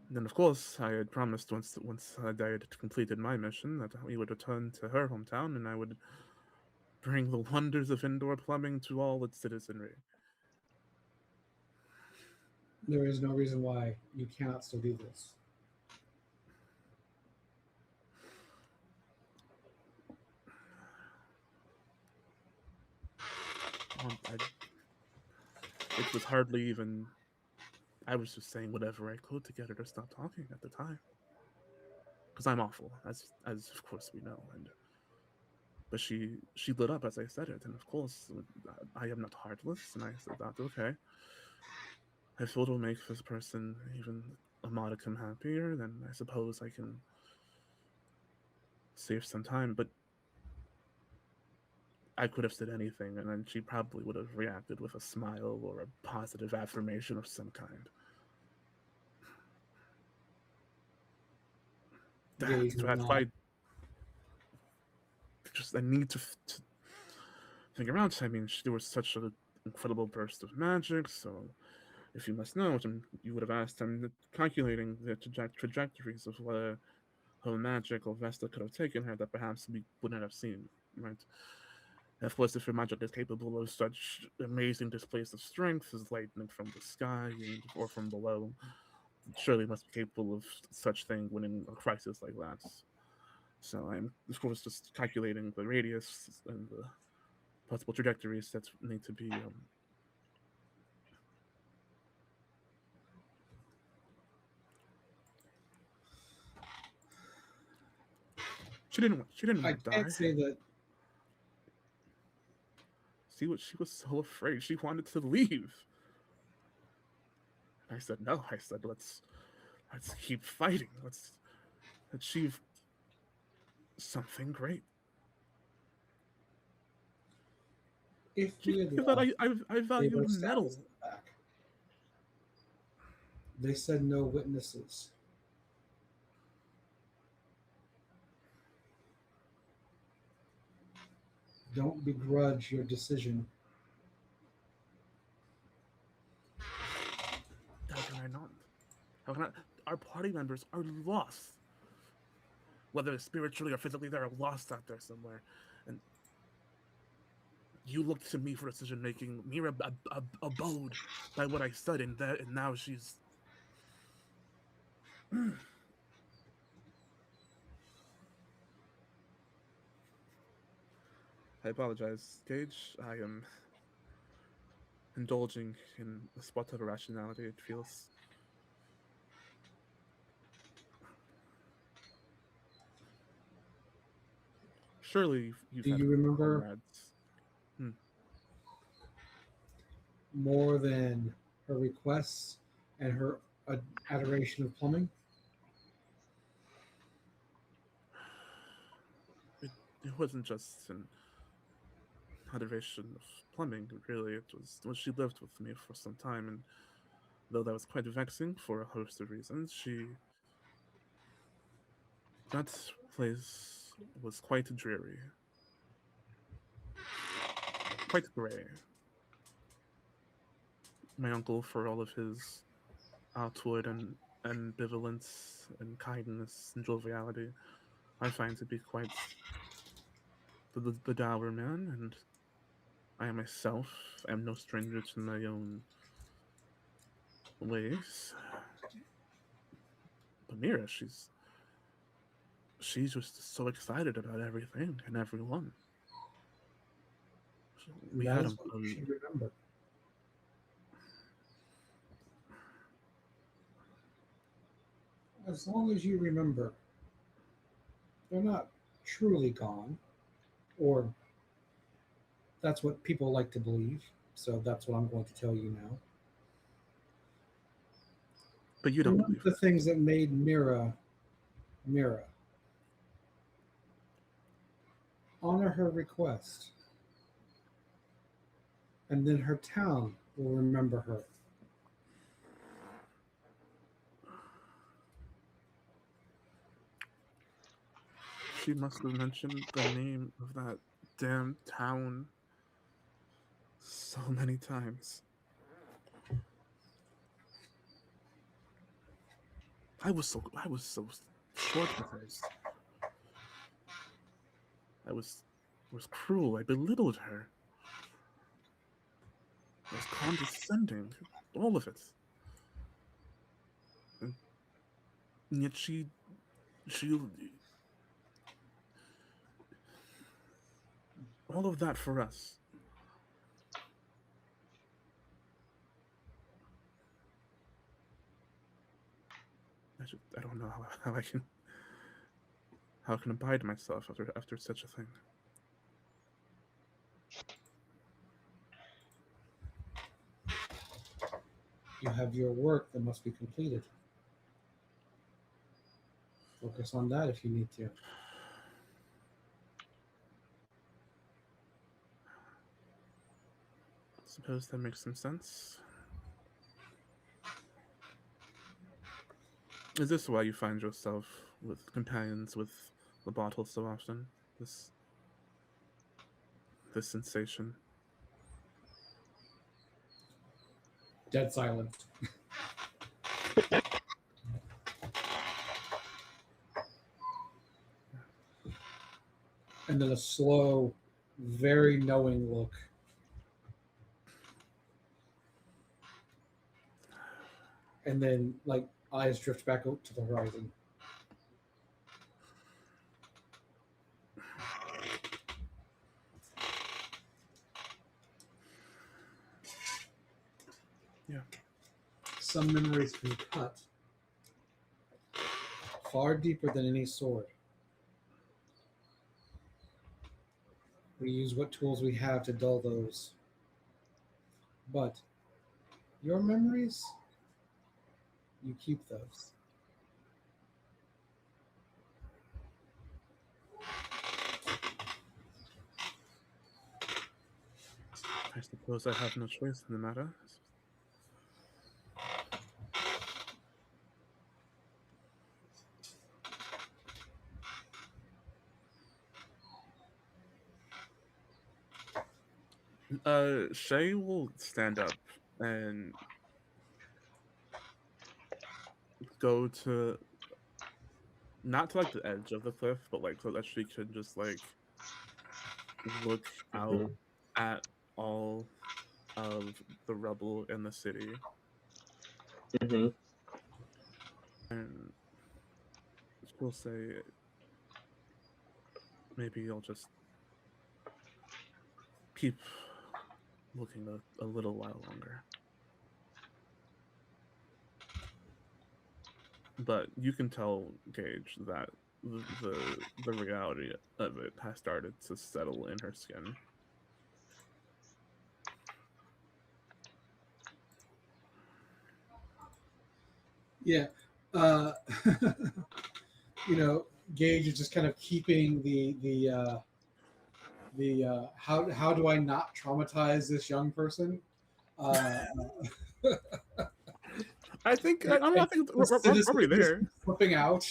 And then, of course, I had promised once I had completed my mission that we would return to her hometown, and I would bring the wonders of indoor plumbing to all its citizenry. There is no reason why you cannot still do this. It was hardly even. I was just saying whatever I could to get her to stop talking at the time, because I'm awful, as of course we know. But she lit up as I said it, and of course I am not heartless, and I said that okay. If it'll make this person even a modicum happier, then I suppose I can save some time. But I could have said anything, and then she probably would have reacted with a smile or a positive affirmation of some kind. That's why I need to figure out. I mean, there was such an incredible burst of magic, so if you must know, you would have asked him calculating the trajectories of where her magic or Vesta could have taken her that perhaps we wouldn't have seen, right? Of course, if your magic is capable of such amazing displays of strength as lightning from the sky or from below, surely must be capable of such thing when in a crisis like that. So I'm, of course, just calculating the radius and the possible trajectories that need to be. She didn't I want to die. can't say that. See what she was so afraid. She wanted to leave. I said no. I said let's keep fighting. Let's achieve something great. If we had That left, I they value would have stabbed metal. us in the back. They said no witnesses. Don't begrudge your decision. How can I not? How can I? Our party members are lost. Whether spiritually or physically, they're lost out there somewhere. And you looked to me for decision making. Mira abode by what I said, and now she's. I apologize, Gage. I am indulging in a spot of irrationality. It feels. Surely you've Do had you remember comrades. more than her requests and her adoration of plumbing? It wasn't just an adoration of plumbing, really. It was when she lived with me for some time, and though that was quite vexing for a host of reasons, that place was quite dreary, quite grey. My uncle, for all of his outward and ambivalence and kindness and joviality, I find to be quite the dour man, and I myself am no stranger to my own ways. But Mira, she's just so excited about everything and everyone. We That had is what you should remember. As long as you remember, they're not truly gone, or that's what people like to believe. So that's what I'm going to tell you now. But you don't Remember believe the that. things that made Mira Mira. Honor her request, and then her town will remember her. She must have mentioned the name of that damn town so many times. I was so short with hers. I was cruel. I belittled her. I was condescending. All of it. And yet she all of that for us. I don't know how I can abide myself after such a thing. You have your work that must be completed. Focus on that if you need to. Suppose that makes some sense. Is this why you find yourself with companions with the bottle so often? This sensation. Dead silence. And then a slow, very knowing look. And then, like, eyes drift back out to the horizon. Yeah. Some memories can cut far deeper than any sword. We use what tools we have to dull those. But your memories, you keep those. I suppose I have no choice in the matter. Shay will stand up and go to not to like the edge of the cliff, but like so that she could just like look out Mhm. at all of the rubble in the city, Mhm. and she'll say, maybe I'll just keep looking a little while longer. But you can tell Gage that the reality of it has started to settle in her skin. Yeah. Uh, Gage is just kind of keeping the how do I not traumatize this young person? Uh, I think and, I and think the we're already cynicism just there. flipping out.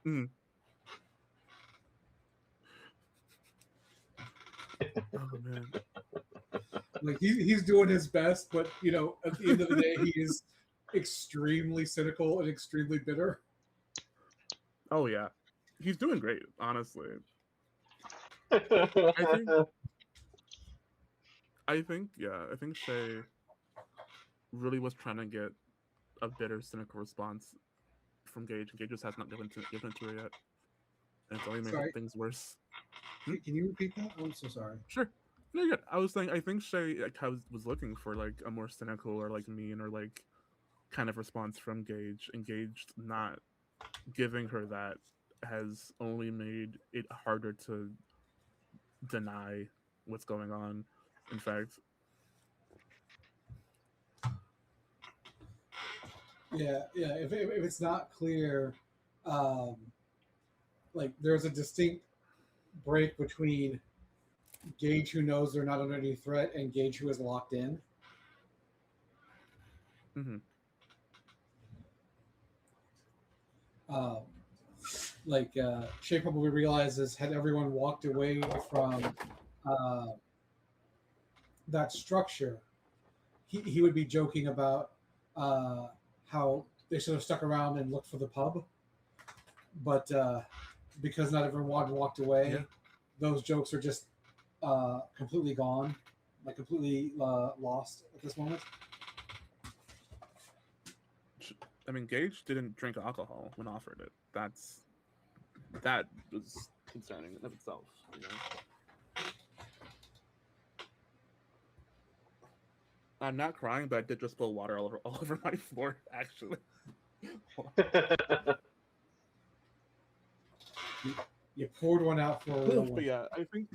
Mm. Oh man. Like he's doing his best, but at the end of the day, he is extremely cynical and extremely bitter. Oh yeah. He's doing great, honestly. I think I think Shay really was trying to get a bitter, cynical response from Gage, and Gage just has not given it to her yet. And it's only made Sorry, things worse. Hmm? can you repeat that? I'm so sorry. Sure. No, good. I was saying I think Shay like, was looking for like a more cynical or like mean or like kind of response from Gage, and Gage not giving her that has only made it harder to deny what's going on. In fact, Yeah, yeah. If it's not clear, um, like there's a distinct break between Gage, who knows they're not under any threat, and Gage, who is locked in. mm-hmm. Um, Shay probably realizes, had everyone walked away from uh, that structure, he would be joking about how they should have stuck around and looked for the pub. But because not everyone walked away, Yeah. those jokes are just completely gone, like completely lost at this moment. I mean, Gage didn't drink alcohol when offered it. That was concerning in of itself. You know? I'm not crying, but I did just spill water all over my floor. Actually, You poured one out for a real but one. yeah, I think.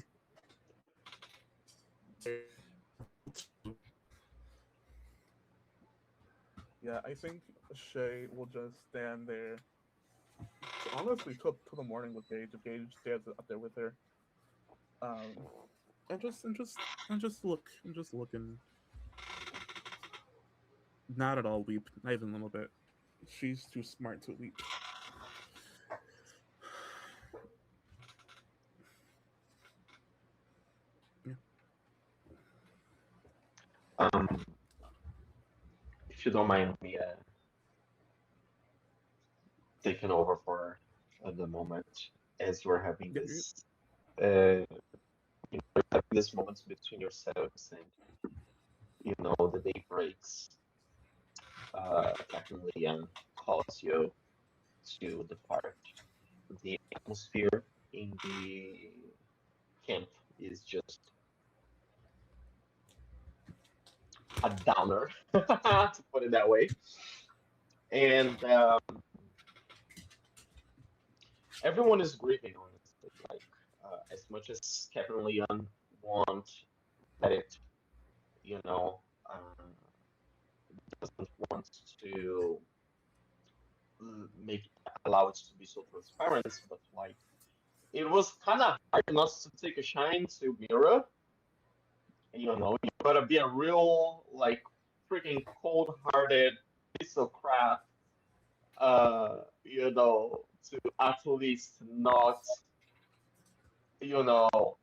Yeah, I think Shay will just stand there. Honestly, till the morning with Gage. If Gage stands up there with her, um, and just look and just look and not at all weep, not even a little bit. She's too smart to weep. Yeah. Um, if you don't mind me taking over for the moment, as you're having Yeah, uh, having this moment between yourselves, and the day breaks. Captain Leon calls you to depart. The atmosphere in the camp is just a downer, to put it that way. And everyone is grieving, honestly. Like, as much as Captain Leon want that it, you know, doesn't want to make allow it to be so transparent, but like it was kind of hard not to take a shine to Mira. You gotta be a real like freaking cold-hearted piece of crap, to at least not, you know,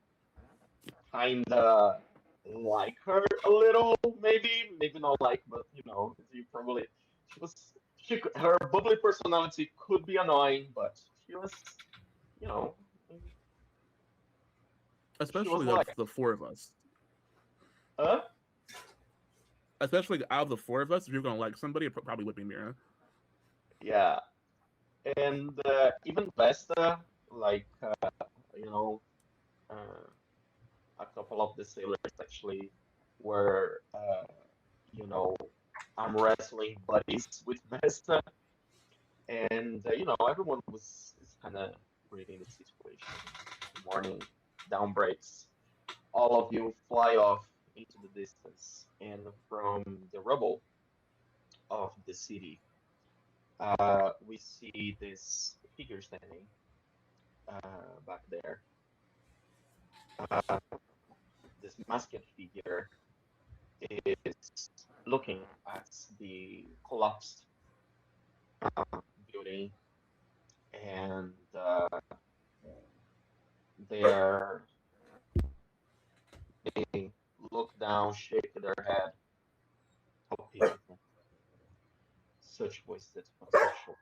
kinda like her a little, maybe not like, but you probably she was her bubbly personality could be annoying, but she was, you know, she was especially of like, the four of us. huh? Especially out of the four of us, if you're gonna like somebody, it probably would be Mira. Yeah, and even Vesta, like, you know, uh, a couple of the sailors actually were, you know, arm wrestling buddies with Vesta, and everyone was is kind of reading the situation. The morning down breaks. All of you fly off into the distance, and from the rubble of the city, we see this figure standing back there. Uh, this masked figure is looking at the collapsed building, and they're they look down, shake their head. How pitiful! Such wasted potential.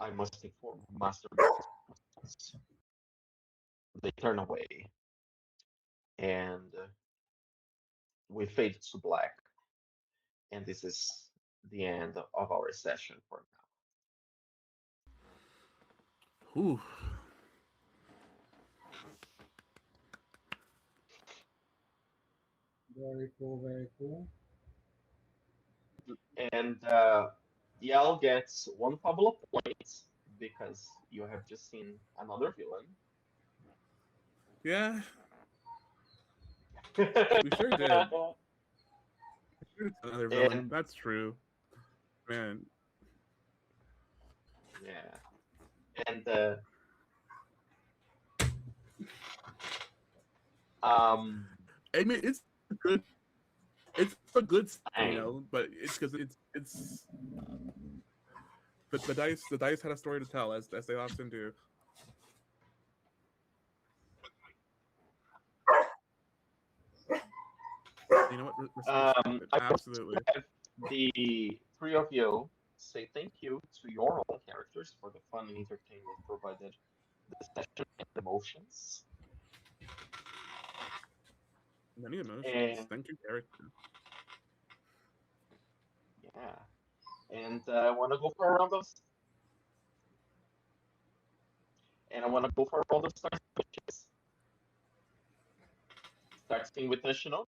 I must inform Master Boss. They turn away, and we fade to black. And this is the end of our session for Whew. Very cool, very cool. And Yell gets one couple of points because you have just seen another villain. Yeah, we sure did. It's another villain. And That's true, man. yeah, and I mean, it's good. It's a good sign, you fine. know, but it's because it's the dice had a story to tell, as they often do. You know what? I Absolutely. have the three of you say thank you to your own characters for the fun and entertainment provided the session and emotions. Many emotions. And Thank you, character. yeah, and I want to go for a round of start switches. Starting with National.